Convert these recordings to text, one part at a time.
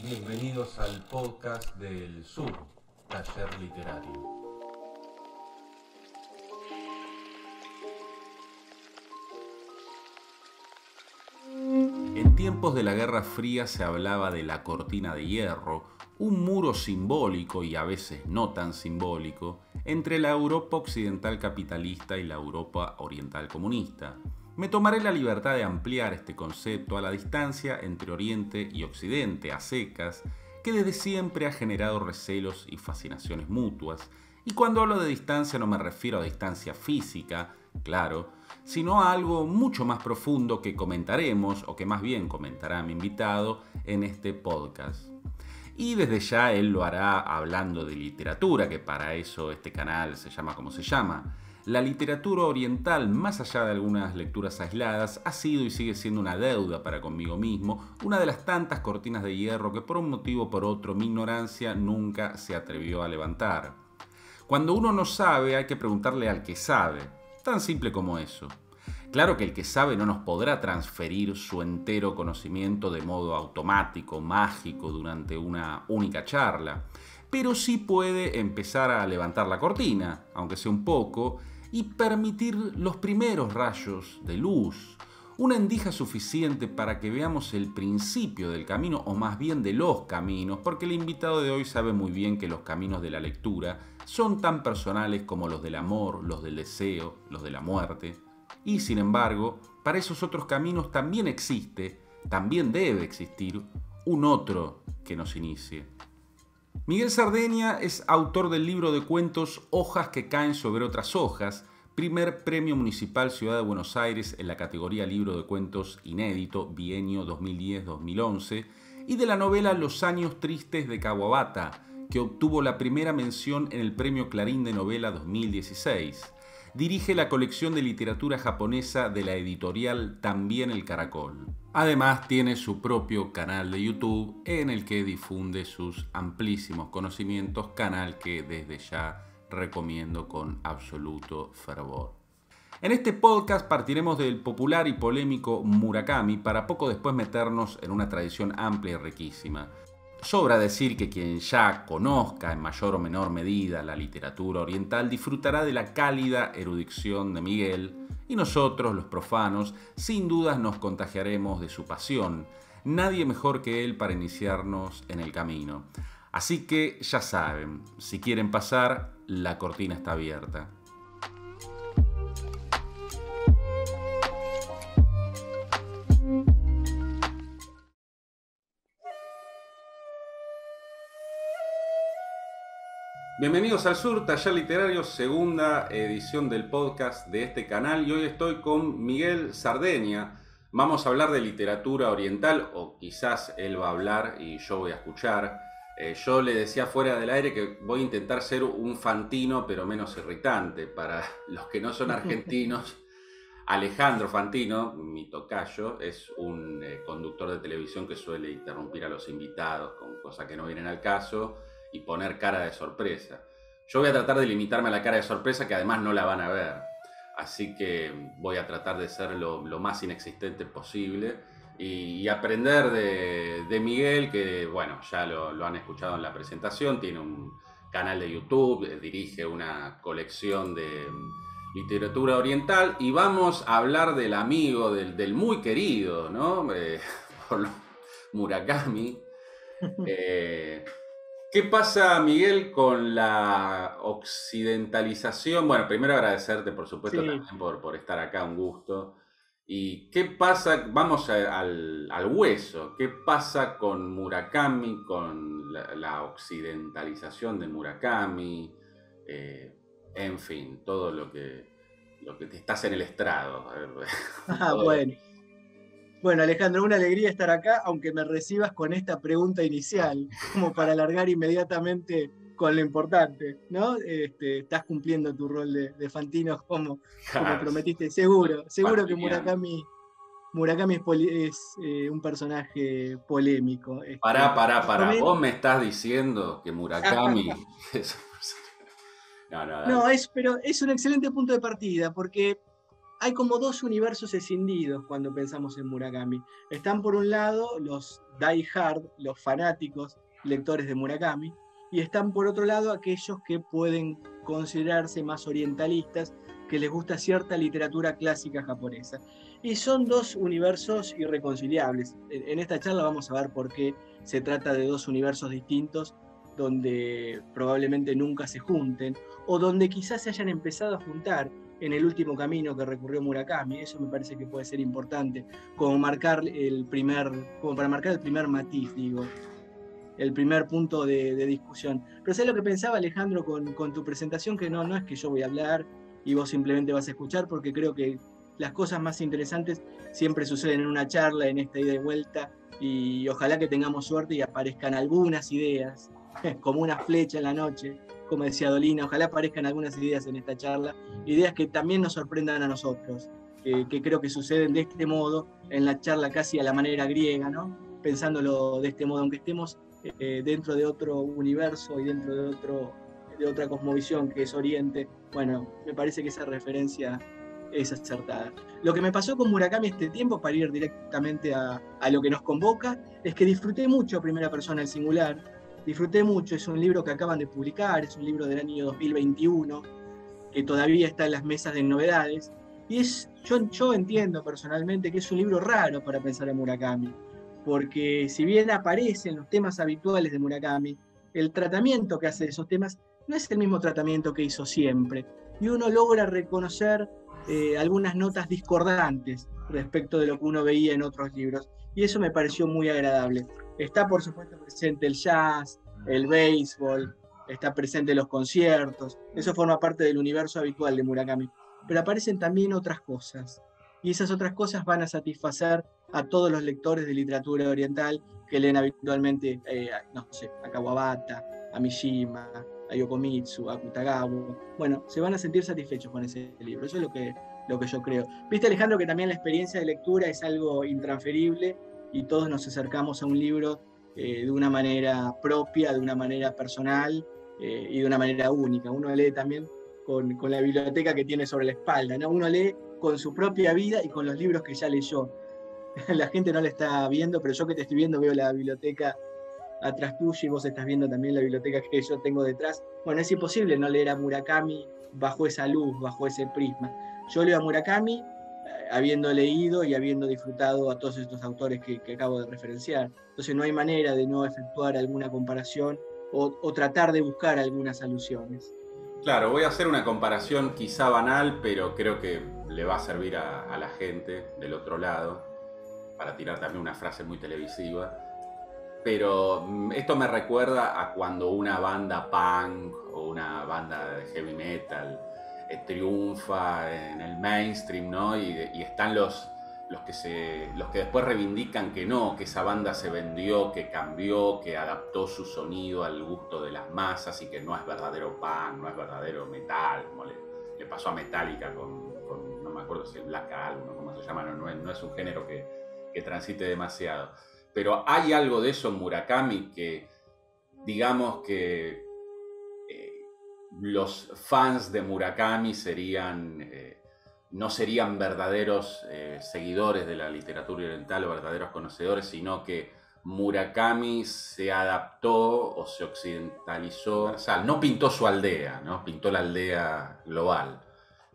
Bienvenidos al podcast del Sur, Taller Literario. En tiempos de la Guerra Fría se hablaba de la cortina de hierro, un muro simbólico y a veces no tan simbólico entre la Europa occidental capitalista y la Europa oriental comunista. Me tomaré la libertad de ampliar este concepto a la distancia entre Oriente y Occidente, a secas, que desde siempre ha generado recelos y fascinaciones mutuas. Y cuando hablo de distancia no me refiero a distancia física, claro, sino a algo mucho más profundo que comentaremos, o que más bien comentará mi invitado en este podcast. Y desde ya él lo hará hablando de literatura, que para eso este canal se llama como se llama. La literatura oriental, más allá de algunas lecturas aisladas, ha sido y sigue siendo una deuda para conmigo mismo, una de las tantas cortinas de hierro que por un motivo o por otro mi ignorancia nunca se atrevió a levantar. Cuando uno no sabe hay que preguntarle al que sabe, tan simple como eso. Claro que el que sabe no nos podrá transferir su entero conocimiento de modo automático, mágico, durante una única charla, pero sí puede empezar a levantar la cortina, aunque sea un poco, y permitir los primeros rayos de luz, una endija suficiente para que veamos el principio del camino, o más bien de los caminos, porque el invitado de hoy sabe muy bien que los caminos de la lectura son tan personales como los del amor, los del deseo, los de la muerte. Y sin embargo, para esos otros caminos también existe, también debe existir, un otro que nos inicie. Miguel Sardeña es autor del libro de cuentos Hojas que caen sobre otras hojas, primer Premio Municipal Ciudad de Buenos Aires en la categoría Libro de Cuentos Inédito, bienio 2010-2011, y de la novela Los Años Tristes de Kawabata, que obtuvo la primera mención en el Premio Clarín de Novela 2016. Dirige la colección de literatura japonesa de la editorial También el Caracol. Además tiene su propio canal de YouTube en el que difunde sus amplísimos conocimientos, canal que desde ya recomiendo con absoluto fervor. En este podcast partiremos del popular y polémico Murakami para poco después meternos en una tradición amplia y riquísima. Sobra decir que quien ya conozca en mayor o menor medida la literatura oriental disfrutará de la cálida erudición de Miguel, y nosotros, los profanos, sin dudas nos contagiaremos de su pasión. Nadie mejor que él para iniciarnos en el camino. Así que ya saben, si quieren pasar, la cortina está abierta. Bienvenidos al Sur, Taller Literario, segunda edición del podcast de este canal, y hoy estoy con Miguel Sardeña. Vamos a hablar de literatura oriental, o quizás él va a hablar y yo voy a escuchar. Yo le decía fuera del aire que voy a intentar ser un Fantino, pero menos irritante. Para los que no son argentinos, Alejandro Fantino, mi tocayo, es un conductor de televisión que suele interrumpir a los invitados con cosas que no vienen al caso y poner cara de sorpresa. Yo voy a tratar de limitarme a la cara de sorpresa, que además no la van a ver. Así que voy a tratar de ser lo más inexistente posible y aprender de Miguel, que bueno, ya lo han escuchado en la presentación, tiene un canal de YouTube, dirige una colección de literatura oriental, y vamos a hablar del amigo, del muy querido, ¿no? Murakami. ¿Qué pasa, Miguel, con la occidentalización? Bueno, primero agradecerte, por supuesto, Sí, también por estar acá, un gusto. ¿Y qué pasa? Vamos al hueso. ¿Qué pasa con Murakami, con la occidentalización de Murakami? En fin, todo lo que te estás en el estrado. Todo lo- bueno. Bueno, Alejandro, una alegría estar acá, aunque me recibas con esta pregunta inicial, como para alargar inmediatamente con lo importante, ¿no? Estás cumpliendo tu rol de Fantino como Claro, prometiste. Seguro que Fantiniano. Murakami es un personaje polémico. Pará. Promet- ¿Vos me estás diciendo que Murakami es... No, no, dale. No, pero es un excelente punto de partida, porque hay como dos universos escindidos cuando pensamos en Murakami. Están por un lado los die hard, los fanáticos lectores de Murakami, y están por otro lado aquellos que pueden considerarse más orientalistas, que les gusta cierta literatura clásica japonesa. Y son dos universos irreconciliables. En esta charla vamos a ver por qué se trata de dos universos distintos, donde probablemente nunca se junten, o donde quizás se hayan empezado a juntar en el último camino que recurrió Murakami. Eso me parece que puede ser importante, como para marcar el primer matiz, digo, el primer punto de discusión. Pero ¿sabes lo que pensaba, Alejandro, con tu presentación? Que no es que yo voy a hablar y vos simplemente vas a escuchar, porque creo que las cosas más interesantes siempre suceden en una charla, en esta ida y vuelta, y ojalá que tengamos suerte y aparezcan algunas ideas, como una flecha en la noche, como decía Dolina, ojalá aparezcan algunas ideas en esta charla, ideas que también nos sorprendan a nosotros, que creo que suceden de este modo, en la charla casi a la manera griega, ¿no? Pensándolo de este modo, aunque estemos dentro de otro universo y dentro de otra cosmovisión que es Oriente. Bueno, me parece que esa referencia es acertada. Lo que me pasó con Murakami este tiempo, para ir directamente a lo que nos convoca, es que disfruté mucho Primera Persona al Singular, disfruté mucho. Es un libro que acaban de publicar, es un libro del año 2021, que todavía está en las mesas de novedades, y yo entiendo personalmente que es un libro raro para pensar en Murakami, porque si bien aparecen los temas habituales de Murakami, el tratamiento que hace de esos temas no es el mismo tratamiento que hizo siempre, y uno logra reconocer algunas notas discordantes respecto de lo que uno veía en otros libros, y eso me pareció muy agradable. Está por supuesto presente el jazz, el béisbol, está presente los conciertos, eso forma parte del universo habitual de Murakami, pero aparecen también otras cosas, y esas otras cosas van a satisfacer a todos los lectores de literatura oriental que leen habitualmente, no sé, a Kawabata, a Mishima, a Yokomitsu, a Kutagawa. Bueno, se van a sentir satisfechos con ese libro, eso es lo que yo creo. Viste, Alejandro, que también la experiencia de lectura es algo intransferible y todos nos acercamos a un libro de una manera propia, de una manera personal y de una manera única. Uno lee también con la biblioteca que tiene sobre la espalda, ¿no? Uno lee con su propia vida y con los libros que ya leyó. La gente no la está viendo, pero yo que te estoy viendo veo la biblioteca atrás tuyo y vos estás viendo también la biblioteca que yo tengo detrás. Bueno, es imposible no leer a Murakami bajo esa luz, bajo ese prisma. Yo leo a Murakami habiendo leído y habiendo disfrutado a todos estos autores que acabo de referenciar. Entonces no hay manera de no efectuar alguna comparación o tratar de buscar algunas alusiones. Claro, voy a hacer una comparación quizá banal, pero creo que le va a servir a la gente del otro lado, para tirar también una frase muy televisiva. Pero esto me recuerda a cuando una banda punk o una banda de heavy metal triunfa en el mainstream, ¿no? Y están los que después reivindican que no, que esa banda se vendió, que cambió, que adaptó su sonido al gusto de las masas y que no es verdadero punk, no es verdadero metal, como le pasó a Metallica con no me acuerdo si el Black Album o cómo se llama, no es un género que transite demasiado. Pero hay algo de eso en Murakami que, digamos que los fans de Murakami no serían verdaderos seguidores de la literatura oriental o verdaderos conocedores, sino que Murakami se adaptó o se occidentalizó, o sea, no pintó su aldea, ¿no? Pintó la aldea global.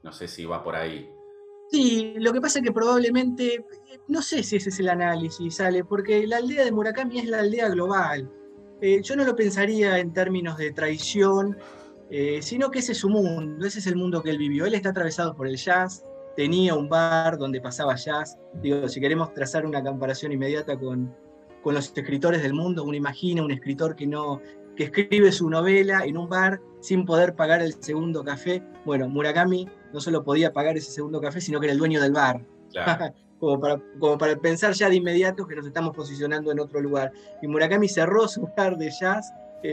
No sé si va por ahí. Sí, lo que pasa es que probablemente, no sé si ese es el análisis, sale, porque la aldea de Murakami es la aldea global. Yo no lo pensaría en términos de traición, sino que ese es su mundo, ese es el mundo que él vivió. Él está atravesado por el jazz, tenía un bar donde pasaba jazz. Digo, si queremos trazar una comparación inmediata con los escritores del mundo, uno imagina un escritor que escribe su novela en un bar sin poder pagar el segundo café. Bueno, Murakami no solo podía pagar ese segundo café, sino que era el dueño del bar. Claro. como para pensar ya de inmediato que nos estamos posicionando en otro lugar. Y Murakami cerró su bar de jazz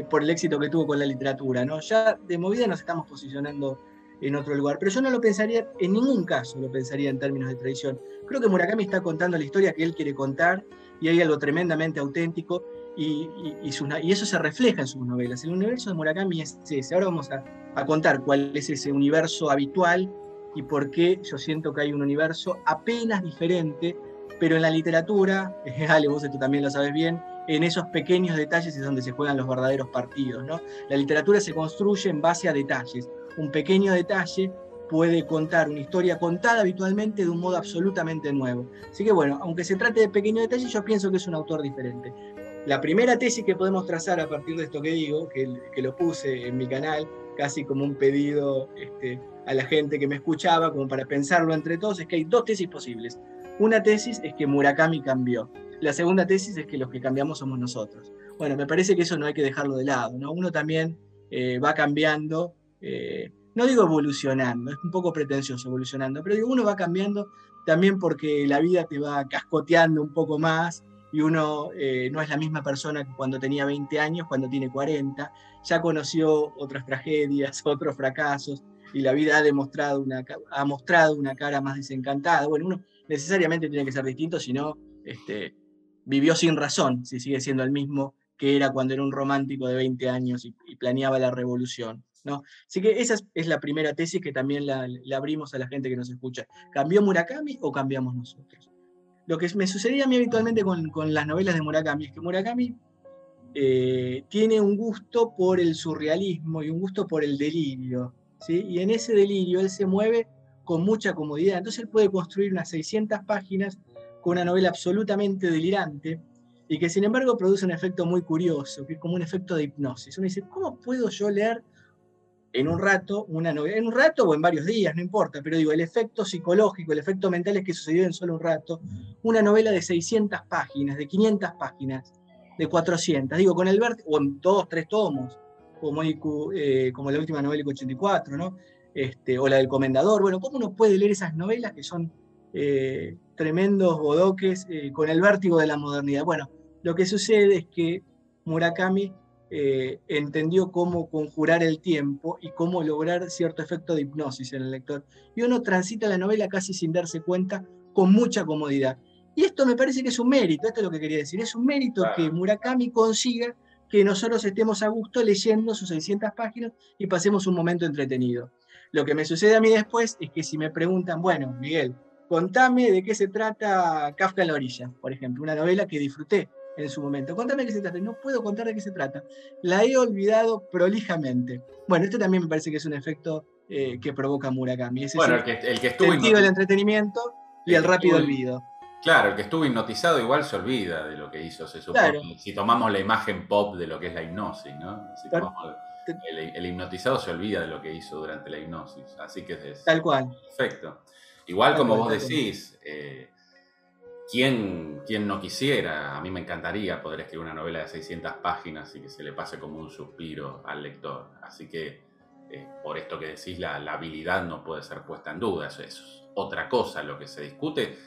por el éxito que tuvo con la literatura, ¿no? Ya de movida nos estamos posicionando en otro lugar. Pero yo no lo pensaría, en ningún caso lo pensaría en términos de tradición. Creo que Murakami está contando la historia que él quiere contar y hay algo tremendamente auténtico y eso se refleja en sus novelas. El universo de Murakami es ese. Ahora vamos a contar cuál es ese universo habitual y por qué yo siento que hay un universo apenas diferente, pero en la literatura, Ale, vos esto también lo sabes bien, en esos pequeños detalles es donde se juegan los verdaderos partidos, ¿no? La literatura se construye en base a detalles. Un pequeño detalle puede contar una historia contada habitualmente de un modo absolutamente nuevo. Así que bueno, aunque se trate de pequeños detalles, yo pienso que es un autor diferente. La primera tesis que podemos trazar a partir de esto que digo, que lo puse en mi canal, casi como un pedido a la gente que me escuchaba, como para pensarlo entre todos, es que hay dos tesis posibles. Una tesis es que Murakami cambió. La segunda tesis es que los que cambiamos somos nosotros. Bueno, me parece que eso no hay que dejarlo de lado, ¿no? Uno también va cambiando, no digo evolucionando, es un poco pretencioso evolucionando, pero digo, uno va cambiando también porque la vida te va cascoteando un poco más y uno no es la misma persona que cuando tenía 20 años, cuando tiene 40, ya conoció otras tragedias, otros fracasos, y la vida ha mostrado una cara más desencantada. Bueno, uno necesariamente tiene que ser distinto, si no, vivió sin razón, si sigue siendo el mismo que era cuando era un romántico de 20 años y planeaba la revolución, ¿no? Así que esa es la primera tesis que también la abrimos a la gente que nos escucha. ¿Cambió Murakami o cambiamos nosotros? Lo que me sucedía a mí habitualmente con las novelas de Murakami es que Murakami tiene un gusto por el surrealismo y un gusto por el delirio, ¿sí? Y en ese delirio él se mueve con mucha comodidad. Entonces él puede construir unas 600 páginas con una novela absolutamente delirante y que sin embargo produce un efecto muy curioso, que es como un efecto de hipnosis. Uno dice, ¿cómo puedo yo leer en un rato una novela? En un rato o en varios días, no importa, pero digo, el efecto psicológico, el efecto mental es que sucedió en solo un rato. Una novela de 600 páginas, de 500 páginas, de 400, digo, con el vértigo, o en 2, 3 tomos, como la última novela IQ 84, ¿no? O la del Comendador. Bueno, ¿cómo uno puede leer esas novelas que son tremendos bodoques con el vértigo de la modernidad? Bueno, lo que sucede es que Murakami entendió cómo conjurar el tiempo y cómo lograr cierto efecto de hipnosis en el lector. Y uno transita la novela casi sin darse cuenta, con mucha comodidad. Y esto me parece que es un mérito, esto es lo que quería decir, es un mérito que Murakami consiga que nosotros estemos a gusto leyendo sus 600 páginas y pasemos un momento entretenido. Lo que me sucede a mí después es que si me preguntan, bueno, Miguel, contame de qué se trata Kafka en la orilla, por ejemplo, una novela que disfruté en su momento. Contame de qué se trata. No puedo contar de qué se trata. La he olvidado prolijamente. Bueno, este también me parece que es un efecto que provoca Murakami. Ese bueno, es el que estuvo sentido del entretenimiento y el rápido olvido. Claro, el que estuvo hipnotizado igual se olvida de lo que hizo, se supone. Claro. Si tomamos la imagen pop de lo que es la hipnosis, ¿no? Si tomamos el hipnotizado se olvida de lo que hizo durante la hipnosis. Así que es tal cual. Perfecto. Igual tal como cual, vos decís, ¿quién no quisiera? A mí me encantaría poder escribir una novela de 600 páginas y que se le pase como un suspiro al lector. Así que, por esto que decís, la habilidad no puede ser puesta en duda. Eso es otra cosa lo que se discute.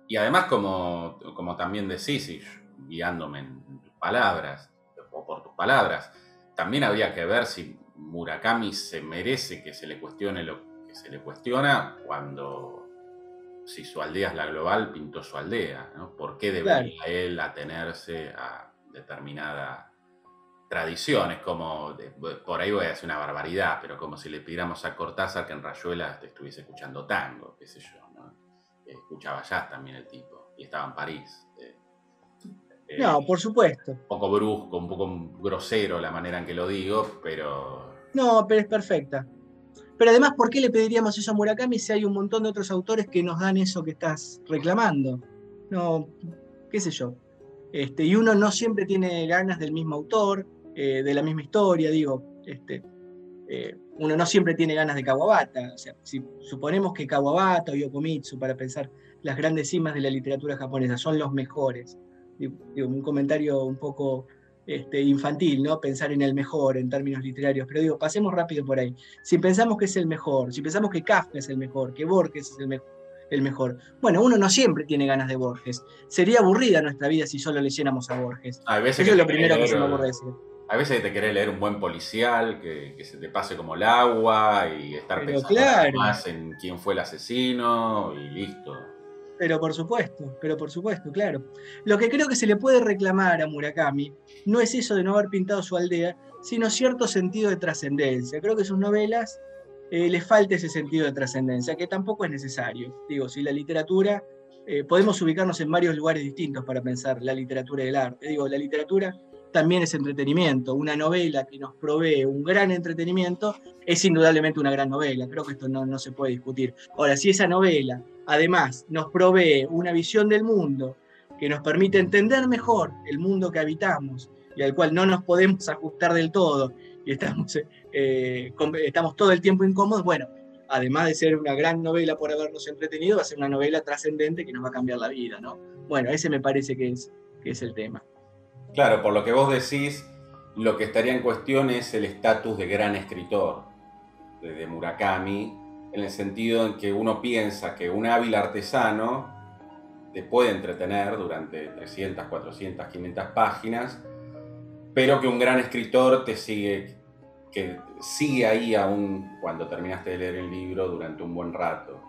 Y además, como también decís, y guiándome en tus palabras, o por tus palabras, también habría que ver si Murakami se merece que se le cuestione lo que se le cuestiona cuando, si su aldea es la global, pintó su aldea, ¿no? ¿Por qué debería él atenerse a determinadas tradiciones? Como, por ahí voy a decir una barbaridad, pero como si le pidiéramos a Cortázar que en Rayuela estuviese escuchando tango, qué sé yo, ¿no? Escuchaba jazz también el tipo, y estaba en París. No, por supuesto. Un poco brusco, un poco grosero la manera en que lo digo, pero... No, pero es perfecta. Pero además, ¿por qué le pediríamos eso a Murakami si hay un montón de otros autores que nos dan eso que estás reclamando? No, qué sé yo. Y uno no siempre tiene ganas del mismo autor, de la misma historia, digo. Uno no siempre tiene ganas de Kawabata. O sea, si suponemos que Kawabata o Yokomitsu, para pensar las grandes cimas de la literatura japonesa, son los mejores. Digo, un comentario un poco infantil, ¿no? Pensar en el mejor en términos literarios. Pero digo, pasemos rápido por ahí. Si pensamos que es el mejor, si pensamos que Kafka es el mejor, que Borges es el mejor. Bueno, uno no siempre tiene ganas de Borges. Sería aburrida nuestra vida si solo leyéramos a Borges. Eso es lo primero que se me ocurre decir. A veces te querés leer un buen policial, que se te pase como el agua y estar pensando más en quién fue el asesino y listo. Pero por supuesto, claro. Lo que creo que se le puede reclamar a Murakami no es eso de no haber pintado su aldea, sino cierto sentido de trascendencia. Creo que sus novelas le falta ese sentido de trascendencia, que tampoco es necesario. Digo, si la literatura, podemos ubicarnos en varios lugares distintos para pensar la literatura y el arte. Digo, la literatura también es entretenimiento. Una novela que nos provee un gran entretenimiento es indudablemente una gran novela. Creo que esto no se puede discutir. Ahora, si esa novela además nos provee una visión del mundo que nos permite entender mejor el mundo que habitamos y al cual no nos podemos ajustar del todo y estamos todo el tiempo incómodos, bueno, además de ser una gran novela por habernos entretenido, va a ser una novela trascendente que nos va a cambiar la vida, ¿no? Bueno, ese me parece que es el tema. Claro, por lo que vos decís, lo que estaría en cuestión es el estatus de gran escritor de Murakami, en el sentido en que uno piensa que un hábil artesano te puede entretener durante 300, 400, 500 páginas, pero que un gran escritor que sigue ahí aún cuando terminaste de leer el libro durante un buen rato.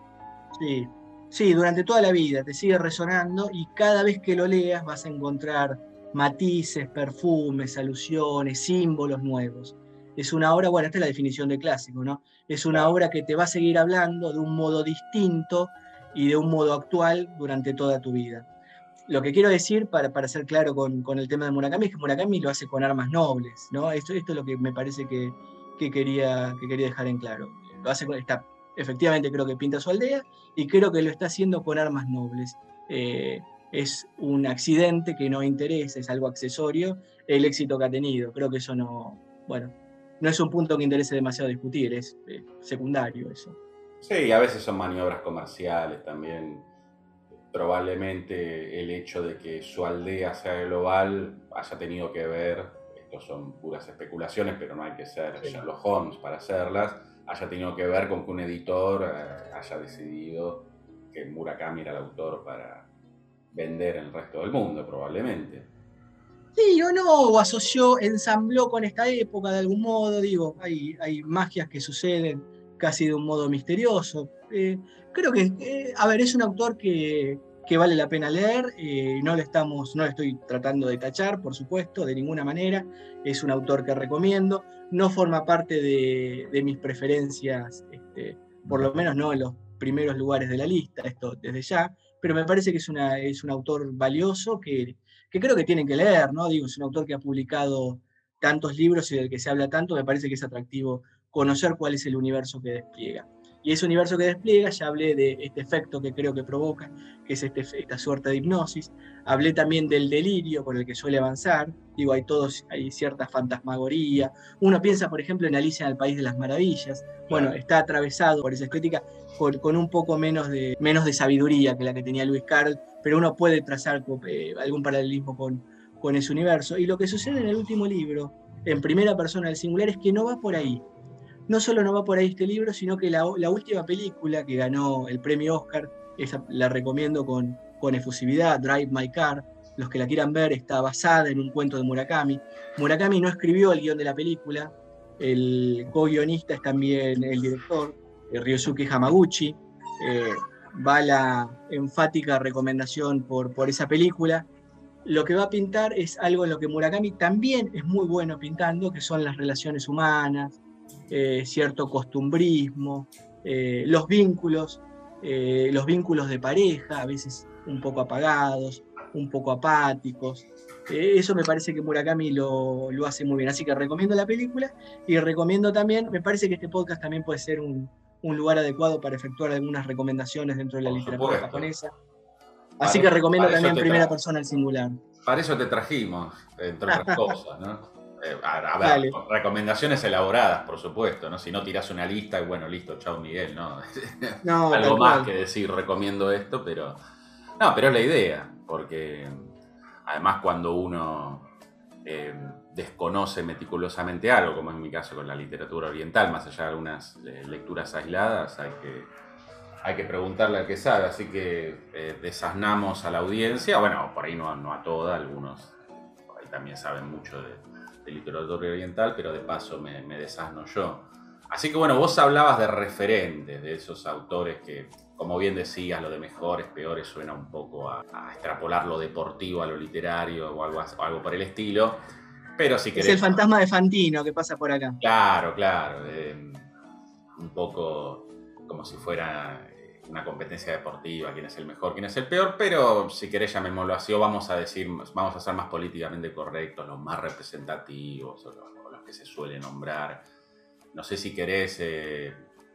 Sí, durante toda la vida te sigue resonando y cada vez que lo leas vas a encontrar matices, perfumes, alusiones, símbolos nuevos. Es una obra, bueno, esta es la definición de clásico, ¿no? Es una obra que te va a seguir hablando de un modo distinto y de un modo actual durante toda tu vida. Lo que quiero decir, para ser claro con el tema de Murakami, es que Murakami lo hace con armas nobles, ¿no? Esto es lo que me parece que quería dejar en claro. Lo hace efectivamente creo que pinta su aldea y creo que lo está haciendo con armas nobles. Es un accidente que no interesa, es algo accesorio, el éxito que ha tenido. Creo que eso no es un punto que interese demasiado discutir, es secundario eso. Sí, a veces son maniobras comerciales también. Probablemente el hecho de que su aldea sea global haya tenido que ver, estos son puras especulaciones, pero no hay que ser Sherlock Holmes para hacerlas, haya tenido que ver con que un editor haya decidido que Murakami era el autor para vender en el resto del mundo, probablemente. Sí, o no, o asoció, ensambló con esta época de algún modo, digo, hay magias que suceden casi de un modo misterioso. Creo que, a ver, es un autor que vale la pena leer, no le estoy tratando de tachar, por supuesto, de ninguna manera, es un autor que recomiendo, no forma parte de mis preferencias, por lo menos no en los primeros lugares de la lista, esto desde ya, pero me parece que es un autor valioso que creo que tienen que leer, ¿no? Digo, es un autor que ha publicado tantos libros y del que se habla tanto, me parece que es atractivo conocer cuál es el universo que despliega. Y ese universo que despliega, ya hablé de este efecto que creo que provoca, que es esta suerte de hipnosis. Hablé también del delirio con el que suele avanzar. Digo, hay cierta fantasmagoría. Uno piensa, por ejemplo, en Alicia en el País de las Maravillas. Bueno, está atravesado por esa estética con un poco menos de sabiduría que la que tenía Lewis Carroll, pero uno puede trazar algún paralelismo con ese universo. Y lo que sucede en el último libro, en primera persona del singular, es que no va por ahí. No solo no va por ahí este libro, sino que la última película que ganó el premio Oscar, esa la recomiendo con efusividad, Drive My Car, los que la quieran ver, está basada en un cuento de Murakami. Murakami no escribió el guión de la película, el co-guionista es también el director, Ryosuke Hamaguchi. Va la enfática recomendación por esa película. Lo que va a pintar es algo en lo que Murakami también es muy bueno pintando, que son las relaciones humanas, cierto costumbrismo, los vínculos de pareja, a veces un poco apagados, un poco apáticos. Eso me parece que Murakami lo hace muy bien. Así que recomiendo la película y recomiendo también, me parece que este podcast también puede ser un lugar adecuado para efectuar algunas recomendaciones dentro de la literatura japonesa. Así que recomiendo también primera persona al singular. Para eso te trajimos, entre otras cosas, ¿no? A ver, recomendaciones elaboradas, por supuesto, ¿no? Si no tirás una lista y bueno, listo, chao Miguel, ¿no? Algo más que decir, recomiendo esto, pero... No, pero es la idea, porque además cuando uno desconoce meticulosamente algo, como es mi caso con la literatura oriental, más allá de algunas lecturas aisladas, hay que preguntarle al que sabe, así que desasnamos a la audiencia, bueno, por ahí no a toda, algunos por ahí también saben mucho de literatura oriental, pero de paso me desasno yo. Así que bueno, vos hablabas de referentes, de esos autores que, como bien decías, lo de mejores, peores suena un poco a extrapolar lo deportivo a lo literario o algo por el estilo, pero si querés... Es el fantasma de Fantino que pasa por acá. Claro. un poco como si fuera una competencia deportiva, quién es el mejor, quién es el peor, pero si querés llamémoslo así, o vamos a ser más políticamente correctos, los más representativos, o los que se suele nombrar. No sé si querés,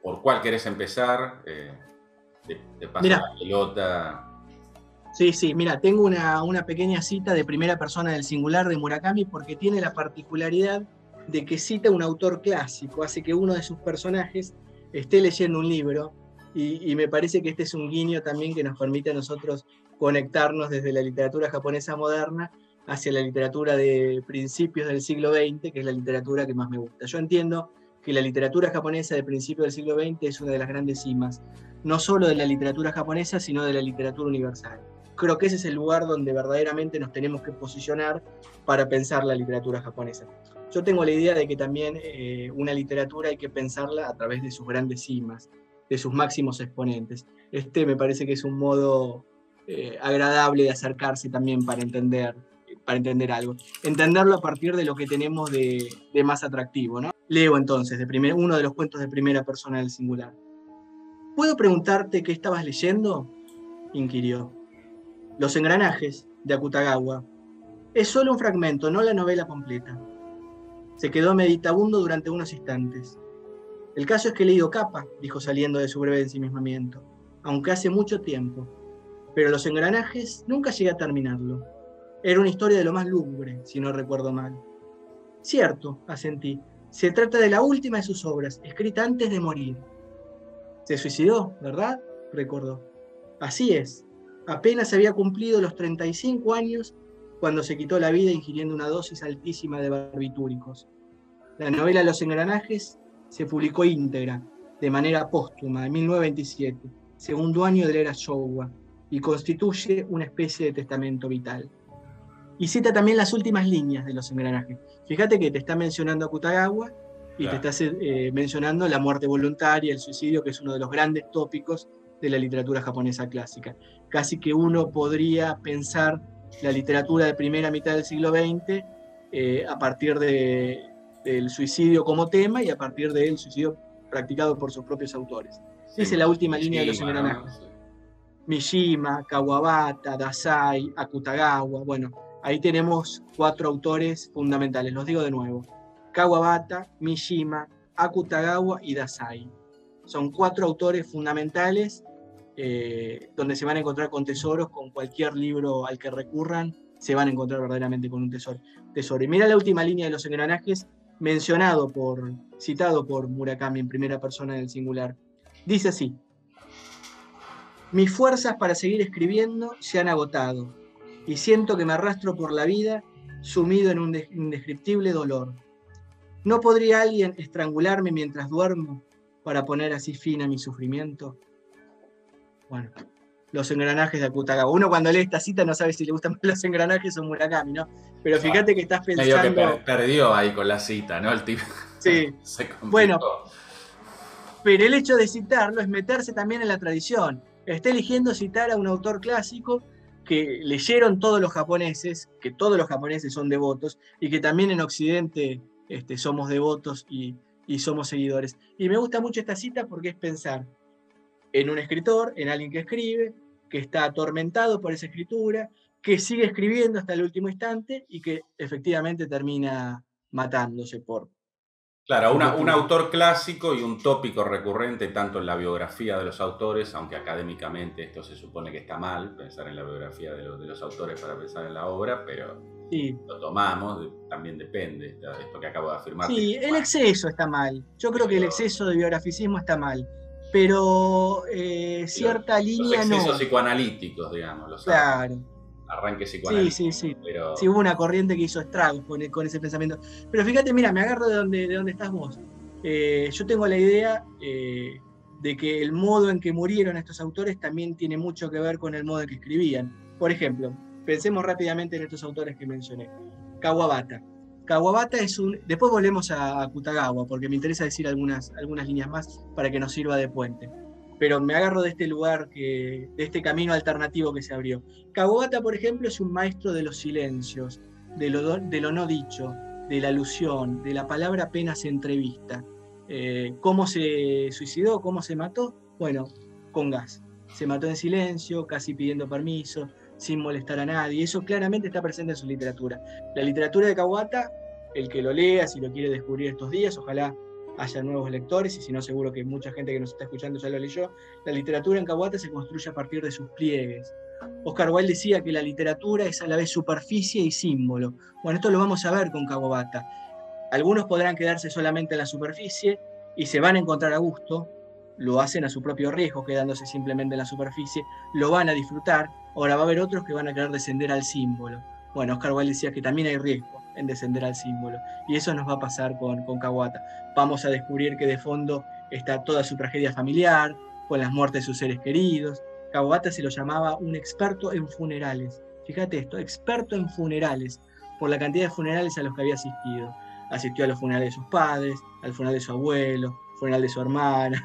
por cuál querés empezar, te paso Mira, la pelota. sí, mira, tengo una pequeña cita de primera persona del singular de Murakami porque tiene la particularidad de que cita un autor clásico, hace que uno de sus personajes esté leyendo un libro y me parece que este es un guiño también que nos permite a nosotros conectarnos desde la literatura japonesa moderna hacia la literatura de principios del siglo XX, que es la literatura que más me gusta. Yo entiendo que la literatura japonesa de principios del siglo XX es una de las grandes cimas, no solo de la literatura japonesa, sino de la literatura universal. Creo que ese es el lugar donde verdaderamente nos tenemos que posicionar para pensar la literatura japonesa. Yo tengo la idea de que también una literatura hay que pensarla a través de sus grandes cimas, de sus máximos exponentes. Este me parece que es un modo agradable de acercarse también para entender algo. Entenderlo a partir de lo que tenemos de más atractivo, ¿no? Leo entonces uno de los cuentos de primera persona del singular. ¿Puedo preguntarte qué estabas leyendo?, inquirió. Los engranajes, de Akutagawa. Es solo un fragmento, no la novela completa. Se quedó meditabundo durante unos instantes. El caso es que he leído Capa, dijo saliendo de su breve ensimismamiento, aunque hace mucho tiempo. Pero los engranajes nunca llegué a terminarlo. Era una historia de lo más lúgubre, si no recuerdo mal. Cierto, asentí. Se trata de la última de sus obras, escrita antes de morir. Se suicidó, ¿verdad?, recordó. Así es. Apenas había cumplido los 35 años cuando se quitó la vida ingiriendo una dosis altísima de barbitúricos. La novela Los engranajes se publicó íntegra, de manera póstuma, en 1927, segundo año de la era Showa, y constituye una especie de testamento vital. Y cita también las últimas líneas de Los engranajes. Fíjate que te está mencionando a Akutagawa y claro, te está mencionando la muerte voluntaria, el suicidio, que es uno de los grandes tópicos de la literatura japonesa clásica. Casi que uno podría pensar la literatura de primera mitad del siglo XX a partir del suicidio como tema y a partir del suicidio practicado por sus propios autores. Sí, dice la última línea de Los engranajes. ¿No? Sí. Mishima, Kawabata, Dazai, Akutagawa. Bueno, ahí tenemos 4 autores fundamentales. Los digo de nuevo. Kawabata, Mishima, Akutagawa y Dazai. Son 4 autores fundamentales donde se van a encontrar con tesoros. Con cualquier libro al que recurran se van a encontrar verdaderamente con un tesoro. Y mira la última línea de Los engranajes, citado por Murakami en primera persona del singular. Dice así: mis fuerzas para seguir escribiendo se han agotado y siento que me arrastro por la vida sumido en un indescriptible dolor. ¿No podría alguien estrangularme mientras duermo para poner así fin a mi sufrimiento? Bueno, Los engranajes de Akutagawa. Uno cuando lee esta cita no sabe si le gustan más Los engranajes o Murakami, ¿no? Pero fíjate que estás pensando... Medio que perdió ahí con la cita, ¿no? El tipo sí. se complicó. Bueno, pero el hecho de citarlo es meterse también en la tradición. Está eligiendo citar a un autor clásico que leyeron todos los japoneses, que todos los japoneses son devotos, y que también en Occidente somos devotos y somos seguidores. Y me gusta mucho esta cita porque es pensar en un escritor, en alguien que escribe, que está atormentado por esa escritura, que sigue escribiendo hasta el último instante y que efectivamente termina matándose por... Claro, un autor clásico y un tópico recurrente tanto en la biografía de los autores, aunque académicamente esto se supone que está mal, pensar en la biografía de los autores para pensar en la obra, pero sí, lo tomamos, también depende, esto que acabo de afirmar. Sí, el exceso está mal. Yo creo que el exceso de biograficismo está mal, pero cierta línea no. Los excesos psicoanalíticos, digamos. Claro. Arranque psicoanalítico. Sí. Pero... sí, hubo una corriente que hizo estragos con ese pensamiento. Pero fíjate, mira, me agarro de donde estás vos. Yo tengo la idea de que el modo en que murieron estos autores también tiene mucho que ver con el modo en que escribían. Por ejemplo, pensemos rápidamente en estos autores que mencioné. Kawabata. Kawabata es un... Después volvemos a Akutagawa, porque me interesa decir algunas líneas más para que nos sirva de puente. Pero me agarro de este lugar, de este camino alternativo que se abrió. Kawabata, por ejemplo, es un maestro de los silencios, de lo no dicho, de la alusión, de la palabra apenas entrevista. ¿Cómo se suicidó? ¿Cómo se mató? Bueno, con gas. Se mató en silencio, casi pidiendo permiso, sin molestar a nadie. Eso claramente está presente en su literatura. La literatura de Kawabata, el que lo lea, si lo quiere descubrir estos días, ojalá haya nuevos lectores, y si no, seguro que mucha gente que nos está escuchando ya lo leyó. La literatura en Kawabata se construye a partir de sus pliegues. Oscar Wilde decía que la literatura es a la vez superficie y símbolo. Bueno, esto lo vamos a ver con Kawabata. Algunos podrán quedarse solamente en la superficie y se van a encontrar a gusto, lo hacen a su propio riesgo, quedándose simplemente en la superficie, lo van a disfrutar. Ahora va a haber otros que van a querer descender al símbolo. Bueno, Oscar Wilde decía que también hay riesgo en descender al símbolo, y eso nos va a pasar con Kawabata. Vamos a descubrir que de fondo está toda su tragedia familiar, con las muertes de sus seres queridos. Kawabata se lo llamaba un experto en funerales. Fíjate esto, experto en funerales, por la cantidad de funerales a los que había asistido. Asistió a los funerales de sus padres, al funeral de su abuelo, funeral de su hermana,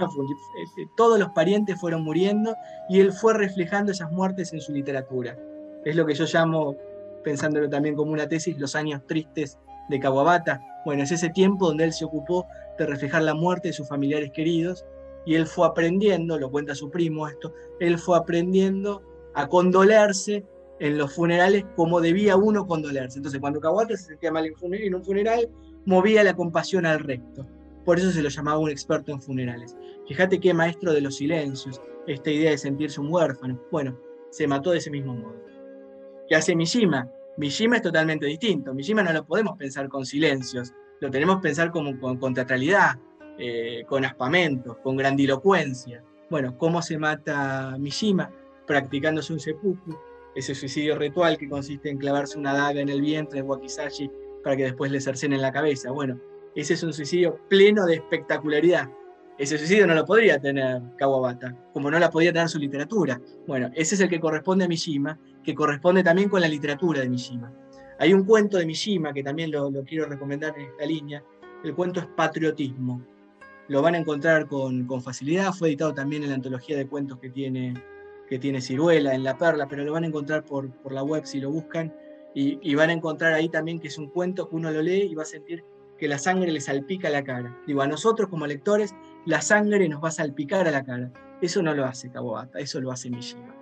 todos los parientes fueron muriendo y él fue reflejando esas muertes en su literatura. Es lo que yo llamo, pensándolo también como una tesis, los años tristes de Kawabata. Bueno, es ese tiempo donde él se ocupó de reflejar la muerte de sus familiares queridos, y él fue aprendiendo, lo cuenta su primo esto, él fue aprendiendo a condolerse en los funerales como debía uno condolerse. Entonces, cuando Kawabata se sentía mal en un funeral, movía la compasión al resto. Por eso se lo llamaba un experto en funerales. Fíjate qué maestro de los silencios, esta idea de sentirse un huérfano. Bueno, se mató de ese mismo modo. ¿Qué hace Mishima? Mishima es totalmente distinto. Mishima no lo podemos pensar con silencios, lo tenemos que pensar con teatralidad, con aspamentos, con grandilocuencia. Bueno, ¿cómo se mata Mishima? Practicándose un seppuku, ese suicidio ritual que consiste en clavarse una daga en el vientre de wakizashi para que después le cercenen la cabeza. Bueno, ese es un suicidio pleno de espectacularidad. Ese suicidio no lo podría tener Kawabata, como no la podía tener su literatura. Bueno, ese es el que corresponde a Mishima, que corresponde también con la literatura de Mishima. Hay un cuento de Mishima que también lo quiero recomendar en esta línea. El cuento es Patriotismo. Lo van a encontrar con facilidad. Fue editado también en la antología de cuentos que tiene Ciruela, en La Perla, pero lo van a encontrar por la web si lo buscan. Y van a encontrar ahí también que es un cuento que uno lo lee y va a sentir que la sangre le salpica la cara. Digo, a nosotros como lectores, la sangre nos va a salpicar a la cara. Eso no lo hace Kawabata, eso lo hace Mishima.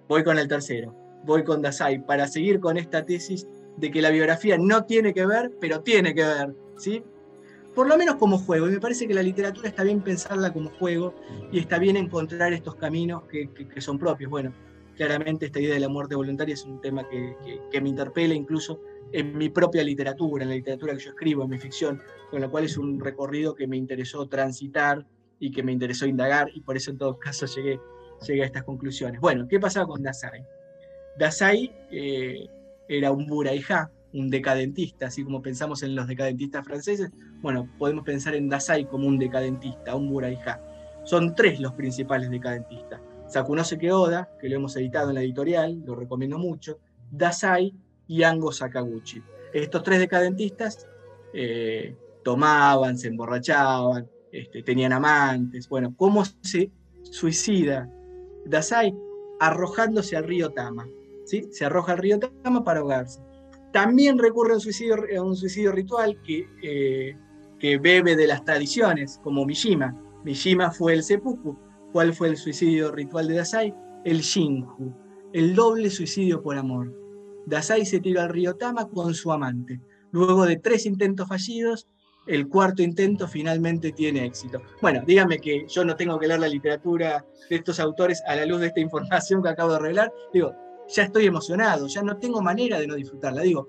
Voy con el tercero, voy con Dazai, para seguir con esta tesis de que la biografía no tiene que ver, pero tiene que ver, ¿sí? Por lo menos como juego, y me parece que la literatura está bien pensarla como juego, y está bien encontrar estos caminos que son propios. Bueno, claramente esta idea de la muerte voluntaria es un tema que me interpela incluso en mi propia literatura, en la literatura que yo escribo, en mi ficción, con la cual es un recorrido que me interesó transitar y que me interesó indagar, y por eso en todo caso llegué a estas conclusiones. Bueno, ¿qué pasaba con Dazai? Dazai era un buraijá, un decadentista, así como pensamos en los decadentistas franceses. Bueno, podemos pensar en Dazai como un decadentista, un buraijá. Son tres los principales decadentistas: Sakunose Oda, que lo hemos editado en la editorial, lo recomiendo mucho; Dazai y Ango Sakaguchi. Estos tres decadentistas tomaban, se emborrachaban, tenían amantes. Bueno, ¿cómo se suicida Dazai? Arrojándose al río Tama. ¿Sí? Se arroja al río Tama para ahogarse. También recurre a un suicidio ritual que bebe de las tradiciones, como Mishima. Mishima fue el seppuku. ¿Cuál fue el suicidio ritual de Dazai? El Shinju, el doble suicidio por amor. Dazai se tira al río Tama con su amante. Luego de 3 intentos fallidos, el cuarto intento finalmente tiene éxito. Bueno, díganme que yo no tengo que leer la literatura de estos autores a la luz de esta información que acabo de revelar. Digo, ya estoy emocionado, ya no tengo manera de no disfrutarla. Digo,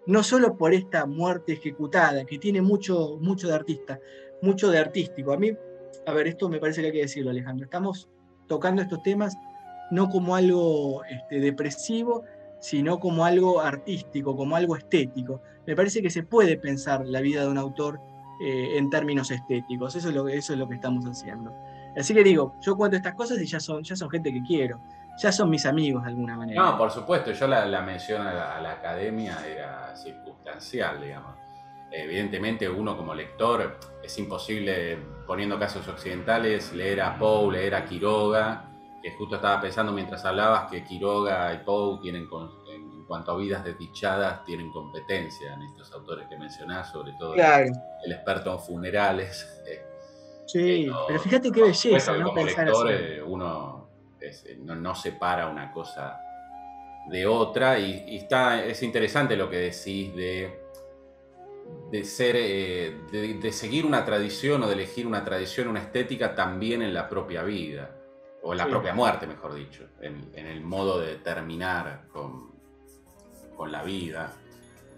no solo por esta muerte ejecutada, que tiene mucho de artista, mucho de artístico. A mí, a ver, esto me parece que hay que decirlo, Alejandro. Estamos tocando estos temas no como algo depresivo, sino como algo artístico, como algo estético. Me parece que se puede pensar la vida de un autor en términos estéticos. Eso es lo que estamos haciendo. Así que digo, yo cuento estas cosas y ya son gente que quiero. Ya son mis amigos de alguna manera. No, por supuesto, yo la mención a la academia era circunstancial, digamos. Evidentemente uno como lector es imposible, poniendo casos occidentales, leer a Poe, leer a Quiroga, que justo estaba pensando mientras hablabas que Quiroga y Poe tienen en cuanto a vidas desdichadas, tienen competencia en estos autores que mencionás, sobre todo Claro, el experto en funerales. sí, pero fíjate qué Por supuesto belleza, que ¿no? como Pensar lector así. uno no separa una cosa de otra y es interesante lo que decís de ser, de seguir una tradición o de elegir una tradición, una estética también en la propia vida, o en la Sí, propia muerte, mejor dicho, en el modo de terminar con la vida,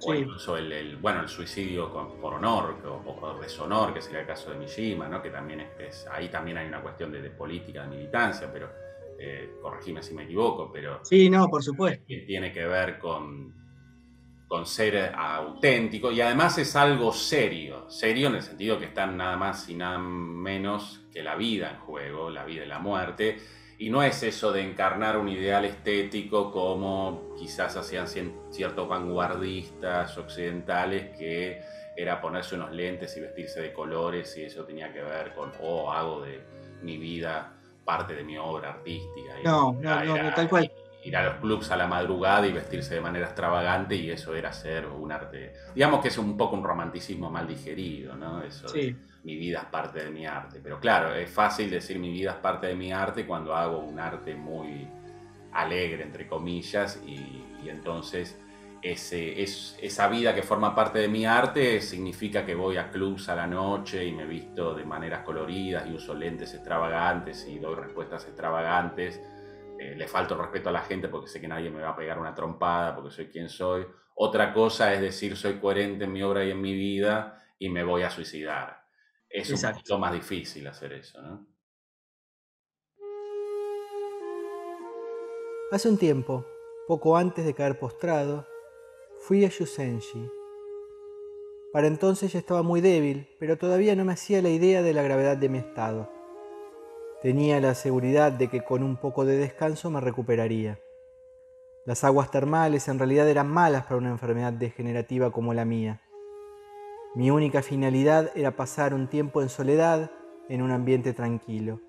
o sí, incluso bueno, el suicidio por honor o deshonor, que sería el caso de Mishima, ¿no? Que también ahí también hay una cuestión de política, de militancia, pero corregime si me equivoco, pero sí, no, por supuesto. que tiene que ver con ser auténtico y además es algo serio, serio en el sentido que están nada más y nada menos que la vida en juego, la vida y la muerte, y no es eso de encarnar un ideal estético como quizás hacían ciertos vanguardistas occidentales, que era ponerse unos lentes y vestirse de colores, y eso tenía que ver con, hago de mi vida parte de mi obra artística. No, no, no, no, tal cual. Ir a los clubs a la madrugada y vestirse de manera extravagante, y eso era ser un arte. Digamos que es un poco un romanticismo mal digerido, ¿no? Eso de Sí, mi vida es parte de mi arte. Pero claro, es fácil decir mi vida es parte de mi arte cuando hago un arte muy alegre, entre comillas, y entonces esa vida que forma parte de mi arte significa que voy a clubs a la noche y me visto de maneras coloridas y uso lentes extravagantes y doy respuestas extravagantes. Le falto respeto a la gente porque sé que nadie me va a pegar una trompada porque soy quien soy. Otra cosa es decir, soy coherente en mi obra y en mi vida y me voy a suicidar. Es un exacto. poquito más difícil hacer eso, ¿no? Hace un tiempo, poco antes de caer postrado, fui a Yusenji. Para entonces ya estaba muy débil, pero todavía no me hacía la idea de la gravedad de mi estado. Tenía la seguridad de que con un poco de descanso me recuperaría. Las aguas termales en realidad eran malas para una enfermedad degenerativa como la mía. Mi única finalidad era pasar un tiempo en soledad en un ambiente tranquilo.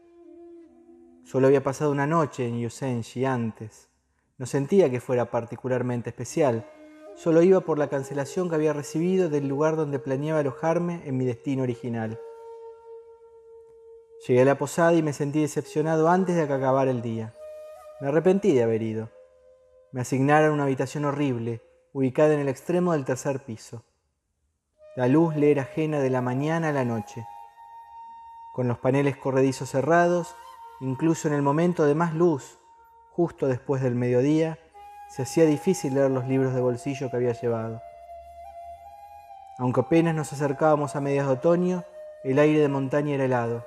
Solo había pasado una noche en Yusenji antes. No sentía que fuera particularmente especial. Solo iba por la cancelación que había recibido del lugar donde planeaba alojarme en mi destino original. Llegué a la posada y me sentí decepcionado antes de que acabara el día. Me arrepentí de haber ido. Me asignaron una habitación horrible, ubicada en el extremo del tercer piso. La luz le era ajena de la mañana a la noche. Con los paneles corredizos cerrados, incluso en el momento de más luz, justo después del mediodía, se hacía difícil leer los libros de bolsillo que había llevado. Aunque apenas nos acercábamos a mediados de otoño, el aire de montaña era helado.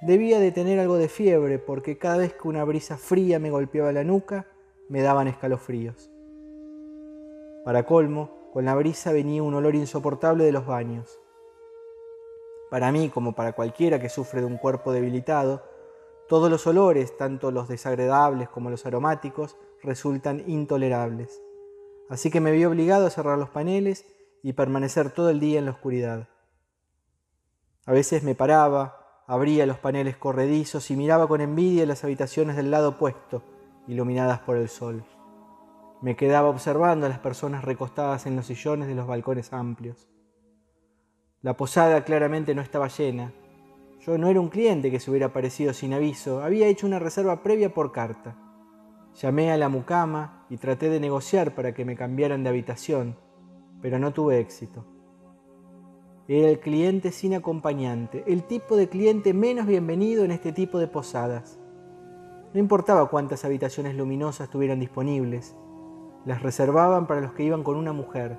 Debía de tener algo de fiebre porque cada vez que una brisa fría me golpeaba la nuca, me daban escalofríos. Para colmo, con la brisa venía un olor insoportable de los baños. Para mí, como para cualquiera que sufre de un cuerpo debilitado, todos los olores, tanto los desagradables como los aromáticos, resultan intolerables. Así que me vi obligado a cerrar los paneles y permanecer todo el día en la oscuridad. A veces me paraba, abría los paneles corredizos y miraba con envidia las habitaciones del lado opuesto, iluminadas por el sol. Me quedaba observando a las personas recostadas en los sillones de los balcones amplios. La posada claramente no estaba llena. Yo no era un cliente que se hubiera aparecido sin aviso, había hecho una reserva previa por carta. Llamé a la mucama y traté de negociar para que me cambiaran de habitación, pero no tuve éxito. Era el cliente sin acompañante, el tipo de cliente menos bienvenido en este tipo de posadas. No importaba cuántas habitaciones luminosas tuvieran disponibles, las reservaban para los que iban con una mujer,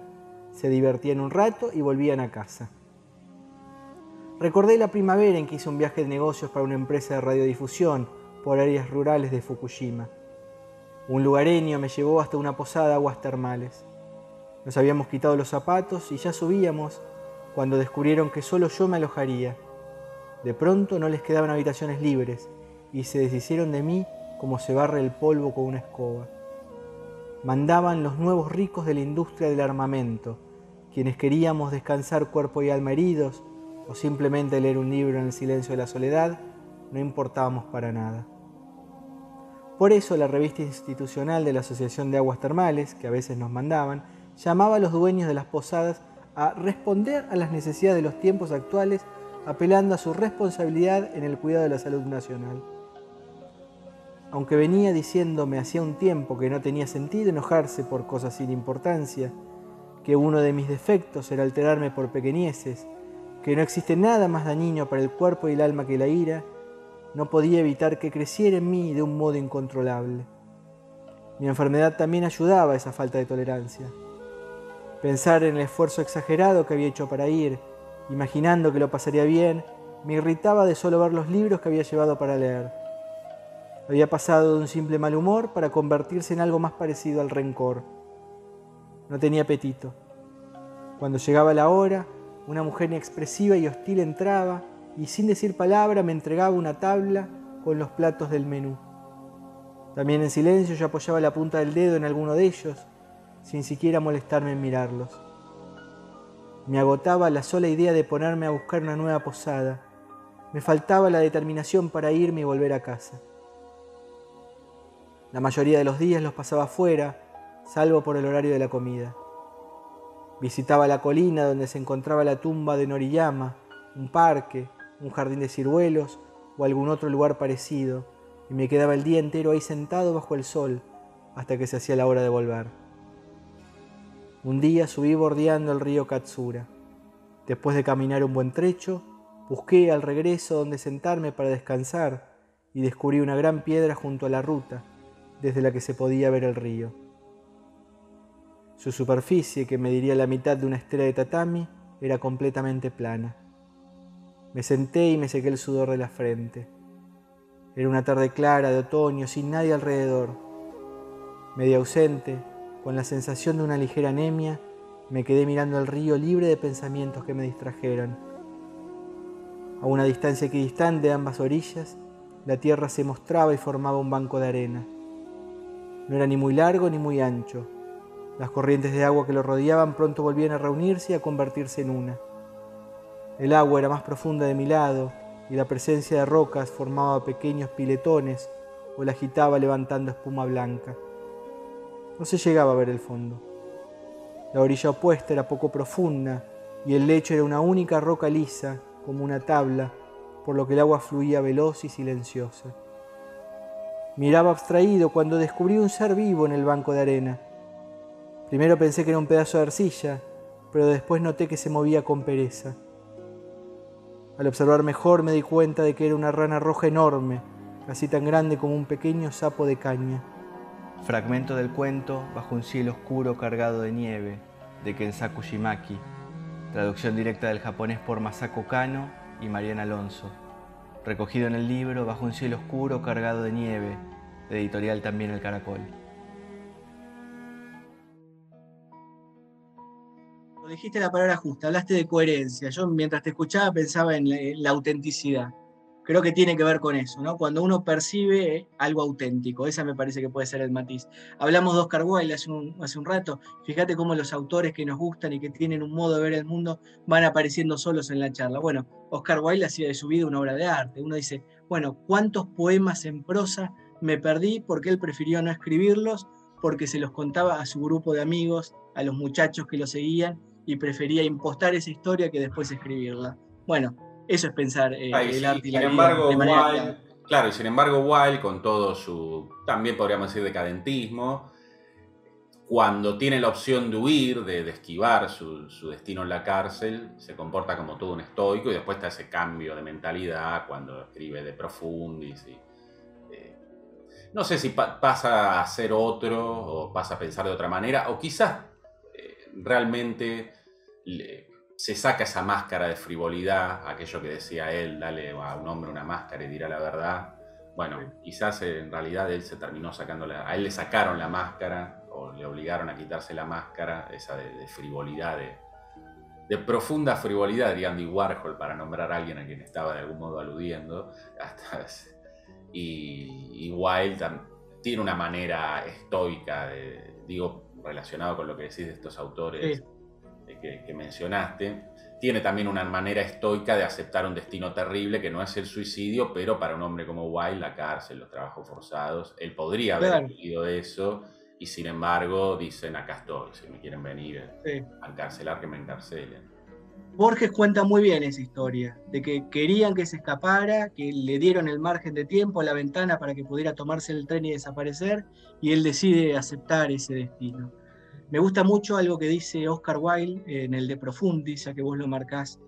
se divertían un rato y volvían a casa. Recordé la primavera en que hice un viaje de negocios para una empresa de radiodifusión por áreas rurales de Fukushima. Un lugareño me llevó hasta una posada de aguas termales. Nos habíamos quitado los zapatos y ya subíamos cuando descubrieron que solo yo me alojaría. De pronto no les quedaban habitaciones libres y se deshicieron de mí como se barre el polvo con una escoba. Mandaban los nuevos ricos de la industria del armamento, quienes queríamos descansar cuerpo y alma heridos o simplemente leer un libro en el silencio de la soledad, no importábamos para nada. Por eso la revista institucional de la Asociación de Aguas Termales, que a veces nos mandaban, llamaba a los dueños de las posadas a responder a las necesidades de los tiempos actuales, apelando a su responsabilidad en el cuidado de la salud nacional. Aunque venía diciéndome hacía un tiempo que no tenía sentido enojarse por cosas sin importancia, que uno de mis defectos era alterarme por pequeñeces, que no existe nada más dañino para el cuerpo y el alma que la ira, no podía evitar que creciera en mí de un modo incontrolable. Mi enfermedad también ayudaba a esa falta de tolerancia. Pensar en el esfuerzo exagerado que había hecho para ir, imaginando que lo pasaría bien, me irritaba de solo ver los libros que había llevado para leer. Había pasado de un simple mal humor para convertirse en algo más parecido al rencor. No tenía apetito. Cuando llegaba la hora, una mujer inexpresiva y hostil entraba y sin decir palabra me entregaba una tabla con los platos del menú. También en silencio yo apoyaba la punta del dedo en alguno de ellos, sin siquiera molestarme en mirarlos. Me agotaba la sola idea de ponerme a buscar una nueva posada. Me faltaba la determinación para irme y volver a casa. La mayoría de los días los pasaba afuera, salvo por el horario de la comida. Visitaba la colina donde se encontraba la tumba de Noriyama, un parque, un jardín de ciruelos o algún otro lugar parecido, y me quedaba el día entero ahí sentado bajo el sol hasta que se hacía la hora de volver. Un día subí bordeando el río Katsura. Después de caminar un buen trecho, busqué al regreso donde sentarme para descansar y descubrí una gran piedra junto a la ruta, desde la que se podía ver el río. Su superficie, que mediría la mitad de una estera de tatami, era completamente plana. Me senté y me sequé el sudor de la frente. Era una tarde clara de otoño, sin nadie alrededor. Medio ausente, con la sensación de una ligera anemia, me quedé mirando el río libre de pensamientos que me distrajeran. A una distancia equidistante de ambas orillas, la tierra se mostraba y formaba un banco de arena. No era ni muy largo ni muy ancho. Las corrientes de agua que lo rodeaban pronto volvían a reunirse y a convertirse en una. El agua era más profunda de mi lado y la presencia de rocas formaba pequeños piletones o la agitaba levantando espuma blanca. No se llegaba a ver el fondo. La orilla opuesta era poco profunda y el lecho era una única roca lisa, como una tabla, por lo que el agua fluía veloz y silenciosa. Miraba abstraído cuando descubrí un ser vivo en el banco de arena. Primero pensé que era un pedazo de arcilla, pero después noté que se movía con pereza. Al observar mejor me di cuenta de que era una rana roja enorme, casi tan grande como un pequeño sapo de caña. Fragmento del cuento Bajo un cielo oscuro cargado de nieve, de Kensaku Shimaki. Traducción directa del japonés por Masako Kano y Mariana Alonso. Recogido en el libro Bajo un cielo oscuro cargado de nieve, de editorial También el Caracol. Dijiste la palabra justa, hablaste de coherencia. Yo mientras te escuchaba pensaba en la autenticidad. Creo que tiene que ver con eso, ¿no? Cuando uno percibe algo auténtico, esa me parece que puede ser el matiz. Hablamos de Oscar Wilde hace un rato, fíjate cómo los autores que nos gustan y que tienen un modo de ver el mundo van apareciendo solos en la charla. Bueno, Oscar Wilde hacía de su vida una obra de arte. Uno dice, bueno, ¿cuántos poemas en prosa me perdí porque él prefirió no escribirlos, porque se los contaba a su grupo de amigos, a los muchachos que lo seguían, y prefería impostar esa historia que después escribirla? Bueno, eso es pensar el arte y la vida de manera clara. Claro, y sin embargo Wilde, con todo su, también podríamos decir, decadentismo, cuando tiene la opción de huir, de esquivar su destino en la cárcel, se comporta como todo un estoico, y después está ese cambio de mentalidad cuando escribe De Profundis. No sé si pasa a ser otro, o pasa a pensar de otra manera, o quizás realmente se saca esa máscara de frivolidad, aquello que decía él, dale a un hombre una máscara y dirá la verdad. Bueno, quizás en realidad él se terminó sacándola, a él le sacaron la máscara, o le obligaron a quitarse la máscara, esa de frivolidad, de profunda frivolidad, diría Andy Warhol, para nombrar a alguien a quien estaba de algún modo aludiendo. Y Wilde tiene una manera estoica, digo, relacionado con lo que decís de estos autores, sí, que mencionaste, tiene también una manera estoica de aceptar un destino terrible que no es el suicidio, pero para un hombre como Wilde, la cárcel, los trabajos forzados, él podría haber elegido eso, y sin embargo dicen, acá estoy, si me quieren venir a encarcelar, que me encarcelen. Borges cuenta muy bien esa historia, de que querían que se escapara, que le dieron el margen de tiempo a la ventana para que pudiera tomarse el tren y desaparecer, y él decide aceptar ese destino. Me gusta mucho algo que dice Oscar Wilde en el De Profundis, ya que vos lo marcás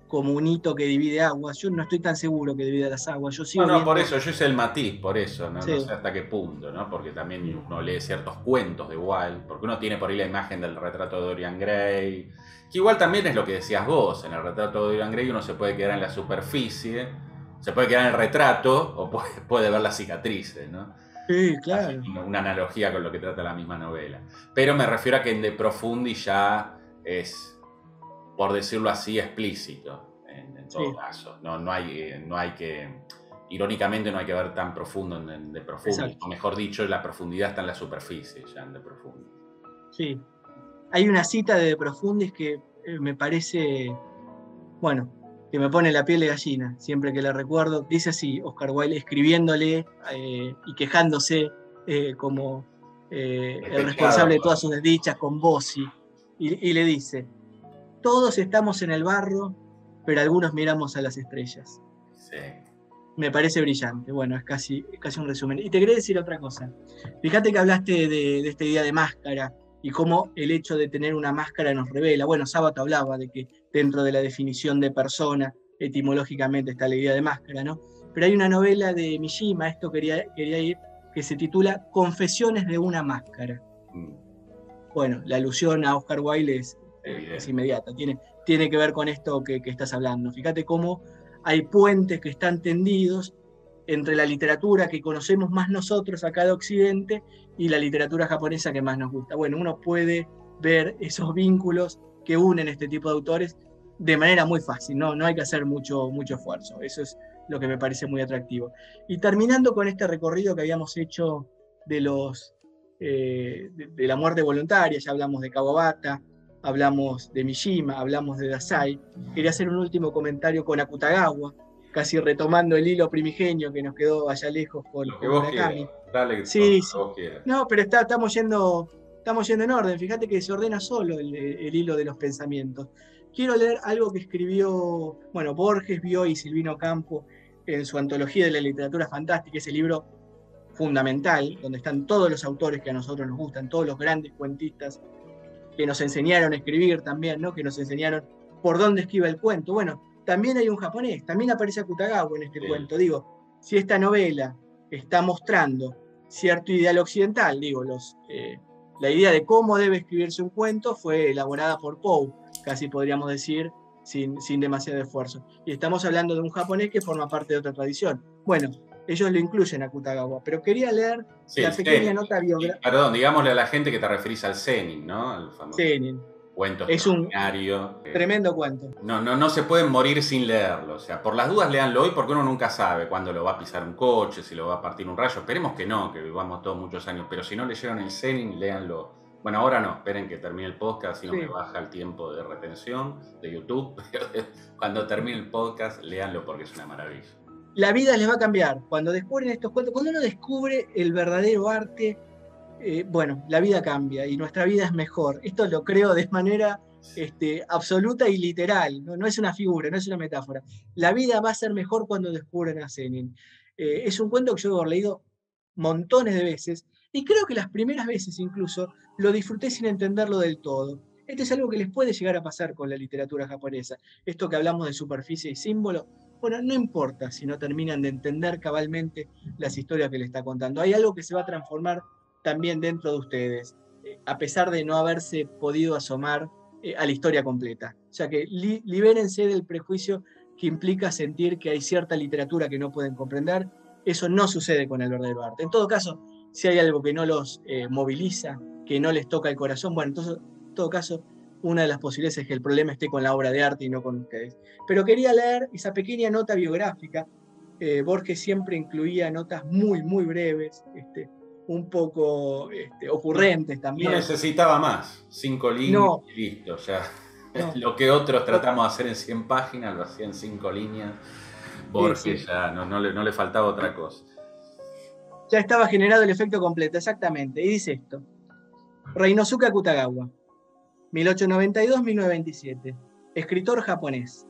como un hito que divide aguas. Yo no estoy tan seguro que divida las aguas. Yo sigo viendo... por eso, yo hice el matiz, por eso, ¿no? Sí. No sé hasta qué punto, ¿no? Porque también uno lee ciertos cuentos de Wilde, porque uno tiene por ahí la imagen del retrato de Dorian Gray, que igual también es lo que decías vos, en el retrato de Dorian Gray uno se puede quedar en la superficie, se puede quedar en el retrato, o puede ver las cicatrices, ¿no? Sí, claro. Así, una analogía con lo que trata la misma novela. Pero me refiero a que en De Profundis ya es, por decirlo así, explícito, en todo caso. No hay que, irónicamente, no hay que ver tan profundo en De Profundis. Exacto. O mejor dicho, la profundidad está en la superficie, ya en De Profundis. Sí. Hay una cita de Profundis que me parece, bueno, que me pone la piel de gallina siempre que la recuerdo. Dice así, Oscar Wilde, escribiéndole y quejándose como el responsable de todas sus desdichas con Bossi, y le dice, todos estamos en el barro, pero algunos miramos a las estrellas. Sí. Me parece brillante. Bueno, es casi un resumen. Y te quería decir otra cosa. Fíjate que hablaste de esta idea de máscara, y cómo el hecho de tener una máscara nos revela. Bueno, Sábato hablaba de que dentro de la definición de persona, etimológicamente está la idea de máscara, ¿no? Pero hay una novela de Mishima, esto quería ir, que se titula Confesiones de una máscara. Bueno, la alusión a Oscar Wilde es inmediata, tiene que ver con esto que estás hablando. Fíjate cómo hay puentes que están tendidos entre la literatura que conocemos más nosotros acá de Occidente y la literatura japonesa que más nos gusta. Bueno, uno puede ver esos vínculos que unen este tipo de autores de manera muy fácil, no hay que hacer mucho esfuerzo. Eso es lo que me parece muy atractivo. Y terminando con este recorrido que habíamos hecho de la muerte voluntaria, ya hablamos de Kawabata, hablamos de Mishima, hablamos de Dazai, quería hacer un último comentario con Akutagawa, casi retomando el hilo primigenio que nos quedó allá lejos con Murakami. Dale, sí. No, pero estamos yendo en orden. Fíjate que se ordena solo el hilo de los pensamientos. Quiero leer algo que escribió, Borges, Bioy y Silvino Campo en su antología de la literatura fantástica, ese libro fundamental, donde están todos los autores que a nosotros nos gustan, todos los grandes cuentistas que nos enseñaron a escribir también, ¿no? Que nos enseñaron por dónde escribe el cuento. Bueno, también hay un japonés, también aparece Akutagawa en este cuento. Digo, si esta novela está mostrando cierto ideal occidental, digo, la idea de cómo debe escribirse un cuento fue elaborada por Poe, casi podríamos decir, sin demasiado esfuerzo. Y estamos hablando de un japonés que forma parte de otra tradición. Bueno, ellos lo incluyen a Akutagawa, pero quería leer la pequeña nota biográfica. Perdón, digámosle a la gente que te referís al Zenin, ¿no? Al famoso Zenin. Cuento es extraordinario. Tremendo cuento. No se pueden morir sin leerlo. O sea, por las dudas léanlo hoy porque uno nunca sabe cuándo lo va a pisar un coche, si lo va a partir un rayo. Esperemos que no, que vivamos todos muchos años. Pero si no leyeron el Zenin, léanlo. Bueno, ahora no, esperen que termine el podcast, si no me baja el tiempo de retención de YouTube. Pero cuando termine el podcast, léanlo porque es una maravilla. La vida les va a cambiar. Cuando descubren estos cuentos, cuando uno descubre el verdadero arte, la vida cambia y nuestra vida es mejor. Esto lo creo de manera absoluta y literal, no es una figura, no es una metáfora. La vida va a ser mejor cuando descubren a Zenin. Es un cuento que yo he leído montones de veces y creo que las primeras veces incluso lo disfruté sin entenderlo del todo. Esto es algo que les puede llegar a pasar con la literatura japonesa. Esto que hablamos de superficie y símbolo, bueno, no importa si no terminan de entender cabalmente las historias que les está contando. Hay algo que se va a transformar también dentro de ustedes, a pesar de no haberse podido asomar a la historia completa. O sea que libérense del prejuicio que implica sentir que hay cierta literatura que no pueden comprender. Eso no sucede con el verdadero arte. En todo caso, si hay algo que no los moviliza, que no les toca el corazón, bueno, entonces, en todo caso, una de las posibilidades es que el problema esté con la obra de arte y no con ustedes. Pero quería leer esa pequeña nota biográfica. Borges siempre incluía notas muy, muy breves, un poco ocurrentes también. No necesitaba más, 5 líneas y listo, ya. No. Lo que otros tratamos de hacer en 100 páginas, lo hacía en 5 líneas. Borges Sí. ya no le faltaba otra cosa. Ya estaba generado el efecto completo, exactamente. Y dice esto. Reinosuke Akutagawa, 1892-1927. Escritor japonés.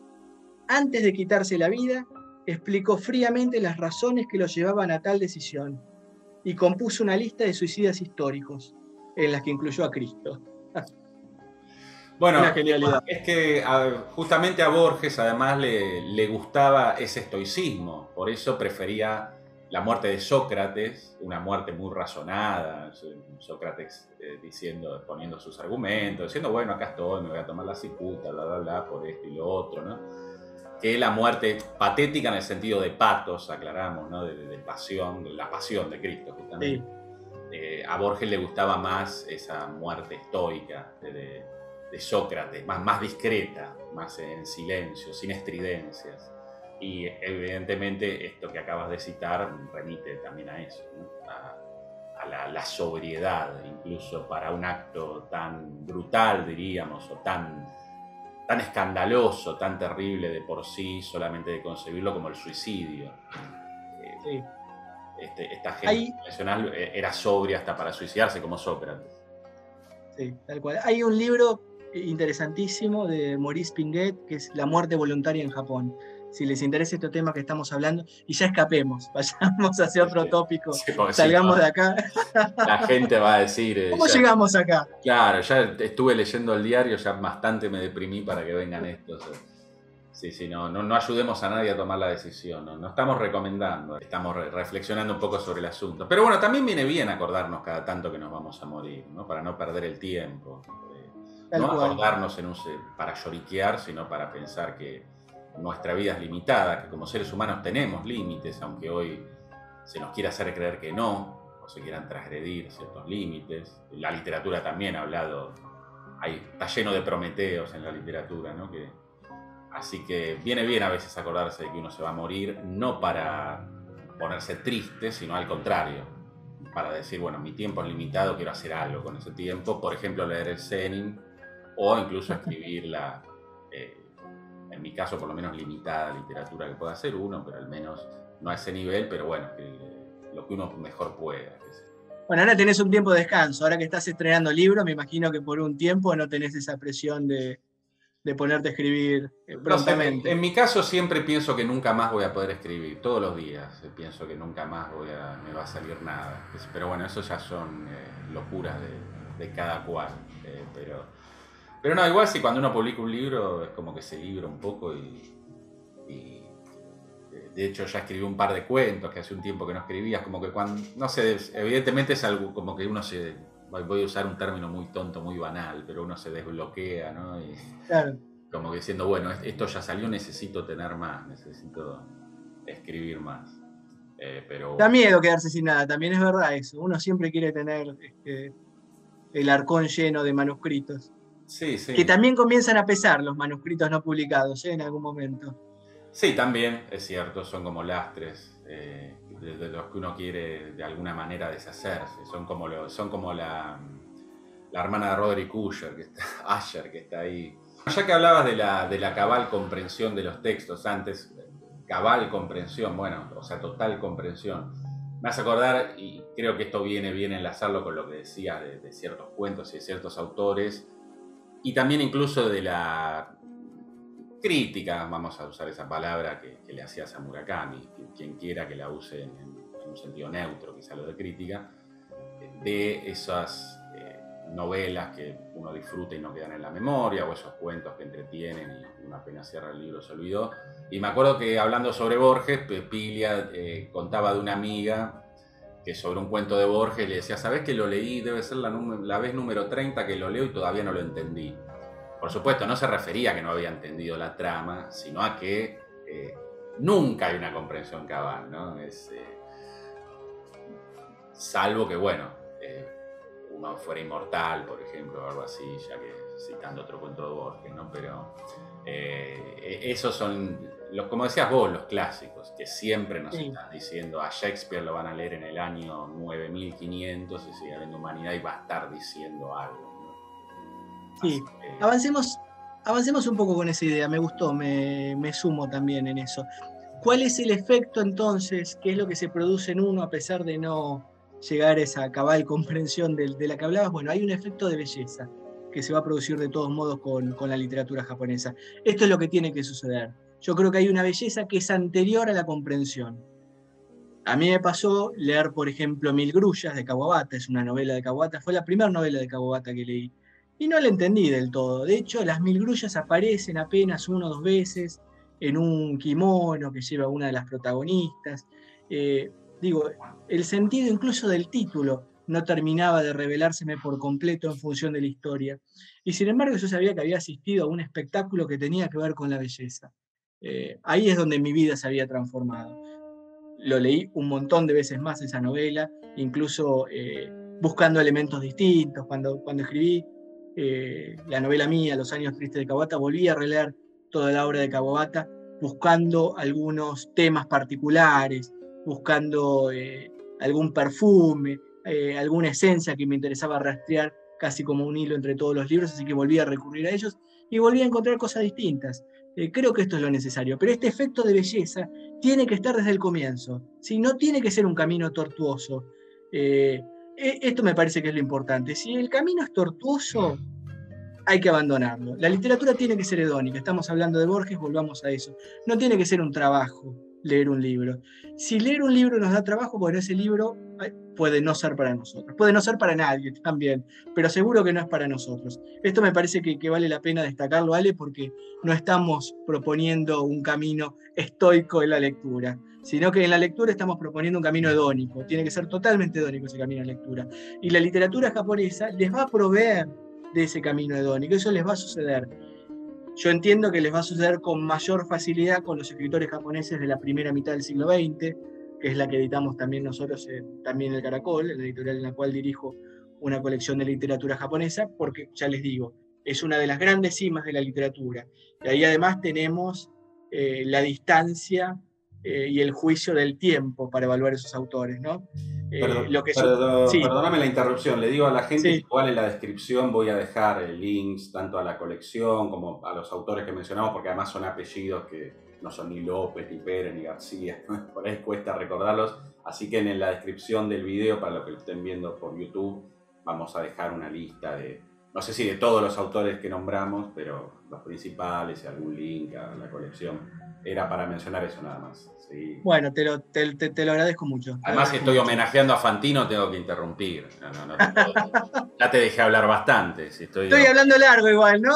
Antes de quitarse la vida, explicó fríamente las razones que lo llevaban a tal decisión y compuso una lista de suicidas históricos, en las que incluyó a Cristo. Bueno, Una genialidad. es que justamente a Borges además le gustaba ese estoicismo, por eso prefería la muerte de Sócrates, una muerte muy razonada, Sócrates poniendo sus argumentos, diciendo, bueno, acá estoy, me voy a tomar la cicuta, bla, bla, bla, por esto y lo otro, ¿no? Que la muerte patética en el sentido de patos, aclaramos, ¿no? De pasión, de la pasión de Cristo, justamente. Sí. A Borges le gustaba más esa muerte estoica de Sócrates, más discreta, más en silencio, sin estridencias. Y evidentemente esto que acabas de citar remite también a eso, ¿no? A la sobriedad, incluso para un acto tan brutal, diríamos, o tan escandaloso, tan terrible de por sí, solamente de concebirlo como el suicidio. Sí. Esta gente nacional era sobria hasta para suicidarse como Sócrates. Sí, tal cual. Hay un libro interesantísimo de Maurice Pinguet que es La muerte voluntaria en Japón. Si les interesa este tema que estamos hablando, y ya escapemos, vayamos hacia otro tópico, salgamos de acá. La gente va a decir... ¿Cómo llegamos acá? Claro, ya estuve leyendo el diario, ya bastante me deprimí para que vengan estos. Sí, no ayudemos a nadie a tomar la decisión, no estamos recomendando, estamos reflexionando un poco sobre el asunto. Pero bueno, también viene bien acordarnos cada tanto que nos vamos a morir, ¿no? Para no perder el tiempo. No acordarnos para lloriquear, sino para pensar que nuestra vida es limitada, que como seres humanos tenemos límites, aunque hoy se nos quiera hacer creer que no, o se quieran transgredir ciertos límites. La literatura también ha hablado, está lleno de prometeos en la literatura, ¿no? Así que viene bien a veces acordarse de que uno se va a morir, no para ponerse triste, sino al contrario, para decir, bueno, mi tiempo es limitado, quiero hacer algo con ese tiempo, por ejemplo, leer el Zenin, o incluso escribir en mi caso, por lo menos limitada literatura que pueda hacer uno, pero al menos no a ese nivel, pero bueno, lo que uno mejor pueda. Bueno, ahora tenés un tiempo de descanso, ahora que estás estrenando libros, me imagino que por un tiempo no tenés esa presión de ponerte a escribir prontamente. No sé, en mi caso siempre pienso que nunca más voy a poder escribir, todos los días pienso que nunca más me va a salir nada, pero bueno, eso ya son locuras de cada cual, pero no, igual si cuando uno publica un libro es como que se libra un poco y de hecho ya escribí un par de cuentos que hace un tiempo que no escribía, como que cuando, no sé, evidentemente es algo como que uno voy a usar un término muy tonto, muy banal, pero uno se desbloquea, ¿no? Y claro. Como que diciendo, bueno, esto ya salió, necesito tener más, necesito escribir más. Pero... Da miedo quedarse sin nada, también es verdad eso. Uno siempre quiere tener el arcón lleno de manuscritos. Sí. Que también comienzan a pesar los manuscritos no publicados, en algún momento. Sí, también, es cierto, son como lastres de los que uno quiere de alguna manera deshacerse. Son como la hermana de Roderick Asher, que está ahí. Ya que hablabas de la cabal comprensión de los textos antes, cabal comprensión, bueno, o sea, total comprensión. Me hace acordar, y creo que esto viene bien enlazarlo con lo que decías de ciertos cuentos y de ciertos autores, y también incluso de la crítica, vamos a usar esa palabra que le hacías a Murakami, quien quiera que la use en un sentido neutro, quizá lo de crítica, de esas novelas que uno disfruta y no quedan en la memoria, o esos cuentos que entretienen y uno apenas cierra el libro se olvidó. Y me acuerdo que hablando sobre Borges, Piglia contaba de una amiga que sobre un cuento de Borges le decía, ¿sabés que lo leí? Debe ser la vez número 30 que lo leo y todavía no lo entendí. Por supuesto, no se refería a que no había entendido la trama, sino a que nunca hay una comprensión cabal, ¿no? Salvo que, bueno, uno fuera inmortal, por ejemplo, o algo así, ya que citando otro cuento de Borges, ¿no? Pero esos son, como decías vos, los clásicos, que siempre nos están diciendo, a Shakespeare lo van a leer en el año 9500 y sigue habiendo humanidad y va a estar diciendo algo, ¿no? Sí, Avancemos un poco con esa idea, me gustó, me sumo también en eso. ¿Cuál es el efecto entonces? ¿Qué es lo que se produce en uno a pesar de no llegar a esa cabal comprensión de la que hablabas? Bueno, hay un efecto de belleza que se va a producir de todos modos con la literatura japonesa. Esto es lo que tiene que suceder. Yo creo que hay una belleza que es anterior a la comprensión. A mí me pasó leer, por ejemplo, Mil Grullas de Kawabata, es una novela de Kawabata, fue la primera novela de Kawabata que leí. Y no la entendí del todo. De hecho, las Mil Grullas aparecen apenas 1 o 2 veces en un kimono que lleva una de las protagonistas. Digo, el sentido incluso del título no terminaba de revelárseme por completo en función de la historia. Y sin embargo, yo sabía que había asistido a un espectáculo que tenía que ver con la belleza. Ahí es donde mi vida se había transformado. Lo leí un montón de veces más esa novela, incluso buscando elementos distintos. Cuando escribí la novela mía, Los años tristes de Kawabata, volví a releer toda la obra de Kawabata, buscando algunos temas particulares, buscando algún perfume, alguna esencia que me interesaba rastrear casi como un hilo entre todos los libros, así que volví a recurrir a ellos y volví a encontrar cosas distintas. Creo que esto es lo necesario, pero este efecto de belleza tiene que estar desde el comienzo, ¿sí? No tiene que ser un camino tortuoso. Esto me parece que es lo importante. Si el camino es tortuoso, hay que abandonarlo. La literatura tiene que ser hedónica. Estamos hablando de Borges, volvamos a eso. No tiene que ser un trabajo leer un libro. Si leer un libro nos da trabajo, bueno, ese libro puede no ser para nosotros. Puede no ser para nadie también, pero seguro que no es para nosotros. Esto me parece que vale la pena destacarlo, Ale, porque no estamos proponiendo un camino estoico en la lectura, sino que en la lectura estamos proponiendo un camino hedónico. Tiene que ser totalmente hedónico ese camino de lectura. Y la literatura japonesa les va a proveer de ese camino hedónico. Eso les va a suceder. Yo entiendo que les va a suceder con mayor facilidad con los escritores japoneses de la primera mitad del siglo XX, que es la que editamos también nosotros, también el Caracol, la editorial en la cual dirijo una colección de literatura japonesa, porque ya les digo, es una de las grandes cimas de la literatura. Y ahí además tenemos la distancia y el juicio del tiempo para evaluar esos autores, ¿no? Perdóname la interrupción, le digo a la gente que Sí. igual en la descripción voy a dejar links tanto a la colección como a los autores que mencionamos, porque además son apellidos que no son ni López, ni Pérez, ni García, por ahí cuesta recordarlos, así que en la descripción del video, para los que lo estén viendo por YouTube, vamos a dejar una lista de, no sé si de todos los autores que nombramos, pero los principales y algún link a la colección. Era para mencionar eso nada más. Sí. Bueno, te lo agradezco mucho. Además, si estoy homenajeando a Fantino, tengo que interrumpir. Ya te dejé hablar bastante. Si estoy hablando largo igual, ¿no?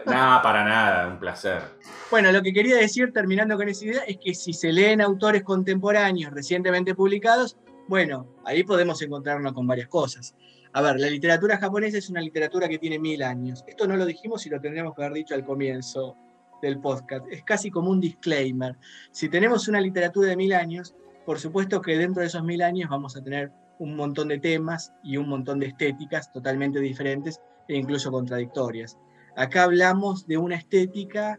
Nada, para nada, un placer. Bueno, lo que quería decir, terminando con esa idea, es que si se leen autores contemporáneos recientemente publicados, bueno, ahí podemos encontrarnos con varias cosas. A ver, la literatura japonesa es una literatura que tiene 1000 años. Esto no lo dijimos y lo tendríamos que haber dicho al comienzo del podcast. Es casi como un disclaimer. Si tenemos una literatura de 1000 años, por supuesto que dentro de esos 1000 años vamos a tener un montón de temas y un montón de estéticas totalmente diferentes e incluso contradictorias. Acá hablamos de una estética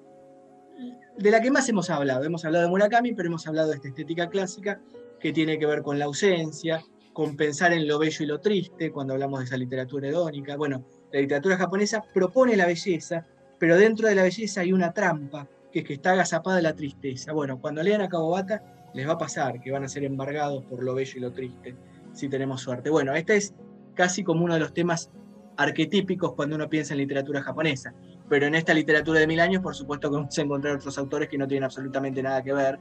de la que más hemos hablado. Hemos hablado de Murakami, pero hemos hablado de esta estética clásica que tiene que ver con la ausencia, con pensar en lo bello y lo triste, cuando hablamos de esa literatura hedónica. Bueno, la literatura japonesa propone la belleza, pero dentro de la belleza hay una trampa, que es que está agazapada la tristeza. Bueno, cuando lean a Kawabata, les va a pasar que van a ser embargados por lo bello y lo triste, si tenemos suerte. Bueno, este es casi como uno de los temas arquetípicos cuando uno piensa en literatura japonesa. Pero en esta literatura de 1000 años, por supuesto que vamos a encontrar otros autores que no tienen absolutamente nada que ver,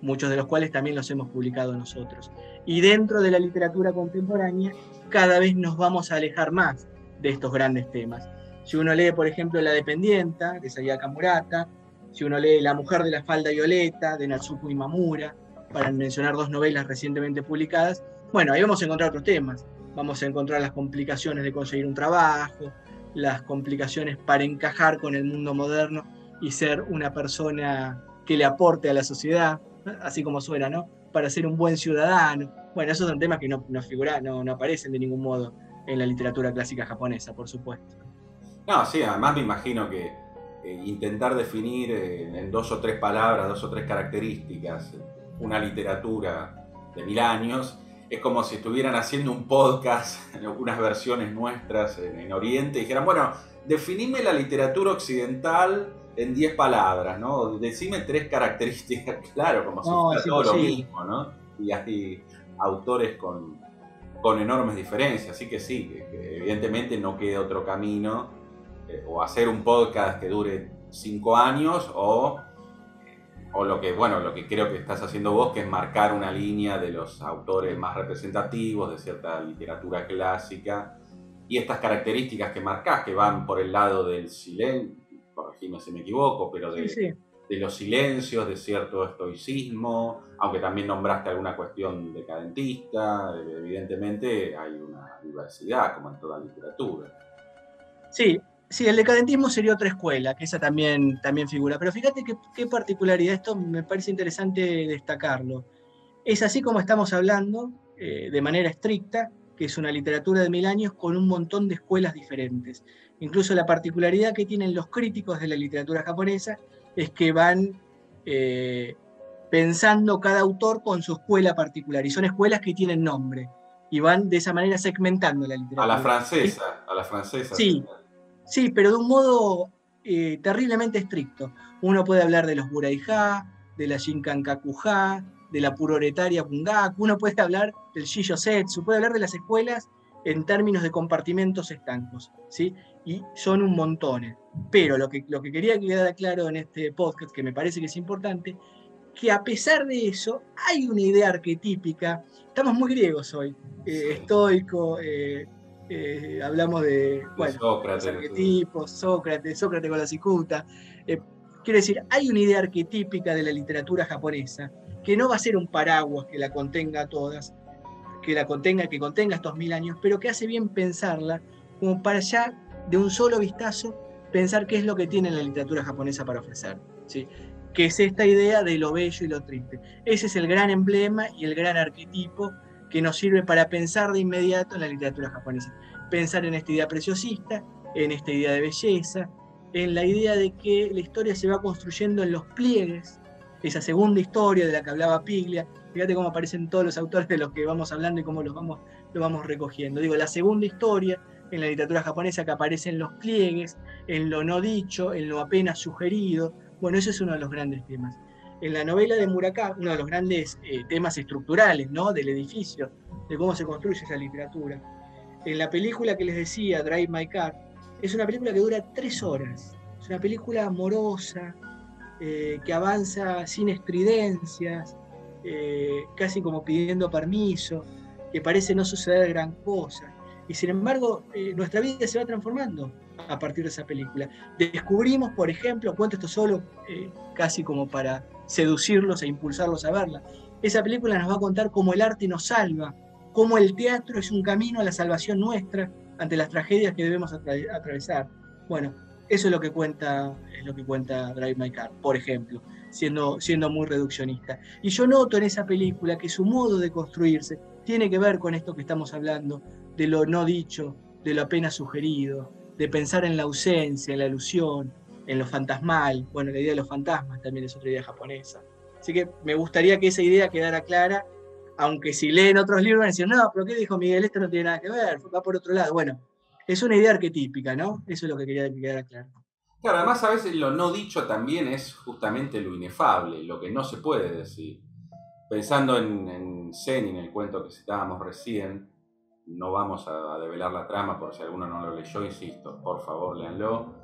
muchos de los cuales también los hemos publicado nosotros. Y dentro de la literatura contemporánea, cada vez nos vamos a alejar más de estos grandes temas. Si uno lee, por ejemplo, La Dependienta, de Sayaka Murata, si uno lee La Mujer de la Falda Violeta, de Natsuko Imamura, para mencionar 2 novelas recientemente publicadas, bueno, ahí vamos a encontrar otros temas. Vamos a encontrar las complicaciones de conseguir un trabajo, las complicaciones para encajar con el mundo moderno y ser una persona que le aporte a la sociedad, así como suena, ¿no? Para ser un buen ciudadano. Bueno, esos son temas que no aparecen de ningún modo en la literatura clásica japonesa, por supuesto. No, sí, además me imagino que intentar definir en 2 o 3 palabras, 2 o 3 características, una literatura de 1000 años, es como si estuvieran haciendo un podcast, algunas versiones nuestras en Oriente, y dijeran, bueno, definime la literatura occidental en 10 palabras, ¿no? Decime 3 características, claro, como si fuera todo lo mismo, ¿no? Y hay autores con enormes diferencias, así que sí, que evidentemente no queda otro camino, o hacer un podcast que dure 5 años, o lo que creo que estás haciendo vos, que es marcar una línea de los autores más representativos de cierta literatura clásica, y estas características que marcás, que van por el lado del silencio, corregime si me equivoco, pero de los silencios, de cierto estoicismo, aunque también nombraste alguna cuestión decadentista, evidentemente hay una diversidad, como en toda literatura. Sí, el decadentismo sería otra escuela, que esa también figura. Pero fíjate qué particularidad, esto me parece interesante destacarlo. Es así como estamos hablando, de manera estricta, que es una literatura de 1000 años con un montón de escuelas diferentes. Incluso la particularidad que tienen los críticos de la literatura japonesa es que van pensando cada autor con su escuela particular, y son escuelas que tienen nombre, y van de esa manera segmentando la literatura. A la francesa. Sí, pero de un modo terriblemente estricto. Uno puede hablar de los Burai-ha, de la Shinkankaku-ha, de la Puroretaria Bungaku, uno puede hablar del Shijo-setsu, puede hablar de las escuelas en términos de compartimentos estancos, ¿sí? Y son un montón. Pero lo que quería que quedara claro en este podcast, que me parece que es importante, que a pesar de eso hay una idea arquetípica. Estamos muy griegos hoy, estoico, hablamos de Sócrates, los arquetipos, Sócrates con la cicuta. Quiero decir, hay una idea arquetípica de la literatura japonesa que no va a ser un paraguas que la contenga a todas, que contenga estos 1000 años, pero que hace bien pensarla como para ya de un solo vistazo pensar qué es lo que tiene la literatura japonesa para ofrecer, ¿sí? Que es esta idea de lo bello y lo triste. Ese es el gran emblema y el gran arquetipo que nos sirve para pensar de inmediato en la literatura japonesa. Pensar en esta idea preciosista, en esta idea de belleza, en la idea de que la historia se va construyendo en los pliegues, esa segunda historia de la que hablaba Piglia. Fíjate cómo aparecen todos los autores de los que vamos hablando y cómo lo vamos recogiendo. Digo, la segunda historia en la literatura japonesa, que aparece en los pliegues, en lo no dicho, en lo apenas sugerido. Bueno, ese es uno de los grandes temas. En la novela de Murakami, uno de los grandes temas estructurales, ¿no? Del edificio, de cómo se construye esa literatura. En la película que les decía, Drive My Car, es una película que dura 3 horas. Es una película amorosa, que avanza sin estridencias, casi como pidiendo permiso, que parece no suceder gran cosa. Y sin embargo, nuestra vida se va transformando a partir de esa película. Descubrimos, por ejemplo, cuento esto solo, casi como para seducirlos e impulsarlos a verla. Esa película nos va a contar cómo el arte nos salva, cómo el teatro es un camino a la salvación nuestra ante las tragedias que debemos atravesar. Bueno, eso es lo que cuenta Drive My Car, por ejemplo, siendo muy reduccionista. Y yo noto en esa película que su modo de construirse tiene que ver con esto que estamos hablando, de lo no dicho, de lo apenas sugerido, de pensar en la ausencia, en la ilusión, en lo fantasmal. Bueno, la idea de los fantasmas también es otra idea japonesa. Así que me gustaría que esa idea quedara clara, aunque si leen otros libros van a decir, no, pero ¿qué dijo Miguel? Esto no tiene nada que ver, va por otro lado. Bueno, es una idea arquetípica, ¿no? Eso es lo que quería que quedara claro. Claro, además a veces lo no dicho también es justamente lo inefable, lo que no se puede decir. Pensando en Zen, en el cuento que citábamos recién, no vamos a develar la trama por si alguno no lo leyó, insisto, por favor léanlo.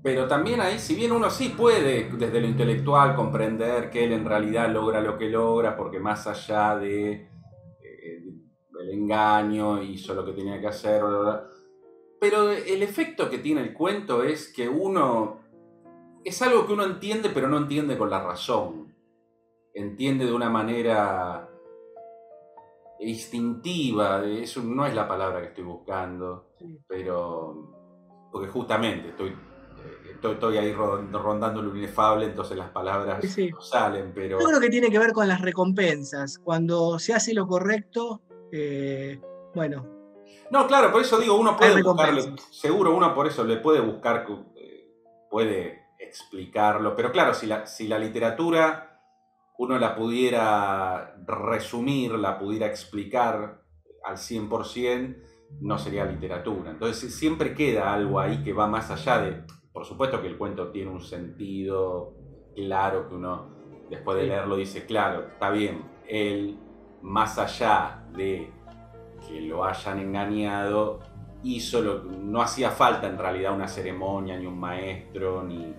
Pero también ahí, si bien uno sí puede desde lo intelectual comprender que él en realidad logra lo que logra, porque más allá del engaño hizo lo que tenía que hacer, pero el efecto que tiene el cuento es que es algo que uno entiende, pero no entiende con la razón. Entiende de una manera instintiva, eso no es la palabra que estoy buscando, pero porque justamente estoy ahí rondando lo inefable, entonces las palabras no salen, pero... Yo creo que tiene que ver con las recompensas. Cuando se hace lo correcto, bueno... No, claro, por eso digo, uno puede buscarle, seguro uno por eso le puede buscar, puede explicarlo, pero claro, si la literatura uno la pudiera resumir, la pudiera explicar al 100%, no sería literatura. Entonces siempre queda algo ahí que va más allá de... Por supuesto que el cuento tiene un sentido claro, que uno después de leerlo dice, claro, está bien, él, más allá de que lo hayan engañado, no hacía falta en realidad una ceremonia, ni un maestro, ni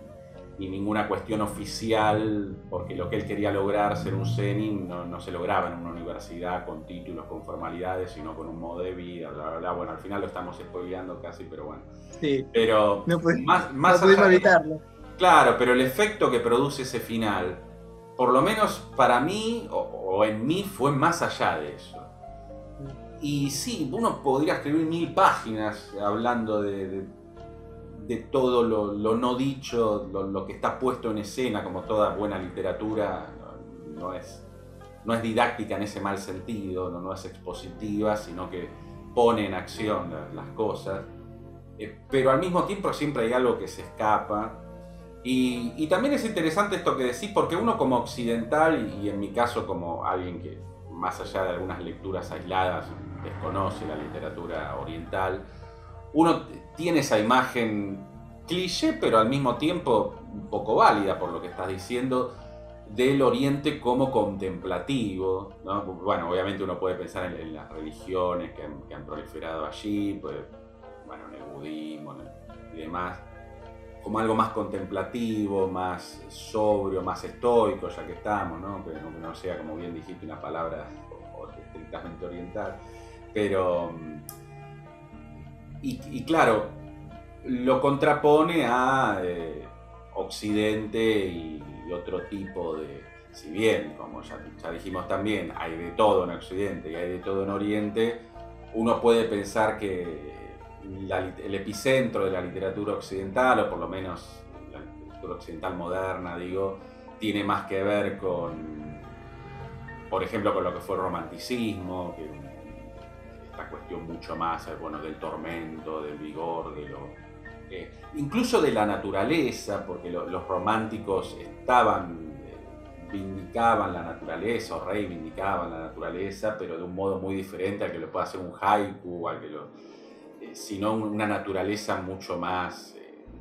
ninguna cuestión oficial, porque lo que él quería lograr, ser un zenin, no se lograba en una universidad con títulos, con formalidades, sino con un modo de vida, bla, bla, bla. Bueno, al final lo estamos spoileando casi, pero bueno. Sí. Pero no más pudimos evitarlo. Claro, pero el efecto que produce ese final, por lo menos para mí, o en mí, fue más allá de eso. Y sí, uno podría escribir 1000 páginas hablando de todo lo no dicho, lo que está puesto en escena, como toda buena literatura, no es didáctica en ese mal sentido, no es expositiva, sino que pone en acción las cosas. Pero al mismo tiempo siempre hay algo que se escapa. Y también es interesante esto que decís, porque uno como occidental, y en mi caso como alguien que más allá de algunas lecturas aisladas desconoce la literatura oriental, uno tiene esa imagen cliché, pero al mismo tiempo un poco válida por lo que estás diciendo, del Oriente como contemplativo, ¿no? Bueno, obviamente uno puede pensar en las religiones que han proliferado allí, pues, bueno, en el budismo y demás, como algo más contemplativo, más sobrio, más estoico, ya que estamos, ¿no? Que no sea, como bien dijiste, una palabra estrictamente oriental, pero... Y claro, lo contrapone a Occidente y otro tipo de... Si bien, como ya dijimos también, hay de todo en Occidente y hay de todo en Oriente, uno puede pensar que el epicentro de la literatura occidental, o por lo menos la literatura occidental moderna, digo, tiene más que ver con, por ejemplo, con lo que fue el romanticismo, que esta cuestión mucho más, bueno, del tormento, del vigor, incluso de la naturaleza, porque los románticos vindicaban la naturaleza o reivindicaban la naturaleza, pero de un modo muy diferente al que lo puede hacer un haiku, sino una naturaleza mucho más,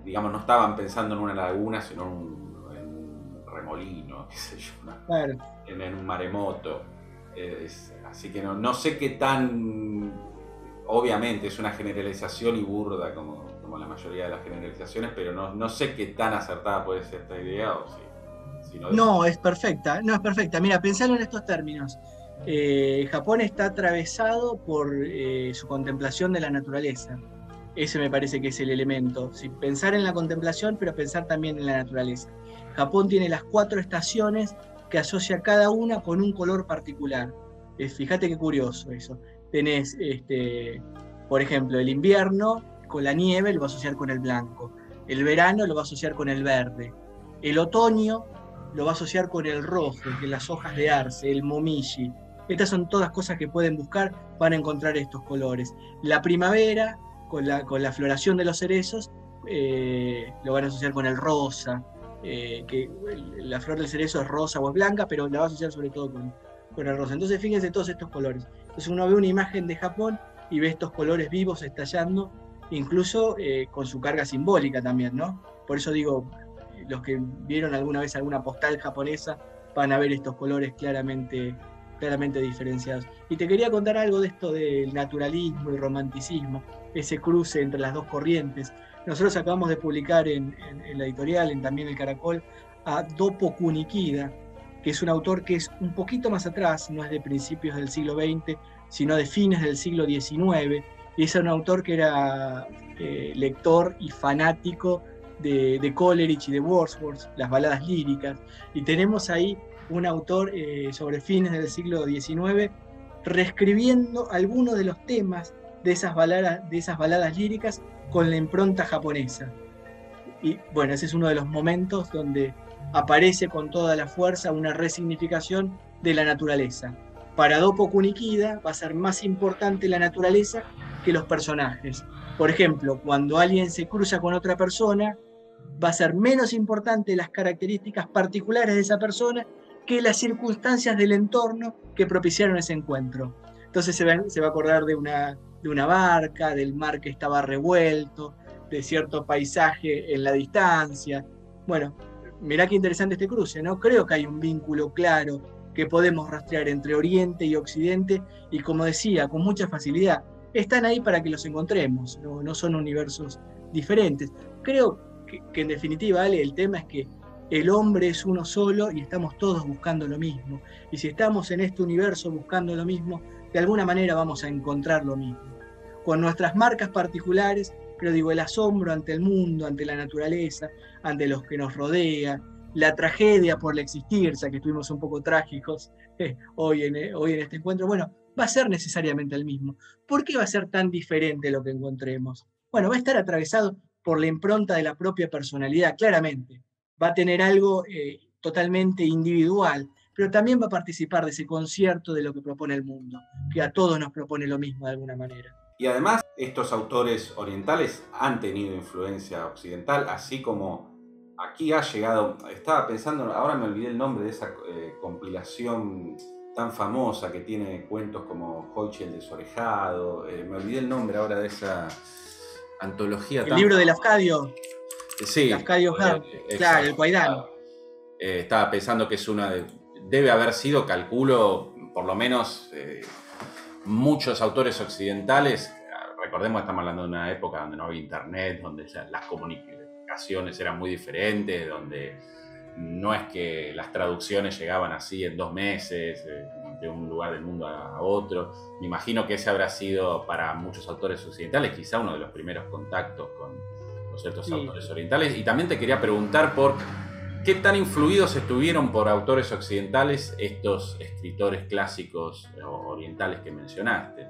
digamos, no estaban pensando en una laguna, sino en un remolino, qué sé yo, ¿no? Claro. En un maremoto. Así que no sé qué tan... Obviamente es una generalización y burda como la mayoría de las generalizaciones, pero no sé qué tan acertada puede ser esta idea, o si no, es perfecta. No, es perfecta. Mira, pensalo en estos términos. Japón está atravesado por su contemplación de la naturaleza. Ese me parece que es el elemento. Sí, pensar en la contemplación, pero pensar también en la naturaleza. Japón tiene las 4 estaciones que asocia cada una con un color particular. Fíjate qué curioso eso. Tenés, por ejemplo, el invierno con la nieve lo va a asociar con el blanco. El verano lo va a asociar con el verde. El otoño lo va a asociar con el rojo, que las hojas de arce, el momiji. Estas son todas cosas que pueden buscar, van a encontrar estos colores. La primavera, con la floración de los cerezos, lo van a asociar con el rosa, que la flor del cerezo es rosa o es blanca, pero la va a asociar sobre todo con el rosa. Entonces fíjense todos estos colores. Entonces uno ve una imagen de Japón y ve estos colores vivos estallando, incluso con su carga simbólica también, ¿no? Por eso digo, los que vieron alguna vez alguna postal japonesa van a ver estos colores claramente diferenciados. Y te quería contar algo de esto del naturalismo y romanticismo, ese cruce entre las dos corrientes. Nosotros acabamos de publicar en la editorial, también el Caracol, a Doppo Kunikida, que es un autor que es un poquito más atrás, no es de principios del siglo XX, sino de fines del siglo XIX, y es un autor que era lector y fanático de Coleridge y de Wordsworth, las baladas líricas, y tenemos ahí un autor sobre fines del siglo XIX reescribiendo algunos de los temas de esas baladas líricas con la impronta japonesa. Y bueno, ese es uno de los momentos donde aparece con toda la fuerza una resignificación de la naturaleza. Para Doppo Kunikida va a ser más importante la naturaleza que los personajes. Por ejemplo, cuando alguien se cruza con otra persona, va a ser menos importante las características particulares de esa persona que las circunstancias del entorno que propiciaron ese encuentro. Entonces se va a acordar de una barca, del mar que estaba revuelto, de cierto paisaje en la distancia. Bueno, mirá qué interesante este cruce, ¿no? Creo que hay un vínculo claro que podemos rastrear entre Oriente y Occidente, y como decía, con mucha facilidad, están ahí para que los encontremos, no son universos diferentes. Creo que en definitiva, Ale, el tema es que el hombre es uno solo y estamos todos buscando lo mismo. Y si estamos en este universo buscando lo mismo, de alguna manera vamos a encontrar lo mismo. Con nuestras marcas particulares, pero digo, el asombro ante el mundo, ante la naturaleza, ante los que nos rodea, la tragedia por el existir, ya que estuvimos un poco trágicos hoy en este encuentro, bueno, va a ser necesariamente el mismo. ¿Por qué va a ser tan diferente lo que encontremos? Bueno, va a estar atravesado por la impronta de la propia personalidad, claramente. Va a tener algo totalmente individual, pero también va a participar de ese concierto de lo que propone el mundo, que a todos nos propone lo mismo de alguna manera. Y además, estos autores orientales han tenido influencia occidental, así como aquí ha llegado, estaba pensando, ahora me olvidé el nombre de esa compilación tan famosa que tiene cuentos como Hoichi el Desorejado, me olvidé el nombre ahora de esa antología. El libro de Lafcadio. Sí. Lafcadio Heart, claro, el Kwaidan. Estaba pensando que es debe haber sido, calculo, por lo menos muchos autores occidentales, recordemos que estamos hablando de una época donde no había internet, donde las comunicaciones eran muy diferentes, donde no es que las traducciones llegaban así en 2 meses, de un lugar del mundo a otro. Me imagino que ese habrá sido para muchos autores occidentales quizá uno de los primeros contactos con ciertos autores orientales. Y también te quería preguntar por qué tan influidos estuvieron por autores occidentales estos escritores clásicos orientales que mencionaste,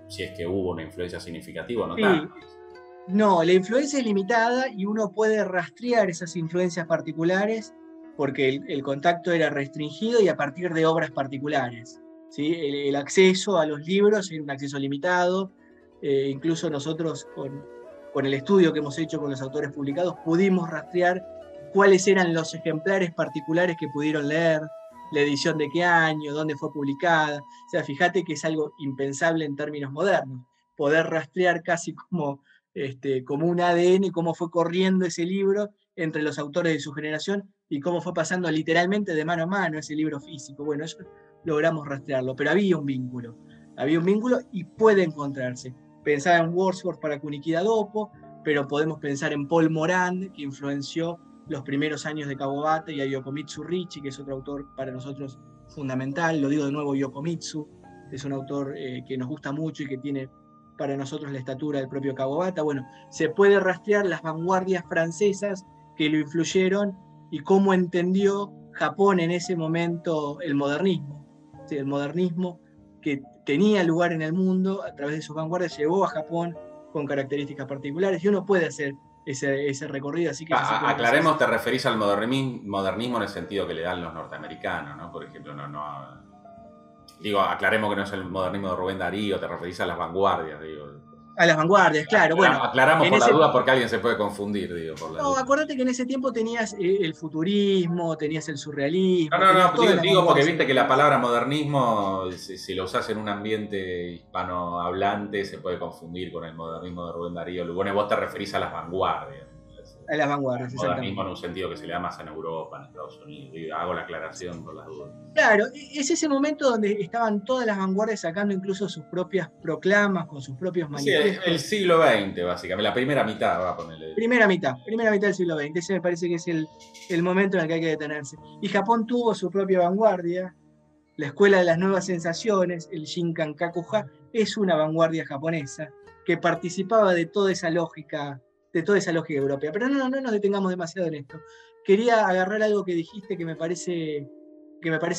si es que hubo una influencia significativa o no tanto. No, la influencia es limitada y uno puede rastrear esas influencias particulares porque el contacto era restringido y a partir de obras particulares, ¿sí? El acceso a los libros era un acceso limitado, incluso nosotros con el estudio que hemos hecho con los autores publicados pudimos rastrear cuáles eran los ejemplares particulares que pudieron leer, la edición de qué año, dónde fue publicada. O sea, fíjate que es algo impensable en términos modernos, poder rastrear casi como un ADN cómo fue corriendo ese libro entre los autores de su generación y cómo fue pasando literalmente de mano a mano ese libro físico. Bueno, eso logramos rastrearlo, pero había un vínculo y puede encontrarse. Pensaba en Wordsworth para Kunikida Dopo, pero podemos pensar en Paul Morand, que influenció los primeros años de Kawabata, y a Yokomitsu Richie, que es otro autor para nosotros fundamental. Lo digo de nuevo, Yokomitsu es un autor que nos gusta mucho y que tiene para nosotros la estatura del propio Kawabata. Bueno, se puede rastrear las vanguardias francesas que lo influyeron y cómo entendió Japón en ese momento el modernismo. ¿Sí? El modernismo que tenía lugar en el mundo a través de sus vanguardias llevó a Japón con características particulares y uno puede hacer ese recorrido. Así que aclaremos, te referís al modernismo en el sentido que le dan los norteamericanos, ¿no? Por ejemplo, digo, aclaremos que no es el modernismo de Rubén Darío, te referís a las vanguardias, digo. A las vanguardias, claro. Aclaramos por la duda porque alguien se puede confundir, digo. No, acuérdate que en ese tiempo tenías el futurismo, tenías el surrealismo. No, digo porque viste que la palabra modernismo, si lo usás en un ambiente hispanohablante, se puede confundir con el modernismo de Rubén Darío. Bueno, vos te referís a las vanguardias. A las vanguardias, modernismo en un sentido que se le da más en Europa, en Estados Unidos. Hago la aclaración por las dudas. Claro, es ese momento donde estaban todas las vanguardias sacando incluso sus propias proclamas, con sus propios manifiestos. Sí, el siglo XX, básicamente, la primera mitad, va a ponerle. Primera mitad del siglo XX, ese me parece que es el momento en el que hay que detenerse. Y Japón tuvo su propia vanguardia, la Escuela de las Nuevas Sensaciones, el Shinkankakuha, es una vanguardia japonesa que participaba de toda esa lógica europea. Pero no nos detengamos demasiado en esto. Quería agarrar algo que dijiste que me parece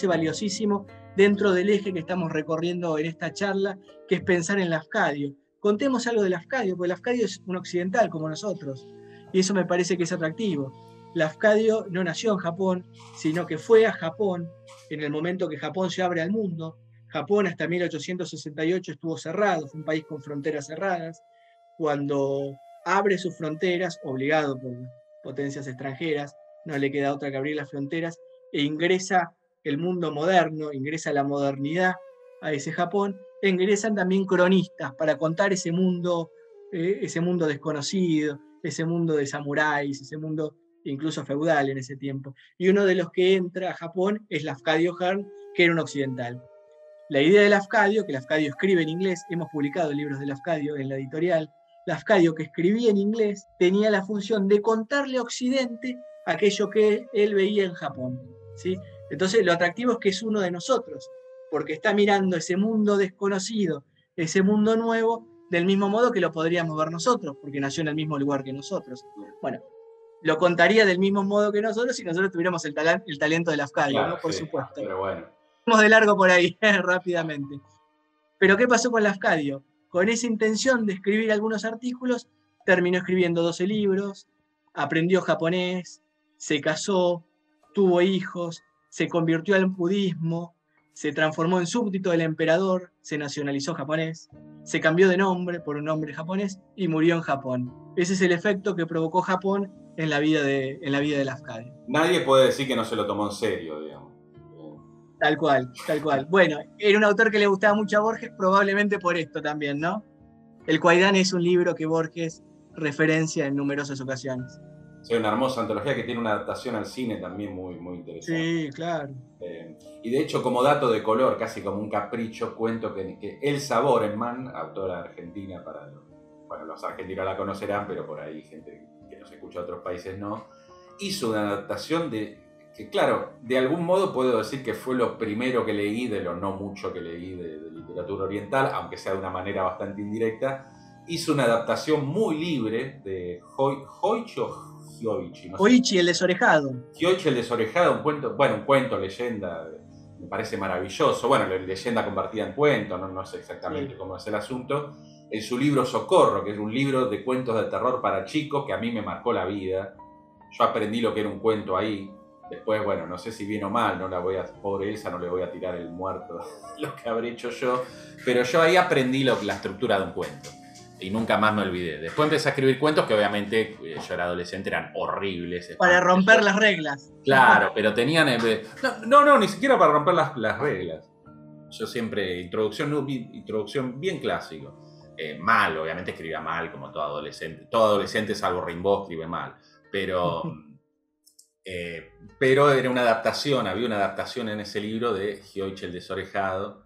valiosísimo dentro del eje que estamos recorriendo en esta charla, que es pensar en Lafcadio. Contemos algo de Lafcadio, porque Lafcadio es un occidental como nosotros, y eso me parece que es atractivo. Lafcadio no nació en Japón, sino que fue a Japón en el momento que Japón se abre al mundo. Japón hasta 1868 estuvo cerrado, fue un país con fronteras cerradas. Cuando abre sus fronteras, obligado por potencias extranjeras, no le queda otra que abrir las fronteras, e ingresa el mundo moderno, ingresa la modernidad a ese Japón, ingresan también cronistas para contar ese mundo desconocido, ese mundo de samuráis, ese mundo incluso feudal en ese tiempo. Y uno de los que entra a Japón es Lafcadio Hearn, que era un occidental. La idea de Lafcadio, que Lafcadio escribe en inglés, hemos publicado libros de Lafcadio en la editorial, Lafcadio, que escribía en inglés, tenía la función de contarle a Occidente aquello que él veía en Japón, ¿sí? Entonces lo atractivo es que es uno de nosotros, porque está mirando ese mundo desconocido, ese mundo nuevo, del mismo modo que lo podríamos ver nosotros, porque nació en el mismo lugar que nosotros. Bueno, lo contaría del mismo modo que nosotros si nosotros tuviéramos el talento de Lafcadio, claro, ¿no? Por sí, supuesto. Pero bueno. Vamos de largo por ahí, rápidamente. Pero ¿qué pasó con Lafcadio? Con esa intención de escribir algunos artículos, terminó escribiendo 12 libros, aprendió japonés, se casó, tuvo hijos, se convirtió al budismo, se transformó en súbdito del emperador, se nacionalizó japonés, se cambió de nombre por un nombre japonés y murió en Japón. Ese es el efecto que provocó Japón en la vida de Lafcadio. Nadie puede decir que no se lo tomó en serio, digamos. Tal cual, tal cual. Bueno, era un autor que le gustaba mucho a Borges, probablemente por esto también, ¿no? El Kwaidan es un libro que Borges referencia en numerosas ocasiones. Sí, una hermosa antología que tiene una adaptación al cine también muy, muy interesante. Sí, claro. Y de hecho, como dato de color, casi como un capricho, cuento que Elsa Borenman, autora argentina, bueno, los argentinos la conocerán, pero por ahí gente que nos escucha de otros países no, hizo una adaptación que claro, de algún modo puedo decir que fue lo primero que leí, de lo no mucho que leí de literatura oriental, aunque sea de una manera bastante indirecta. Hizo una adaptación muy libre de Hoichi o Hyoichi, no sé. Hoichi, el desorejado. Hyoichi el desorejado, un cuento, leyenda, me parece maravilloso. Bueno, leyenda convertida en cuento, no sé exactamente cómo es el asunto. En su libro Socorro, que es un libro de cuentos de terror para chicos que a mí me marcó la vida. Yo aprendí lo que era un cuento ahí. Después, bueno, no sé si bien o mal, pobre Elsa, no le voy a tirar el muerto lo que habré hecho yo, pero yo ahí aprendí la estructura de un cuento y nunca más me olvidé. Después empecé a escribir cuentos que obviamente, yo era adolescente, eran horribles. Para romper las reglas. Claro, pero tenían... No, ni siquiera para romper las reglas. Yo siempre, introducción bien clásico. Mal, obviamente escribía mal, como todo adolescente. Todo adolescente, salvo Rimbaud, escribe mal. Pero era una adaptación, había una adaptación en ese libro de Hyoichi el desorejado,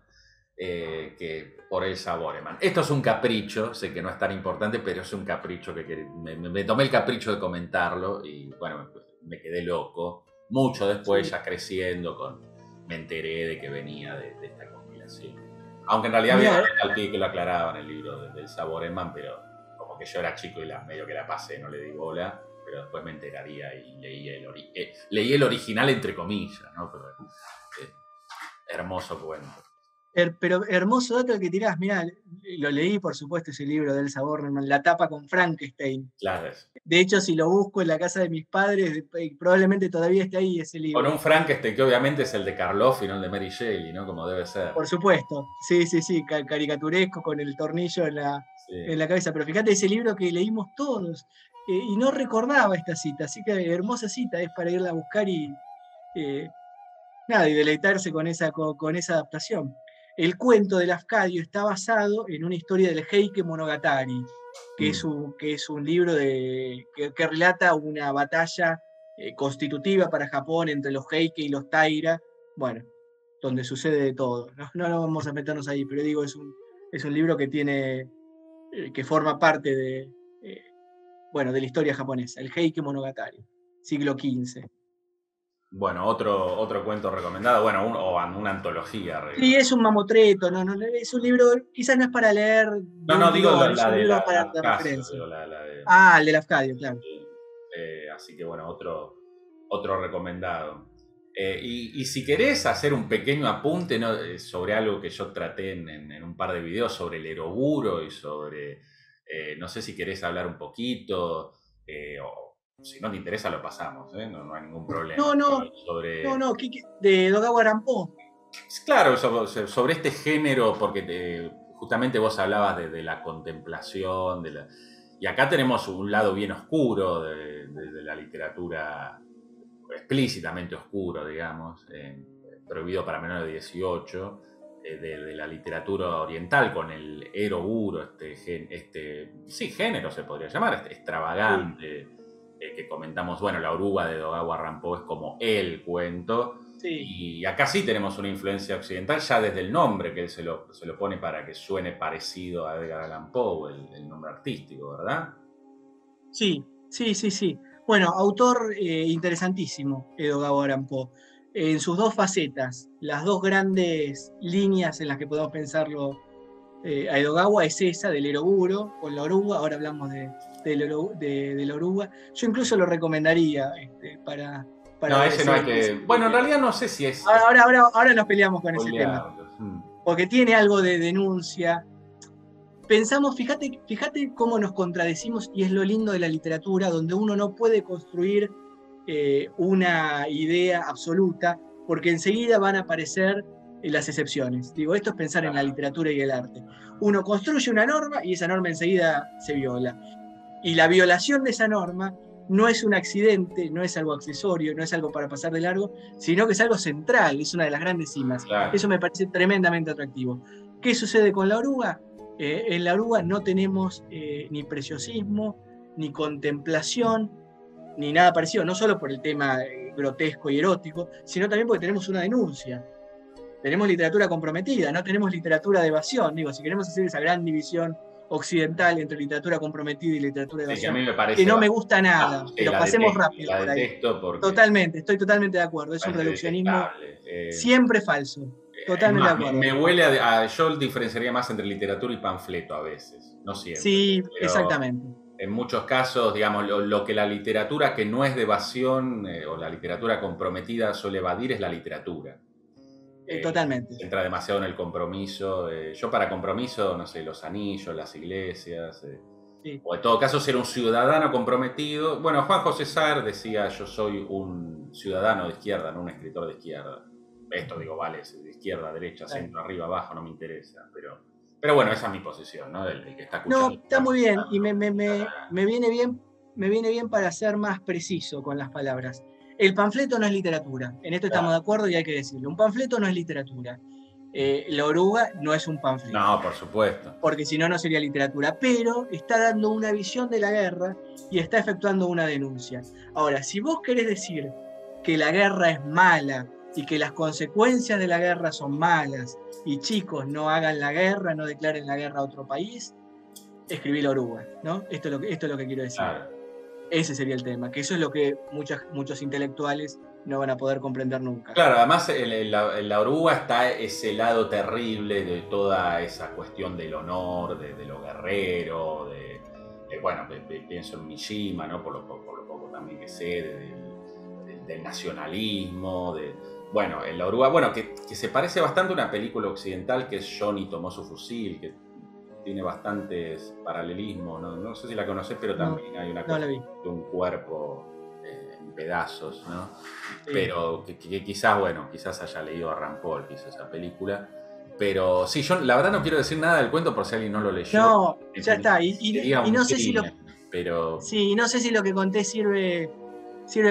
que por Elsa Borenman. Esto es un capricho, sé que no es tan importante, pero es un capricho que me tomé el capricho de comentarlo y bueno, me quedé loco. Mucho después, ya creciendo, me enteré de que venía de esta compilación. Aunque en realidad había al pie que lo aclaraba en el libro de Elsa Borenman, pero como que yo era chico y medio que la pasé, no le di bola. Pero después me enteraría y leí el original entre comillas, ¿no? Pero, hermoso cuento. Pero hermoso dato el que tirás, mirá, lo leí por supuesto ese libro de Elsa Borenman, la tapa con Frankenstein. Claro. De hecho, si lo busco en la casa de mis padres, probablemente todavía esté ahí ese libro. Con un Frankenstein que obviamente es el de Karloff y no el de Mary Shelley, ¿no? Como debe ser. Por supuesto, sí, caricaturesco con el tornillo en la cabeza. Pero fíjate ese libro que leímos todos. Y no recordaba esta cita, así que hermosa cita es para irla a buscar y deleitarse con esa adaptación. El cuento de Lafcadio está basado en una historia del Heike Monogatari, que es un libro que relata una batalla constitutiva para Japón entre los Heike y los Taira, bueno, donde sucede de todo. No vamos a meternos ahí, pero digo, es un libro que que forma parte de la historia japonesa, el Heike Monogatari, siglo XV. Bueno, otro cuento recomendado, una antología. Sí, es un mamotreto, es un libro, quizás no es para leer. Digo la de referencia. el de Lafcadio, claro. Así que bueno, otro recomendado. Y si querés hacer un pequeño apunte, ¿no? Sobre algo que yo traté en un par de videos sobre el eroguro y sobre... no sé si querés hablar un poquito, o si no te interesa lo pasamos, no hay ningún problema. No, de Dogawa Rampo. Claro, sobre este género, porque justamente vos hablabas de la contemplación, y acá tenemos un lado bien oscuro de la literatura, explícitamente oscuro, digamos. prohibido para menores de 18, de la literatura oriental, con el ero-uro, género se podría llamar, extravagante, que comentamos, bueno, La oruga de Edogawa Rampo es como el cuento, y acá sí tenemos una influencia occidental ya desde el nombre, que él se lo pone para que suene parecido a Edgar Allan Poe, el nombre artístico, ¿verdad? Sí. Bueno, autor interesantísimo, Edogawa Rampo. En sus dos facetas, las dos grandes líneas en las que podemos pensarlo a Edogawa es esa del ero-uro con la oruga. Ahora hablamos de la oruga. Yo incluso lo recomendaría para no, ese no hay que... Bueno, en realidad no sé si es... Ahora nos peleamos con ese tema. Porque tiene algo de denuncia. Pensamos, fíjate cómo nos contradecimos, y es lo lindo de la literatura, donde uno no puede construir una idea absoluta, porque enseguida van a aparecer las excepciones. Digo, esto es pensar en la literatura y el arte. Uno construye una norma y esa norma enseguida se viola. Y la violación de esa norma no es un accidente, no es algo accesorio, no es algo para pasar de largo, sino que es algo central, es una de las grandes cimas. Claro. Eso me parece tremendamente atractivo. ¿Qué sucede con la oruga? En la oruga no tenemos ni preciosismo, ni contemplación, ni nada parecido, no solo por el tema grotesco y erótico, sino también porque tenemos una denuncia. Tenemos literatura comprometida, no tenemos literatura de evasión. Digo, si queremos hacer esa gran división occidental entre literatura comprometida y literatura de evasión, que no me gusta nada, pero pasemos rápido por ahí. Totalmente, estoy totalmente de acuerdo, es un reduccionismo siempre falso. Totalmente de acuerdo. Me huele yo diferenciaría más entre literatura y panfleto a veces, no siempre. Sí, exactamente. En muchos casos, digamos, lo que la literatura que no es de evasión o la literatura comprometida suele evadir es la literatura. Totalmente. Entra demasiado en el compromiso. Yo para compromiso, no sé, los anillos, las iglesias, sí. O en todo caso ser un ciudadano comprometido. Bueno, Juan José Sartre decía, yo soy un ciudadano de izquierda, no un escritor de izquierda. Esto digo, vale, de izquierda, derecha, centro, arriba, abajo, no me interesa, pero bueno, esa es mi posición, ¿no? El que está escuchando. No, está muy bien, y me viene bien para ser más preciso con las palabras. El panfleto no es literatura, en esto estamos de acuerdo y hay que decirlo. Un panfleto no es literatura. La oruga no es un panfleto. No, por supuesto. Porque si no, no sería literatura. Pero está dando una visión de la guerra y está efectuando una denuncia. Ahora, si vos querés decir que la guerra es mala y que las consecuencias de la guerra son malas, y chicos, no hagan la guerra, no declaren la guerra a otro país, escribí la oruga, ¿no? Esto es lo que quiero decir. Claro. Ese sería el tema, que eso es lo que muchos intelectuales no van a poder comprender nunca. Claro, además en la oruga está ese lado terrible de toda esa cuestión del honor, de lo guerrero, bueno, pienso en Mishima, ¿no? Por lo poco también que sé, del nacionalismo, bueno, en la oruga, bueno, que se parece bastante a una película occidental que es Johnny tomó su fusil, que tiene bastantes paralelismos, no sé si la conocés, pero también hay una cosa de un cuerpo en pedazos, ¿no? Sí. Pero que quizás haya leído a Rampol, que hizo esa película. Pero sí, yo la verdad no quiero decir nada del cuento por si alguien no lo leyó. No, ya está, y no sé si pero... Sí, no sé si lo que conté sirve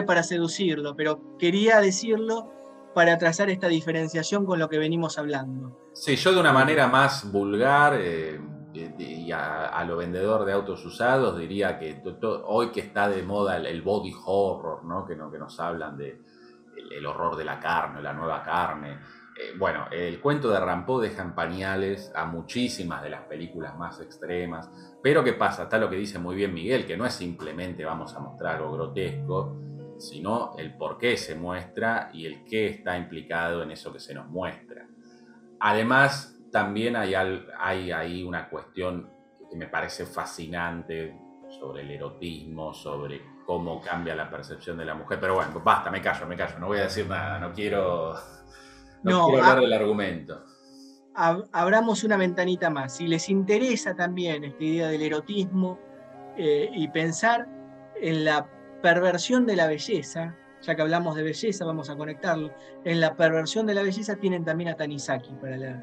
para seducirlo, pero quería decirlo para trazar esta diferenciación con lo que venimos hablando. Sí, yo de una manera más vulgar y a lo vendedor de autos usados diría que hoy que está de moda el body horror, ¿no? Que nos hablan de el horror de la carne, la nueva carne. Bueno, el cuento de Rampo deja en pañales a muchísimas de las películas más extremas, pero ¿qué pasa? Está lo que dice muy bien Miguel, que no es simplemente vamos a mostrar algo grotesco, sino el por qué se muestra y el qué está implicado en eso que se nos muestra. Además, también hay ahí una cuestión que me parece fascinante sobre el erotismo, sobre cómo cambia la percepción de la mujer. Pero bueno, basta, me callo, no voy a decir nada, no quiero hablar del argumento. Abramos una ventanita más. Si les interesa también esta idea del erotismo y pensar en la perversión de la belleza, ya que hablamos de belleza, vamos a conectarlo. En la perversión de la belleza tienen también a Tanizaki para leer.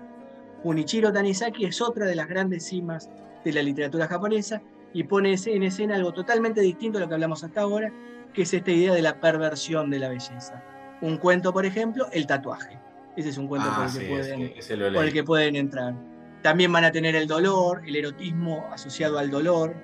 Junichiro Tanizaki es otra de las grandes cimas de la literatura japonesa y pone en escena algo totalmente distinto a lo que hablamos hasta ahora, que es esta idea de la perversión de la belleza. Un cuento, por ejemplo, el tatuaje. Ese es un cuento Sí, ese lo he por el leído. que pueden entrar. También van a tener el dolor, el erotismo asociado al dolor,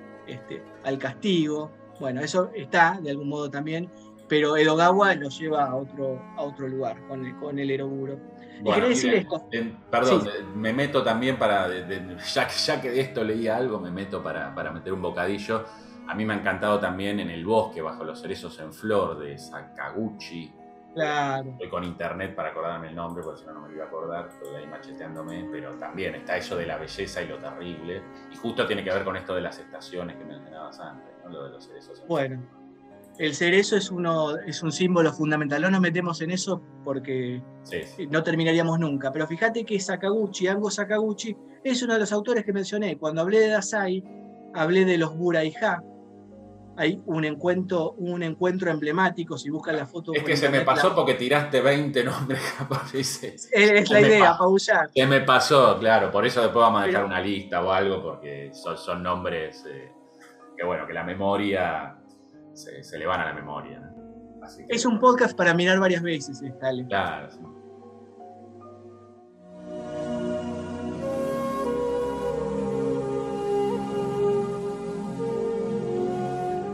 al castigo. Bueno, eso está de algún modo también, pero Edogawa lo lleva a otro lugar con el Eroguro. Y Bueno, quería decir miren, esto. perdón, Sí, me meto también ya que de esto leí algo, me meto para meter un bocadillo. A mí me ha encantado también En el bosque, bajo los cerezos en flor, de Sakaguchi. claro. Estoy con internet para acordarme el nombre, porque si no, no me lo iba a acordar, estoy ahí macheteándome, pero también está eso de la belleza y lo terrible. Y justo tiene que ver con esto de las estaciones que mencionabas antes, ¿no? Lo de los cerezos en flor. Bueno, el cerezo es un símbolo fundamental. No nos metemos en eso porque Sí, sí. no terminaríamos nunca. Pero fíjate que Sakaguchi, Ango Sakaguchi, es uno de los autores que mencioné. Cuando hablé de Dazai, hablé de los Buraijá. Hay un encuentro emblemático, si buscan la foto Es por que se me internet. pasó porque tiraste 20 nombres, aparece. Es la idea, apabullar. Se me pasó, claro, por eso después vamos a dejar Pero una lista o algo, porque son nombres que, bueno, que la memoria se le van a la memoria, ¿no? Así que, es un podcast para mirar varias veces, Ale. claro, sí.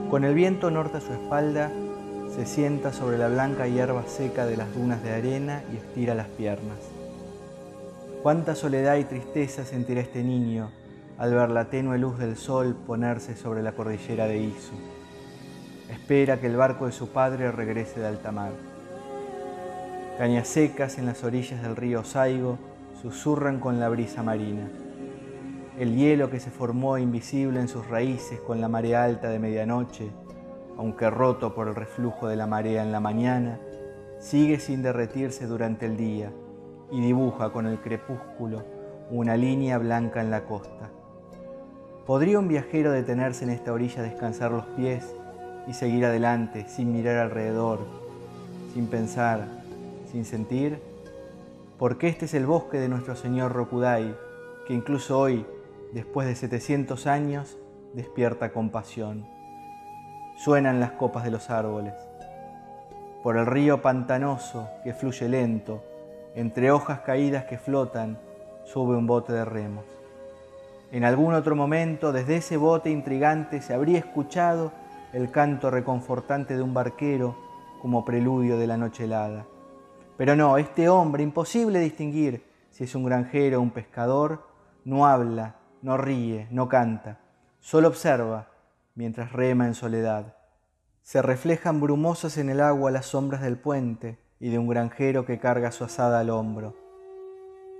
Con el viento norte a su espalda, se sienta sobre la blanca hierba seca de las dunas de arena y estira las piernas. Cuánta soledad y tristeza sentirá este niño al ver la tenue luz del sol ponerse sobre la cordillera de Izu. Espera que el barco de su padre regrese de alta mar. Cañas secas en las orillas del río Saigo susurran con la brisa marina. El hielo que se formó invisible en sus raíces con la marea alta de medianoche, aunque roto por el reflujo de la marea en la mañana, sigue sin derretirse durante el día y dibuja con el crepúsculo una línea blanca en la costa. ¿Podría un viajero detenerse en esta orilla a descansar los pies y seguir adelante sin mirar alrededor, sin pensar, sin sentir? Porque este es el bosque de nuestro señor Rokudai, que incluso hoy, después de 700 años, despierta compasión. Suenan las copas de los árboles. Por el río pantanoso que fluye lento, entre hojas caídas que flotan, sube un bote de remos. En algún otro momento, desde ese bote intrigante, se habría escuchado el canto reconfortante de un barquero como preludio de la noche helada. Pero no, este hombre, imposible distinguir si es un granjero o un pescador, no habla, no ríe, no canta, solo observa mientras rema en soledad. Se reflejan brumosas en el agua las sombras del puente y de un granjero que carga su azada al hombro.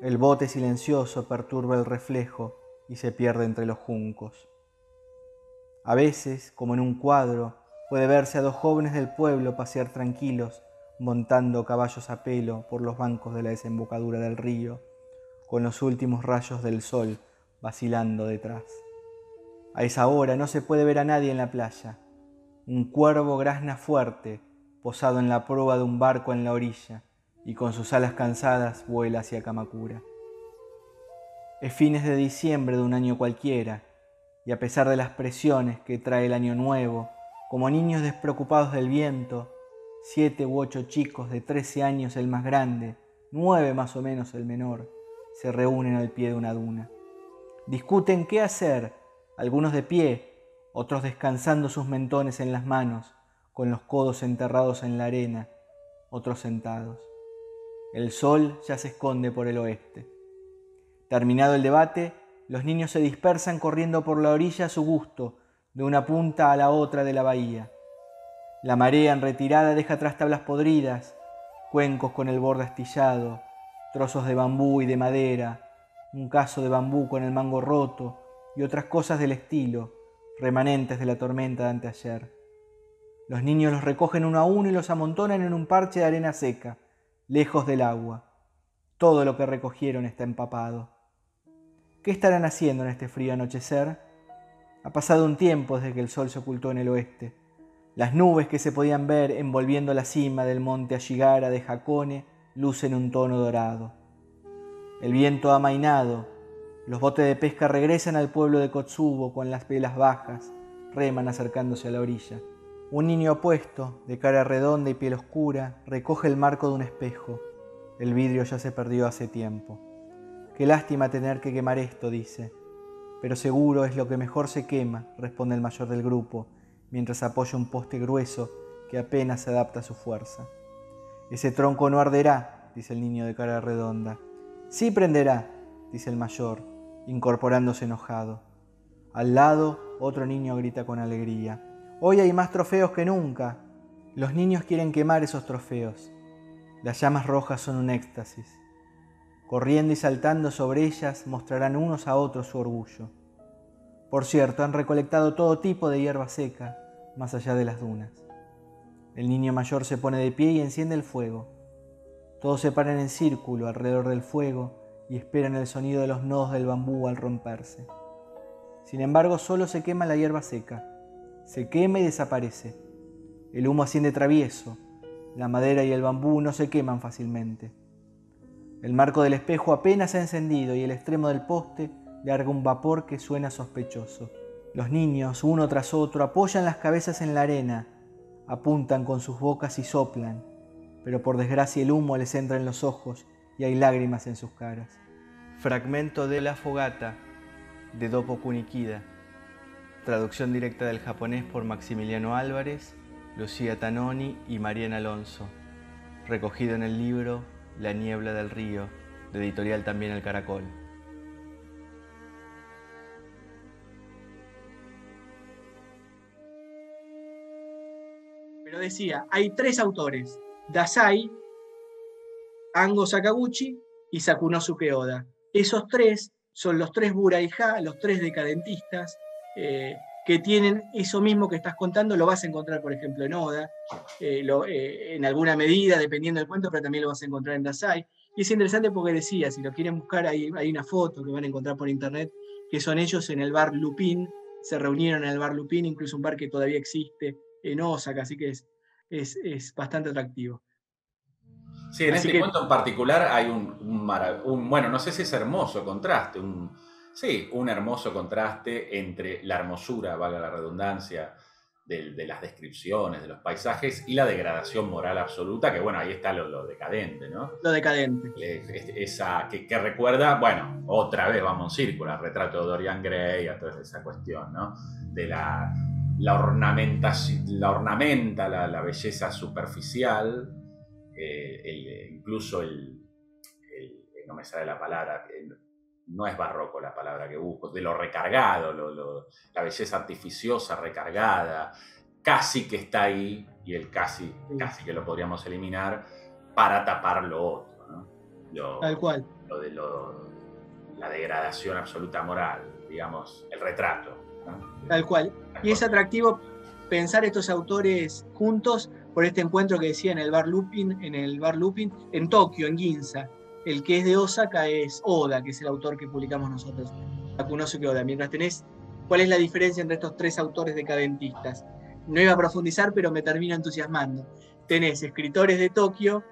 El bote silencioso perturba el reflejo y se pierde entre los juncos. A veces, como en un cuadro, puede verse a dos jóvenes del pueblo pasear tranquilos, montando caballos a pelo por los bancos de la desembocadura del río, con los últimos rayos del sol vacilando detrás. A esa hora no se puede ver a nadie en la playa. Un cuervo grazna fuerte, posado en la proa de un barco en la orilla, y con sus alas cansadas vuela hacia Kamakura. Es fines de diciembre de un año cualquiera, y a pesar de las presiones que trae el año nuevo, como niños despreocupados del viento, 7 u 8 chicos de 13 años el más grande, 9 más o menos el menor, se reúnen al pie de una duna. Discuten qué hacer, algunos de pie, otros descansando sus mentones en las manos, con los codos enterrados en la arena, otros sentados. El sol ya se esconde por el oeste. Terminado el debate, los niños se dispersan corriendo por la orilla a su gusto, de una punta a la otra de la bahía. La marea en retirada deja atrás tablas podridas, cuencos con el borde astillado, trozos de bambú y de madera, un caso de bambú con el mango roto y otras cosas del estilo, remanentes de la tormenta de anteayer. Los niños los recogen uno a uno y los amontonan en un parche de arena seca, lejos del agua. Todo lo que recogieron está empapado. ¿Qué estarán haciendo en este frío anochecer? Ha pasado un tiempo desde que el sol se ocultó en el oeste. Las nubes que se podían ver envolviendo la cima del monte Ashigara de Hakone lucen un tono dorado. El viento ha amainado. Los botes de pesca regresan al pueblo de Kotsubo con las velas bajas, reman acercándose a la orilla. Un niño apuesto, de cara redonda y piel oscura, recoge el marco de un espejo. El vidrio ya se perdió hace tiempo. Qué lástima tener que quemar esto, dice. Pero seguro es lo que mejor se quema, responde el mayor del grupo, mientras apoya un poste grueso que apenas se adapta a su fuerza. Ese tronco no arderá, dice el niño de cara redonda. Sí prenderá, dice el mayor, incorporándose enojado. Al lado, otro niño grita con alegría. Hoy hay más trofeos que nunca. Los niños quieren quemar esos trofeos. Las llamas rojas son un éxtasis. Corriendo y saltando sobre ellas, mostrarán unos a otros su orgullo. Por cierto, han recolectado todo tipo de hierba seca, más allá de las dunas. El niño mayor se pone de pie y enciende el fuego. Todos se paran en círculo alrededor del fuego y esperan el sonido de los nodos del bambú al romperse. Sin embargo, solo se quema la hierba seca. Se quema y desaparece. El humo asciende travieso. La madera y el bambú no se queman fácilmente. El marco del espejo apenas se ha encendido y el extremo del poste larga un vapor que suena sospechoso. Los niños, uno tras otro, apoyan las cabezas en la arena, apuntan con sus bocas y soplan, pero por desgracia el humo les entra en los ojos y hay lágrimas en sus caras. Fragmento de La fogata, de Dopo Kunikida. Traducción directa del japonés por Maximiliano Álvarez, Lucía Tanoni y Mariana Alonso. Recogido en el libro La niebla del río, de editorial También El Caracol. Pero decía, hay 3 autores, Dazai, Ango Sakaguchi y Sakunosuke Oda. Esos 3 son los 3 Burai-ha, los 3 decadentistas, que tienen eso mismo que estás contando. Lo vas a encontrar, por ejemplo, en Oda, en alguna medida, dependiendo del cuento, pero también lo vas a encontrar en Dazai. Y es interesante porque decía, si lo quieren buscar, hay una foto que van a encontrar por internet, que son ellos en el bar Lupin, se reunieron en el bar Lupin, incluso un bar que todavía existe en Osaka, así que es bastante atractivo. Sí, en este cuento en particular hay bueno, no sé si es hermoso contraste, un hermoso contraste entre la hermosura, valga la redundancia, de las descripciones, de los paisajes y la degradación moral absoluta, que bueno, ahí está lo decadente, ¿no? Lo decadente. Esa que recuerda, bueno, otra vez vamos en círculo, al retrato de Dorian Gray, a toda esa cuestión, ¿no? De la ornamenta la belleza superficial, incluso no me sale la palabra, no es barroco la palabra que busco, de lo recargado, la belleza artificiosa recargada, casi que está ahí, y el casi que lo podríamos eliminar para tapar lo otro, ¿no? Tal cual. La degradación absoluta moral, digamos, el retrato, ¿no? Tal cual. Y es atractivo pensar estos autores juntos por este encuentro que decía en el bar Lupin, en Tokio, en Ginza. El que es de Osaka es Oda, que es el autor que publicamos nosotros, Sakunosuke Oda. Mientras tenés, ¿cuál es la diferencia entre estos 3 autores decadentistas? No iba a profundizar, pero me termina entusiasmando. Tenés escritores de Tokio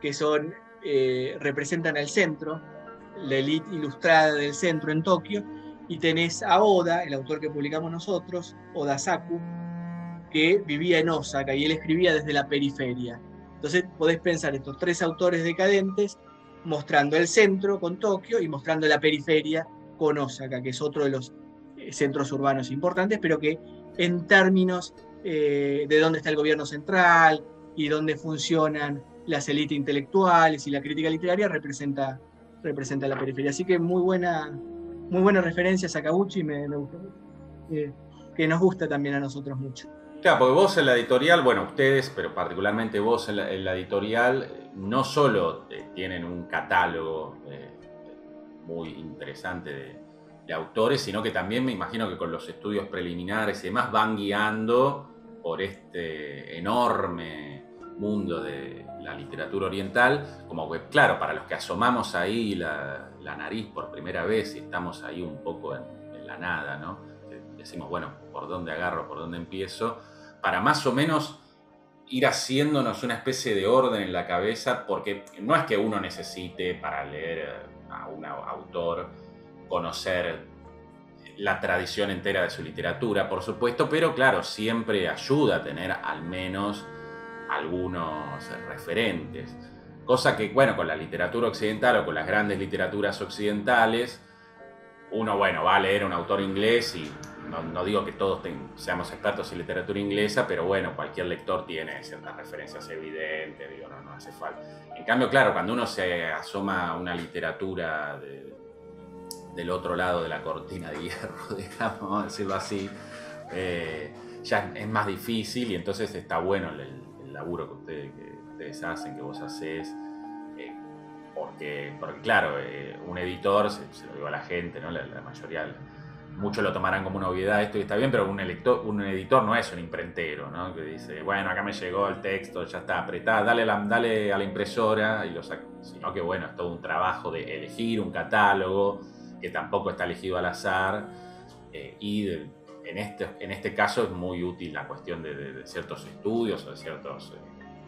que representan el centro, la élite ilustrada del centro en Tokio, y tenés a Oda, el autor que publicamos nosotros, Oda Saku, que vivía en Osaka y él escribía desde la periferia. Entonces podés pensar estos 3 autores decadentes mostrando el centro con Tokio y mostrando la periferia con Osaka, que es otro de los centros urbanos importantes, pero que en términos de dónde está el gobierno central y dónde funcionan las élites intelectuales y la crítica literaria, representa la periferia. Así que muy buena referencia a Sakaguchi, me gustó mucho, que nos gusta también a nosotros mucho. Claro, porque vos en la editorial, bueno, ustedes, pero particularmente vos en la editorial, no solo tienen un catálogo muy interesante de autores, sino que también me imagino que con los estudios preliminares y demás van guiando por este enorme mundo de la literatura oriental, como que, claro, para los que asomamos ahí la nariz por primera vez y estamos ahí un poco en la nada, ¿no? Decimos, bueno, ¿por dónde agarro? ¿Por dónde empiezo? Para más o menos ir haciéndonos una especie de orden en la cabeza, porque no es que uno necesite para leer a un autor conocer la tradición entera de su literatura, por supuesto, pero claro, siempre ayuda a tener al menos algunos referentes. Cosa que, bueno, con la literatura occidental o con las grandes literaturas occidentales, uno, bueno, va a leer a un autor inglés y no digo que todos seamos expertos en literatura inglesa, pero bueno, cualquier lector tiene ciertas referencias evidentes, digo, no hace falta. En cambio, claro, cuando uno se asoma a una literatura del otro lado de la cortina de hierro, digamos, vamos a decirlo así, ya es más difícil, y entonces está bueno el laburo que ustedes hacen, que vos hacés, porque claro, un editor, se lo digo a la gente, ¿no? La mayoría, muchos lo tomarán como una obviedad esto y está bien, pero un editor no es un imprentero, ¿no? Que dice, bueno, acá me llegó el texto, ya está apretado, dale a la impresora y lo saca. Sino que bueno, es todo un trabajo de elegir un catálogo que tampoco está elegido al azar, en este caso es muy útil la cuestión de ciertos estudios o de ciertos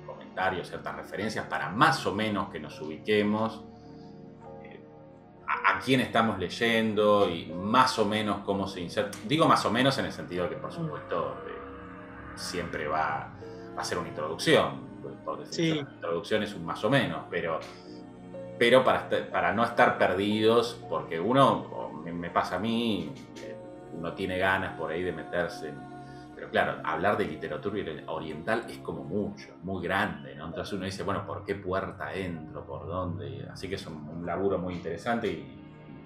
comentarios, ciertas referencias, para más o menos que nos ubiquemos a quién estamos leyendo y más o menos cómo se inserta. Digo más o menos en el sentido de que, por supuesto, siempre va a ser una introducción, por decir, sí. La introducción es un más o menos, pero para no estar perdidos, porque uno, me pasa a mí, uno tiene ganas por ahí de meterse pero claro, hablar de literatura oriental es como mucho, muy grande, ¿no? Entonces uno dice, bueno, ¿por qué puerta entro? ¿Por dónde? Así que es un laburo muy interesante y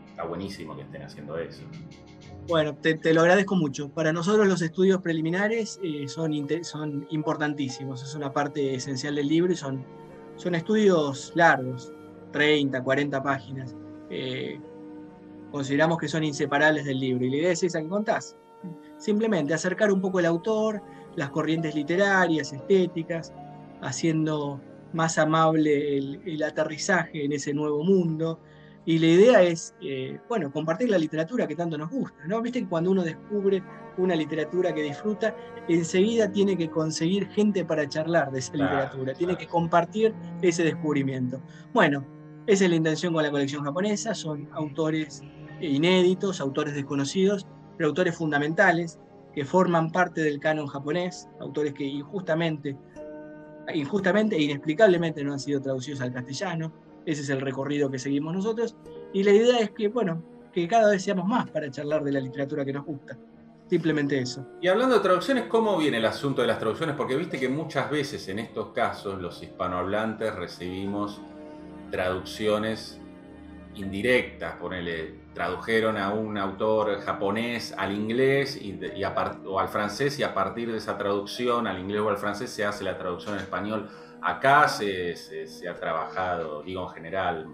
está buenísimo que estén haciendo eso. Bueno, te lo agradezco mucho. Para nosotros los estudios preliminares son importantísimos, es una parte esencial del libro y son estudios largos, 30, 40 páginas. Consideramos que son inseparables del libro y la idea es esa que contás. Simplemente acercar un poco el autor, las corrientes literarias, estéticas, haciendo más amable el aterrizaje en ese nuevo mundo. Y la idea es, bueno, compartir la literatura que tanto nos gusta, ¿no? Viste que cuando uno descubre una literatura que disfruta, enseguida tiene que conseguir gente para charlar de esa literatura, tiene que compartir ese descubrimiento. Bueno, esa es la intención con la colección japonesa, son autores inéditos, autores desconocidos, pero autores fundamentales que forman parte del canon japonés, autores que injustamente e inexplicablemente no han sido traducidos al castellano. Ese es el recorrido que seguimos nosotros, y la idea es que, bueno, que cada vez seamos más para charlar de la literatura que nos gusta. Simplemente eso. Y hablando de traducciones, ¿cómo viene el asunto de las traducciones? Porque viste que muchas veces en estos casos los hispanohablantes recibimos traducciones indirectas, tradujeron a un autor japonés al inglés o al francés, y a partir de esa traducción al inglés o al francés se hace la traducción en español. Acá se ha trabajado, digo en general,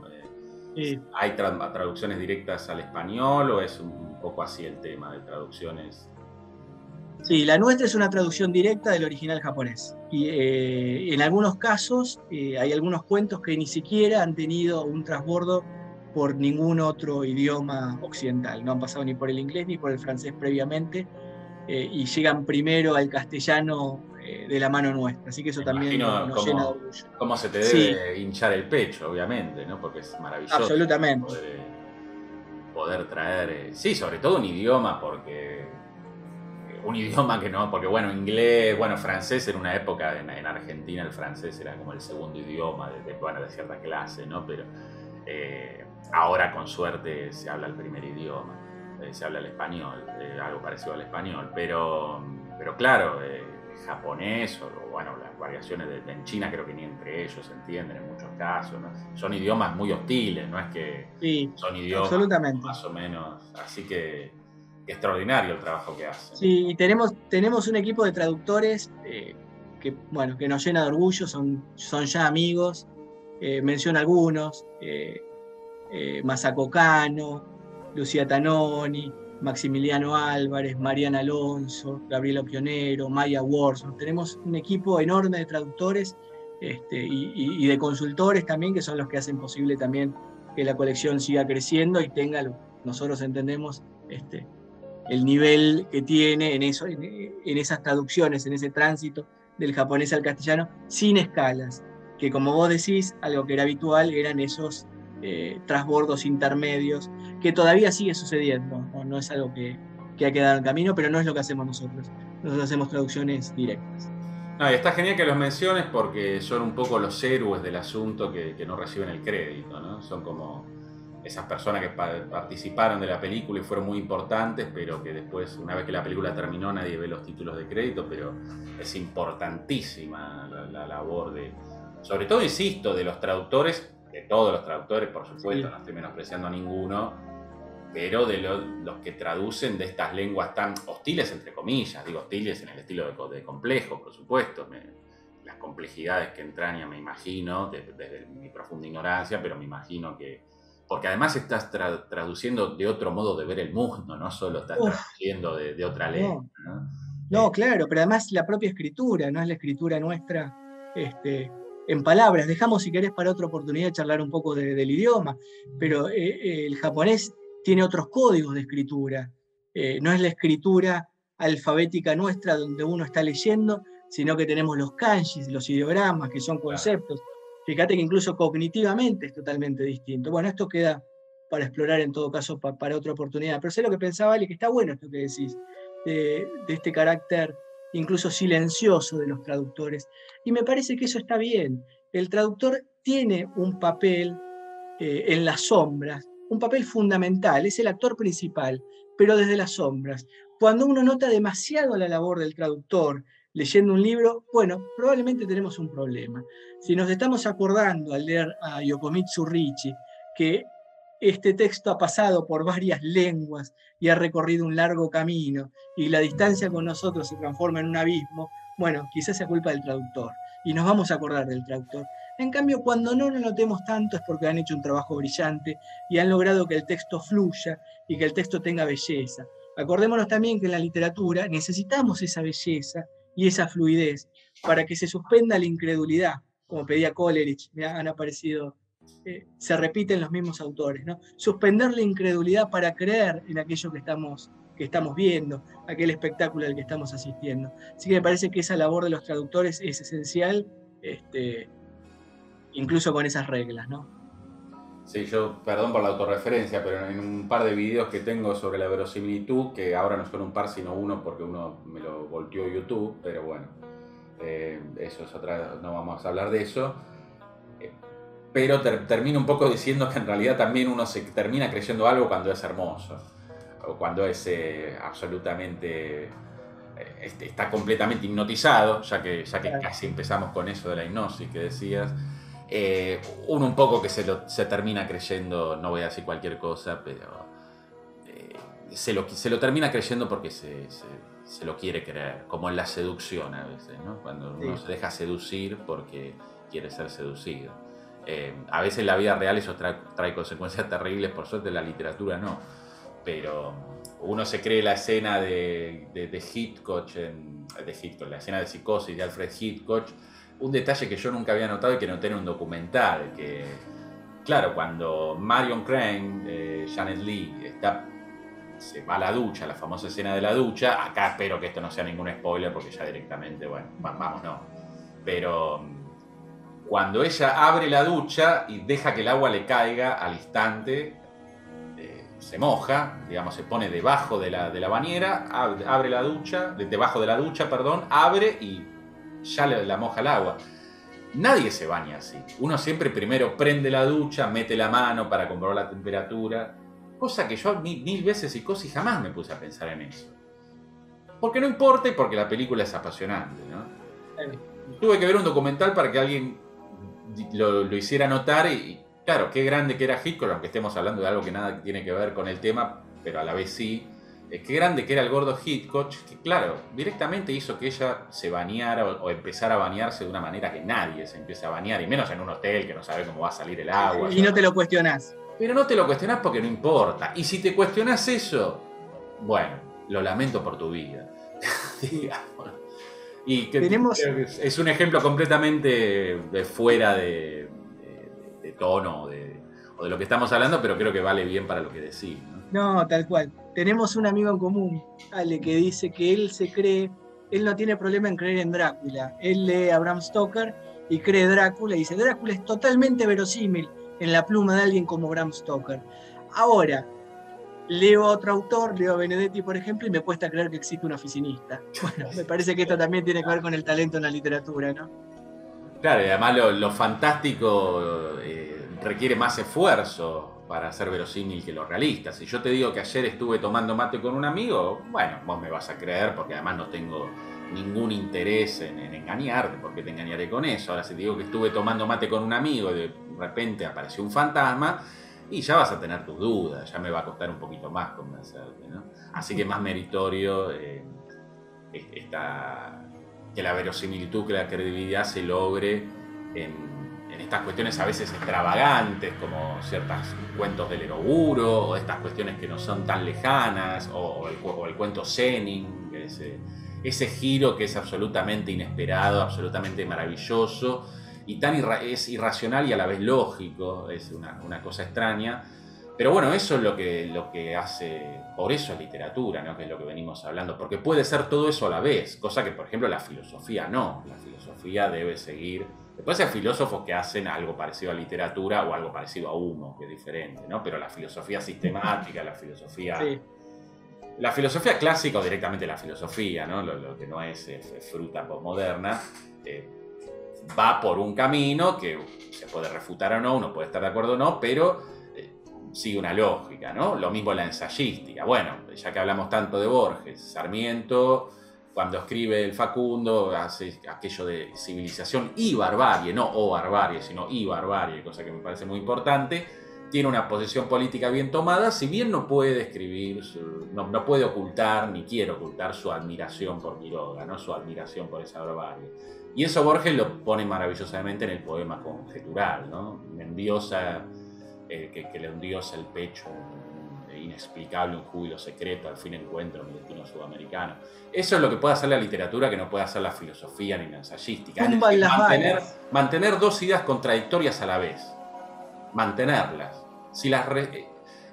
sí. ¿Hay traducciones directas al español o es un poco así el tema de traducciones? Sí, la nuestra es una traducción directa del original japonés. Y en algunos casos hay algunos cuentos que ni siquiera han tenido un trasbordo por ningún otro idioma occidental. No han pasado ni por el inglés ni por el francés previamente, y llegan primero al castellano de la mano nuestra. Así que eso también nos llena de orgullo. Cómo se te debe hinchar el pecho, obviamente, ¿no? Porque es maravilloso. Absolutamente. Poder traer, sí, sobre todo un idioma, porque bueno, inglés, bueno, francés en una época en Argentina el francés era como el segundo idioma de cierta clase, ¿no? Pero ahora con suerte se habla el primer idioma, se habla el español, algo parecido al español, pero claro, japonés o bueno, las variaciones en China creo que ni entre ellos se entienden en muchos casos, ¿no? Son idiomas muy hostiles, no es que sí, son idiomas absolutamente. Más o menos, así que extraordinario el trabajo que hacen. Sí, y tenemos un equipo de traductores que nos llena de orgullo, son ya amigos. Menciono algunos, Masako Kano, Lucía Tanoni, Maximiliano Álvarez, Mariana Alonso, Gabriela Pionero, Maya Worson. Tenemos un equipo enorme de traductores y de consultores también, que son los que hacen posible también que la colección siga creciendo y tenga, nosotros entendemos, el nivel que tiene en esas traducciones, en ese tránsito del japonés al castellano, sin escalas, que como vos decís, algo que era habitual eran esos trasbordos intermedios, que todavía sigue sucediendo, no es algo que ha quedado en camino, pero no es lo que hacemos nosotros. Nosotros hacemos traducciones directas. No, y está genial que los menciones porque son un poco los héroes del asunto que no reciben el crédito, ¿no? Son como esas personas que participaron de la película y fueron muy importantes, pero que después, una vez que la película terminó, nadie ve los títulos de crédito, pero es importantísima la labor de, sobre todo, insisto, de los traductores, de todos los traductores, por supuesto, sí. No estoy menospreciando a ninguno, pero de los que traducen de estas lenguas tan hostiles, entre comillas, digo hostiles en el estilo de complejo, por supuesto, las complejidades que entraña, me imagino, desde mi profunda ignorancia, pero me imagino que, porque además estás traduciendo de otro modo de ver el mundo, no solo estás traduciendo de otra lengua. No, claro, pero además la propia escritura, no es la escritura nuestra en palabras. Dejamos, si querés, para otra oportunidad charlar un poco del idioma, pero el japonés tiene otros códigos de escritura. No es la escritura alfabética nuestra donde uno está leyendo, sino que tenemos los kanjis, los ideogramas, que son conceptos. Fíjate que incluso cognitivamente es totalmente distinto. Bueno, esto queda para explorar en todo caso para otra oportunidad. Pero sé lo que pensaba, Ale, que está bueno esto que decís, de este carácter incluso silencioso de los traductores. Y me parece que eso está bien. El traductor tiene un papel en las sombras, un papel fundamental, es el actor principal, pero desde las sombras. Cuando uno nota demasiado la labor del traductor leyendo un libro, bueno, probablemente tenemos un problema. Si nos estamos acordando al leer a Yokomitsu Richi que este texto ha pasado por varias lenguas y ha recorrido un largo camino y la distancia con nosotros se transforma en un abismo, bueno, quizás sea culpa del traductor y nos vamos a acordar del traductor. En cambio, cuando no lo notemos tanto es porque han hecho un trabajo brillante y han logrado que el texto fluya y que el texto tenga belleza. Acordémonos también que en la literatura necesitamos esa belleza y esa fluidez para que se suspenda la incredulidad, como pedía Coleridge. Mirá, han aparecido, se repiten los mismos autores, ¿no? Suspender la incredulidad para creer en aquello que estamos viendo, aquel espectáculo al que estamos asistiendo. Así que me parece que esa labor de los traductores es esencial, incluso con esas reglas, ¿no? Sí, yo, perdón por la autorreferencia, pero en un par de videos que tengo sobre la verosimilitud, que ahora no son un par sino uno porque uno me lo volteó YouTube, pero bueno, eso es otra, no vamos a hablar de eso, pero termino un poco diciendo que en realidad también uno se termina creyendo algo cuando es hermoso, o cuando es absolutamente, está completamente hipnotizado, ya que casi empezamos con eso de la hipnosis que decías. Uno un poco que se termina creyendo, no voy a decir cualquier cosa, pero se lo termina creyendo porque se lo quiere creer, como en la seducción a veces, ¿no? Cuando uno se deja seducir porque quiere ser seducido. A veces en la vida real eso trae consecuencias terribles, por suerte en la literatura no, pero uno se cree la escena de Hitchcock, la escena de Psicosis de Alfred Hitchcock. Un detalle que yo nunca había notado y que noté en un documental, que claro, cuando Marion Crane, Janet Leigh, se va a la ducha, la famosa escena de la ducha, acá espero que esto no sea ningún spoiler porque ya directamente, bueno, vamos, no. Pero cuando ella abre la ducha y deja que el agua le caiga al instante, se moja, digamos, se pone debajo de la bañera, abre la ducha, debajo de la ducha, perdón, abre y ya la moja el agua. Nadie se baña así. Uno siempre primero prende la ducha, mete la mano para comprobar la temperatura, cosa que yo mil veces Psicosis jamás me puse a pensar en eso. Porque no importa y porque la película es apasionante, ¿no? Tuve que ver un documental para que alguien lo hiciera notar y claro, qué grande que era Hitchcock, aunque estemos hablando de algo que nada tiene que ver con el tema, pero a la vez sí. Qué grande que era el gordo Hitchcock, que claro, directamente hizo que ella se bañara o empezara a bañarse de una manera que nadie se empieza a bañar, y menos en un hotel que no sabe cómo va a salir el agua. Y no te lo cuestionás. Pero no te lo cuestionás porque no importa. Y si te cuestionás eso, bueno, lo lamento por tu vida. Digamos. Y que es un ejemplo completamente fuera de tono o de lo que estamos hablando, pero creo que vale bien para lo que decís, ¿no? No, tal cual. Tenemos un amigo en común, Ale, que dice que él no tiene problema en creer en Drácula. Él lee a Bram Stoker y cree Drácula y dice, Drácula es totalmente verosímil en la pluma de alguien como Bram Stoker. Ahora, leo a otro autor, leo a Benedetti, por ejemplo, y me cuesta creer que existe un oficinista. Bueno, me parece que esto también tiene que ver con el talento en la literatura, ¿no? Claro, y además lo fantástico requiere más esfuerzo para ser verosímil que lo realista. Si yo te digo que ayer estuve tomando mate con un amigo, bueno, vos me vas a creer porque además no tengo ningún interés en engañarte, porque te engañaré con eso. Ahora si te digo que estuve tomando mate con un amigo y de repente apareció un fantasma, y ya vas a tener tus dudas, ya me va a costar un poquito más convencerte, ¿no? Así que más meritorio está que la verosimilitud, que la credibilidad se logre en estas cuestiones a veces extravagantes, como ciertos cuentos del Eroguro, o estas cuestiones que no son tan lejanas, o el cuento Zenin, ese giro que es absolutamente inesperado, absolutamente maravilloso, y es irracional y a la vez lógico, es una cosa extraña. Pero bueno, eso es lo que hace, por eso es literatura, ¿no? Que es lo que venimos hablando, porque puede ser todo eso a la vez, cosa que por ejemplo la filosofía no, la filosofía debe seguir. Después hay filósofos que hacen algo parecido a literatura o algo parecido a humo, que es diferente, ¿no? Pero la filosofía sistemática, Sí. La filosofía clásica o directamente la filosofía, ¿no? Lo que no es fruta posmoderna, va por un camino que se puede refutar o no, uno puede estar de acuerdo o no, pero sigue una lógica, ¿no? Lo mismo la ensayística. Bueno, ya que hablamos tanto de Borges, Sarmiento, cuando escribe el Facundo, hace aquello de civilización y barbarie, no o barbarie, sino y barbarie, cosa que me parece muy importante. Tiene una posición política bien tomada, si bien no puede escribir, no puede ocultar, ni quiere ocultar su admiración por Quiroga, ¿no? Su admiración por esa barbarie. Y eso Borges lo pone maravillosamente en el poema Conjetural, ¿no? Me endiosa, que le endiosa el pecho, inexplicable, un júbilo secreto, al fin encuentro mi destino sudamericano. Eso es lo que puede hacer la literatura, que no puede hacer la filosofía ni la ensayística. Es decir, mantener dos ideas contradictorias a la vez. Mantenerlas.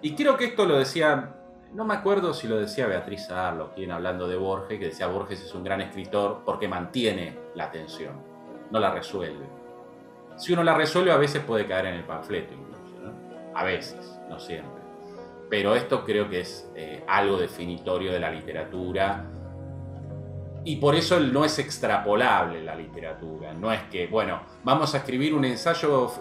Y creo que esto lo decía, no me acuerdo si lo decía Beatriz Arlo, quien hablando de Borges, que decía Borges es un gran escritor porque mantiene la tensión, no la resuelve. Si uno la resuelve a veces puede caer en el panfleto incluso, ¿no? A veces, no siempre. Pero esto creo que es algo definitorio de la literatura. Y por eso no es extrapolable la literatura. No es que, bueno, vamos a escribir un ensayo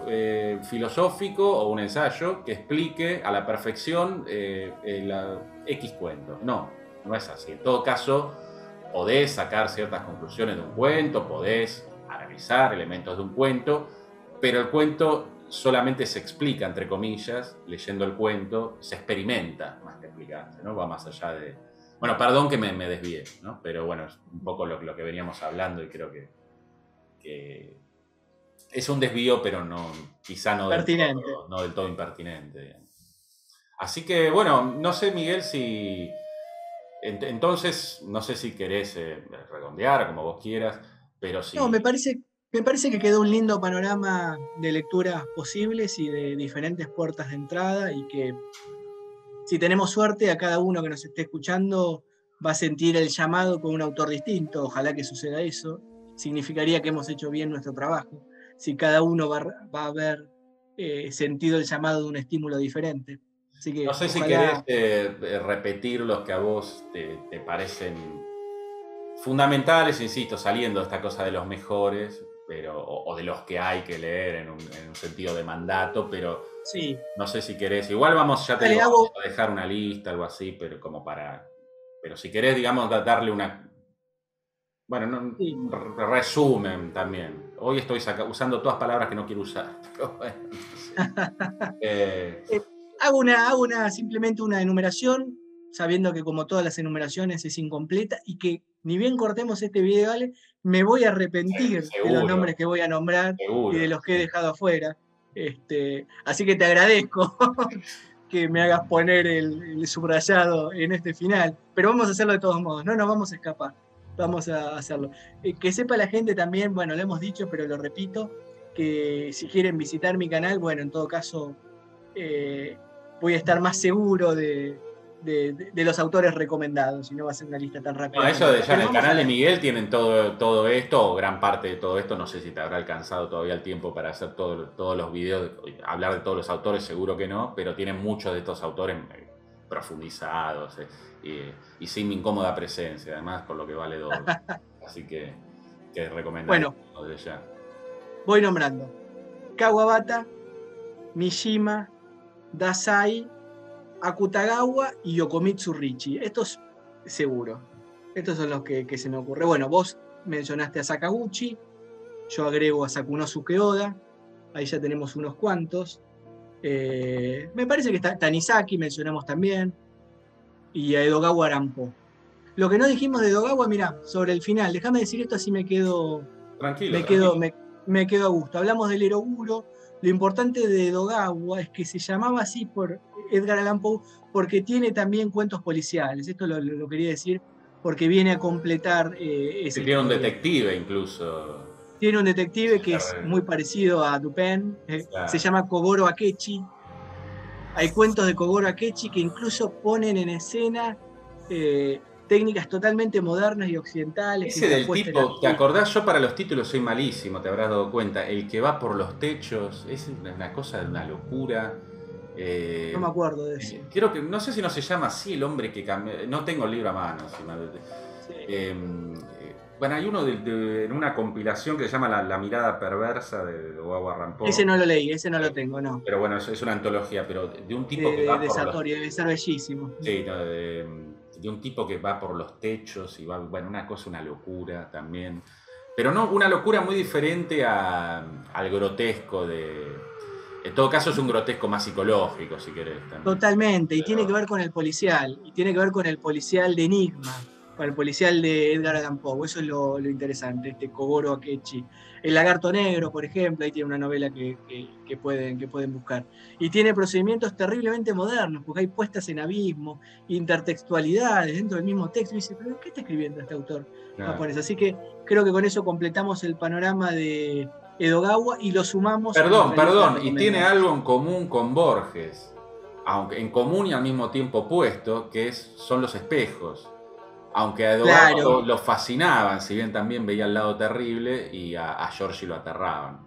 filosófico o un ensayo que explique a la perfección la X cuento. No, no es así. En todo caso, podés sacar ciertas conclusiones de un cuento, podés analizar elementos de un cuento, pero el cuento solamente se explica, entre comillas, leyendo el cuento, se experimenta más que explicarse, ¿no? Va más allá de... Bueno, perdón que me desvié, ¿no? Pero bueno, es un poco lo que veníamos hablando y creo que es un desvío, pero no, quizá no del todo impertinente, digamos. Así que, bueno, no sé, Miguel, si... Entonces, no sé si querés redondear, como vos quieras, pero si... No, me parece que quedó un lindo panorama de lecturas posibles y de diferentes puertas de entrada, y que si tenemos suerte, a cada uno que nos esté escuchando va a sentir el llamado con un autor distinto. Ojalá que suceda eso. Significaría que hemos hecho bien nuestro trabajo. Si cada uno va a haber sentido el llamado de un estímulo diferente. Así que, no sé si querés repetir los que a vos te parecen fundamentales, insisto, saliendo de esta cosa de los mejores, o de los que hay que leer en un sentido de mandato, pero sí. No sé si querés, igual vamos a dejar una lista, algo así, pero pero si querés, digamos, darle una, bueno, sí, un resumen también. Hoy estoy usando todas palabras que no quiero usar, pero bueno, hago simplemente una enumeración, sabiendo que como todas las enumeraciones es incompleta, y que ni bien cortemos este video, ¿vale? Me voy a arrepentir de los nombres que voy a nombrar y de los que he dejado afuera. Así que te agradezco que me hagas poner el subrayado en este final, pero vamos a hacerlo de todos modos, no nos vamos a escapar, vamos a hacerlo. Que sepa la gente también, bueno, lo hemos dicho, pero lo repito, que si quieren visitar mi canal, bueno, en todo caso voy a estar más seguro de los autores recomendados, y no va a ser una lista tan rápida. No, eso ya en el canal de Miguel tienen todo esto, o gran parte de todo esto. No sé si te habrá alcanzado todavía el tiempo para hacer todos los videos, hablar de todos los autores, seguro que no, pero tienen muchos de estos autores profundizados y sin incómoda presencia, además por lo que vale doble. Así que recomendable desde ya. Voy nombrando. Kawabata, Mishima, Dasai, Akutagawa y Yokomitsu Richie. Estos seguro. Estos son los que se me ocurre. Bueno, vos mencionaste a Sakaguchi, yo agrego a Sakunosuke Oda, ahí ya tenemos unos cuantos. Me parece que está Tanizaki, mencionamos también, y a Edogawa Arampo. Lo que no dijimos de Edogawa, mirá, sobre el final, déjame decir esto así me quedo. Tranquilo. Me quedo a gusto. Hablamos del Eroguro. Lo importante de Edogawa es que se llamaba así por Edgar Allan Poe porque tiene también cuentos policiales. Esto lo quería decir porque viene a completar esa tiene un historia. detective incluso. Tiene un detective que es muy parecido a Dupin. Claro. Se llama Kogoro Akechi. Hay cuentos de Kogoro Akechi que incluso ponen en escena técnicas totalmente modernas y occidentales. Ese del tipo, ¿te acordás? Yo para los títulos soy malísimo, te habrás dado cuenta. El que va por los techos, es una cosa de una locura. No me acuerdo de eso. Creo que, no sé si no se llama así el hombre que cambió. No tengo el libro a mano. Sí. Bueno, hay uno en una compilación que se llama La mirada perversa de Edogawa Arampo. Ese no lo leí, ese no lo tengo, no. Pero bueno, es una antología, pero de un tipo que va de Satori, debe ser bellísimo. Sí, no, de un tipo que va por los techos y va, bueno, una locura también. Pero no, una locura muy diferente al grotesco en todo caso es un grotesco más psicológico, si querés. También. Totalmente, y tiene que ver con el policial, y tiene que ver con el policial de Enigma, con el policial de Edgar Allan Poe. Eso es lo interesante, Kogoro Akechi. El Lagarto Negro, por ejemplo, ahí tiene una novela que pueden buscar. Y tiene procedimientos terriblemente modernos, porque hay puestas en abismo, intertextualidades dentro del mismo texto. Y dice, ¿pero qué está escribiendo este autor japonés? Así que creo que con eso completamos el panorama de Edogawa y lo sumamos. Perdón, y tiene algo en común con Borges, aunque en común y al mismo tiempo opuesto, que son los espejos. Aunque a Edogawa lo fascinaban, si bien también veía el lado terrible, y a Giorgi lo aterraban.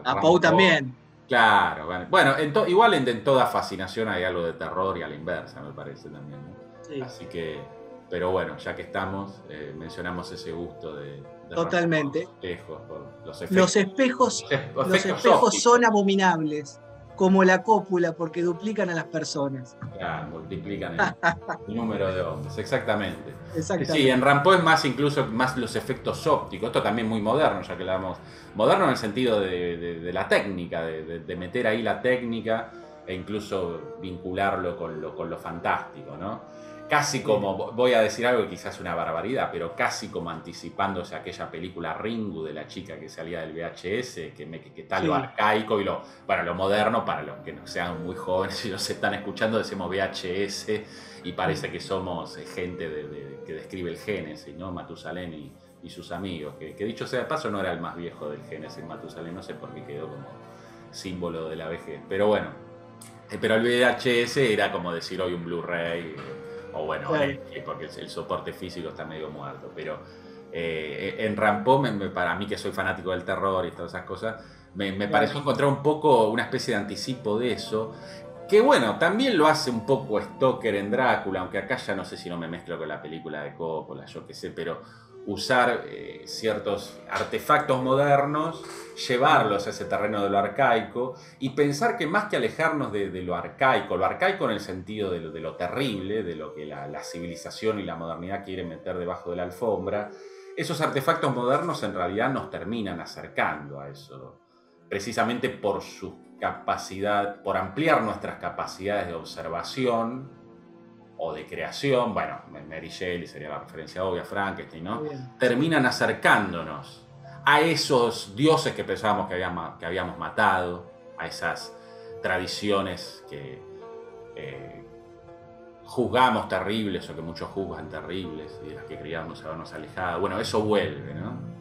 A Poe también. Claro, bueno, igual en toda fascinación hay algo de terror y a la inversa, me parece también, ¿no? Sí. Así que, pero bueno, ya que estamos, mencionamos ese gusto de totalmente. Los espejos, los espejos son abominables, como la cópula, porque duplican a las personas. Claro, multiplican el número de hombres, exactamente. Sí, en Rampo es incluso más los efectos ópticos. Esto también muy moderno, ya que lo hablamos. Moderno en el sentido de la técnica, de meter ahí la técnica e incluso vincularlo con lo fantástico, ¿no? Casi como, voy a decir algo que quizás es una barbaridad, pero casi como anticipándose a aquella película Ringu de la chica que salía del VHS, que está lo arcaico y lo moderno, para los que no sean muy jóvenes y nos están escuchando, decimos VHS y parece que somos gente que describe el Génesis, ¿no? Matusalén y sus amigos, que dicho sea de paso no era el más viejo del Génesis, Matusalén, no sé por qué quedó como símbolo de la vejez, pero bueno, pero el VHS era como decir hoy un Blu-ray, o bueno, porque el soporte físico está medio muerto, pero en Rampo, para mí que soy fanático del terror y todas esas cosas, me pareció encontrar un poco una especie de anticipo de eso, que bueno, también lo hace un poco Stoker en Drácula, aunque acá ya no sé si no me mezclo con la película de Coppola, yo qué sé, pero usar ciertos artefactos modernos, llevarlos a ese terreno de lo arcaico y pensar que más que alejarnos de lo arcaico en el sentido de lo terrible, de lo que la civilización y la modernidad quieren meter debajo de la alfombra, esos artefactos modernos en realidad nos terminan acercando a eso, precisamente por su capacidad, por ampliar nuestras capacidades de observación o de creación, bueno, Mary Shelley sería la referencia obvia, Frankenstein, ¿no? Terminan acercándonos a esos dioses que pensábamos que habíamos matado, a esas tradiciones que juzgamos terribles o que muchos juzgan terribles y de las que creíamos habernos alejado. Bueno, eso vuelve, ¿no?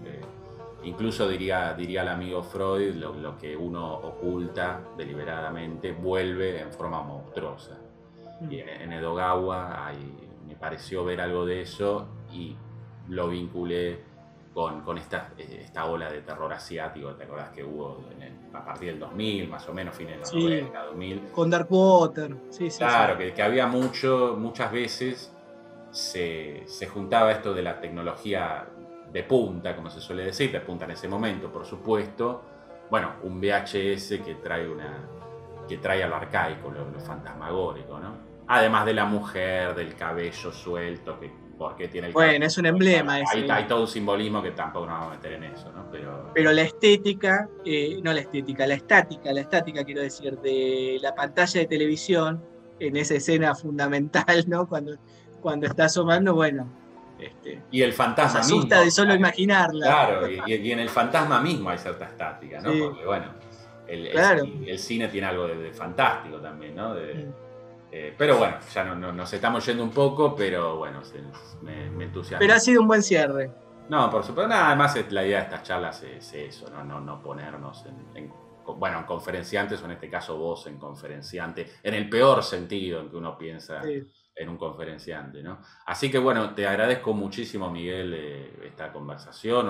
Incluso diría el amigo Freud, lo que uno oculta deliberadamente vuelve en forma monstruosa. Y en Edogawa me pareció ver algo de eso y lo vinculé con esta ola de terror asiático. ¿Te acordás que hubo a partir del 2000, más o menos, fines de los 90, 2000? Con Darkwater, sí. Claro, que había muchas veces se juntaba esto de la tecnología de punta, como se suele decir, de punta en ese momento, por supuesto. Bueno, un VHS que trae a lo arcaico, lo fantasmagórico, ¿no? Además de la mujer, del cabello suelto, porque tiene el cabello. Bueno, es un emblema ese. Hay todo un simbolismo que tampoco nos vamos a meter en eso, ¿no? Pero la estética, la estática quiero decir, de la pantalla de televisión, en esa escena fundamental, ¿no? Cuando está asomando, bueno. Y el fantasma nos asusta mismo, de solo imaginarla. Claro, y en el fantasma mismo hay cierta estática, ¿no? Sí. Porque, bueno, Claro. el cine tiene algo de fantástico también, ¿no? Pero bueno, ya nos estamos yendo un poco, pero bueno, me entusiasma. Pero ha sido un buen cierre. No, por supuesto, nada, además la idea de estas charlas es eso, no ponernos en conferenciantes, o en este caso vos en conferenciante, en el peor sentido en que uno piensa en un conferenciante, ¿no? Así que bueno, te agradezco muchísimo, Miguel, esta conversación,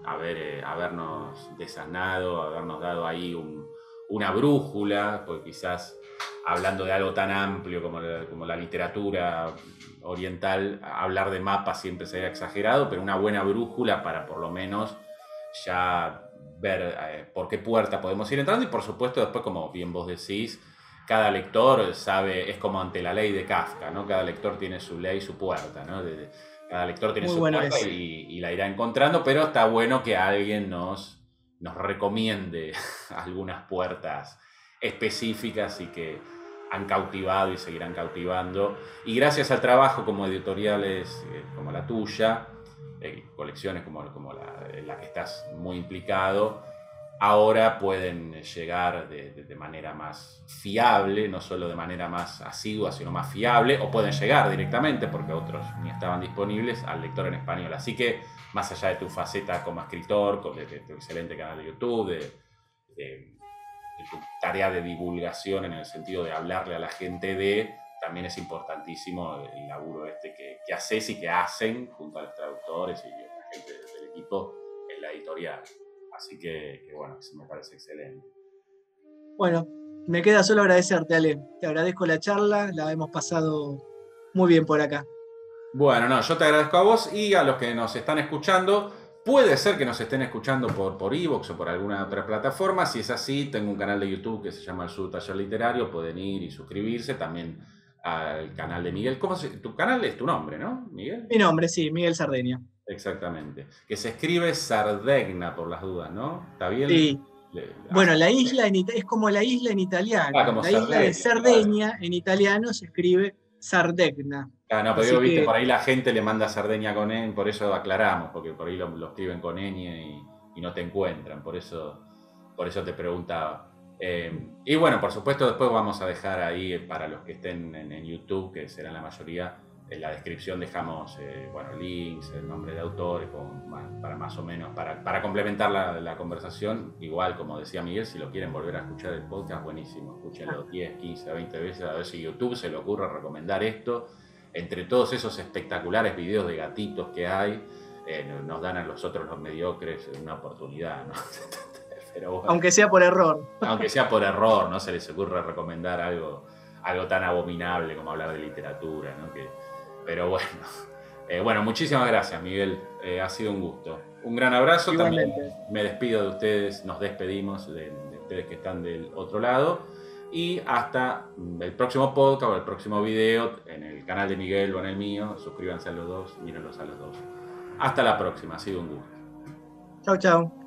habernos desasnado, habernos dado ahí una brújula, porque quizás hablando de algo tan amplio como la literatura oriental, hablar de mapas siempre sería exagerado, pero una buena brújula para por lo menos ya ver por qué puerta podemos ir entrando. Y por supuesto después, como bien vos decís, cada lector sabe, es como ante la ley de Kafka, ¿no? Cada lector tiene su ley, su puerta, ¿no? Cada lector tiene su puerta y la irá encontrando, pero está bueno que alguien nos recomiende algunas puertas específicas y que han cautivado y seguirán cautivando. Y gracias al trabajo como editoriales como la tuya, colecciones como la que estás muy implicado, ahora pueden llegar de manera más fiable, no solo de manera más asidua, sino más fiable, o pueden llegar directamente, porque otros ni estaban disponibles, al lector en español. Así que, más allá de tu faceta como escritor, de tu excelente canal de YouTube, de tu tarea de divulgación en el sentido de hablarle a la gente también es importantísimo el laburo que haces y que hacen junto a los traductores y la gente del equipo en la editorial. Así que bueno, eso me parece excelente. Bueno, me queda solo agradecerte, Ale. Te agradezco la charla, la hemos pasado muy bien por acá. Bueno, yo te agradezco a vos y a los que nos están escuchando. Puede ser que nos estén escuchando por iVoox o por alguna otra plataforma. Si es así, tengo un canal de YouTube que se llama El Subtaller Literario. Pueden ir y suscribirse también al canal de Miguel. Tu canal es tu nombre, ¿no, Miguel? Mi nombre, sí, Miguel Sardeña. Exactamente. Que se escribe Sardegna, por las dudas, ¿no? ¿Está bien? Sí. Bueno, la isla es como la isla en italiano. Como la isla de Cerdeña en italiano se escribe Sardegna. No, pero viste, por ahí la gente le manda Sardeña con N, por eso aclaramos, porque por ahí lo escriben con Ñ y no te encuentran, por eso te preguntaba. Y bueno, por supuesto después vamos a dejar ahí, para los que estén en YouTube, que serán la mayoría, en la descripción dejamos links, el nombre de autores, para más o menos, para complementar la conversación. Igual, como decía Miguel, si lo quieren volver a escuchar el podcast, buenísimo, escúchenlo 10, 15, 20 veces, a ver si YouTube se le ocurre recomendar esto. Entre todos esos espectaculares videos de gatitos que hay, nos dan a nosotros los mediocres una oportunidad, ¿no? Pero bueno, aunque sea por error. Aunque sea por error, no se les ocurre recomendar algo tan abominable como hablar de literatura, ¿no? Pero bueno, muchísimas gracias, Miguel. Ha sido un gusto. Un gran abrazo. Igualmente. También me despido de ustedes, nos despedimos de ustedes que están del otro lado. Y hasta el próximo podcast o el próximo video en el canal de Miguel o en el mío. Suscríbanse a los dos, mírenlos a los dos. Hasta la próxima, ha sido un gusto. Chau, chau.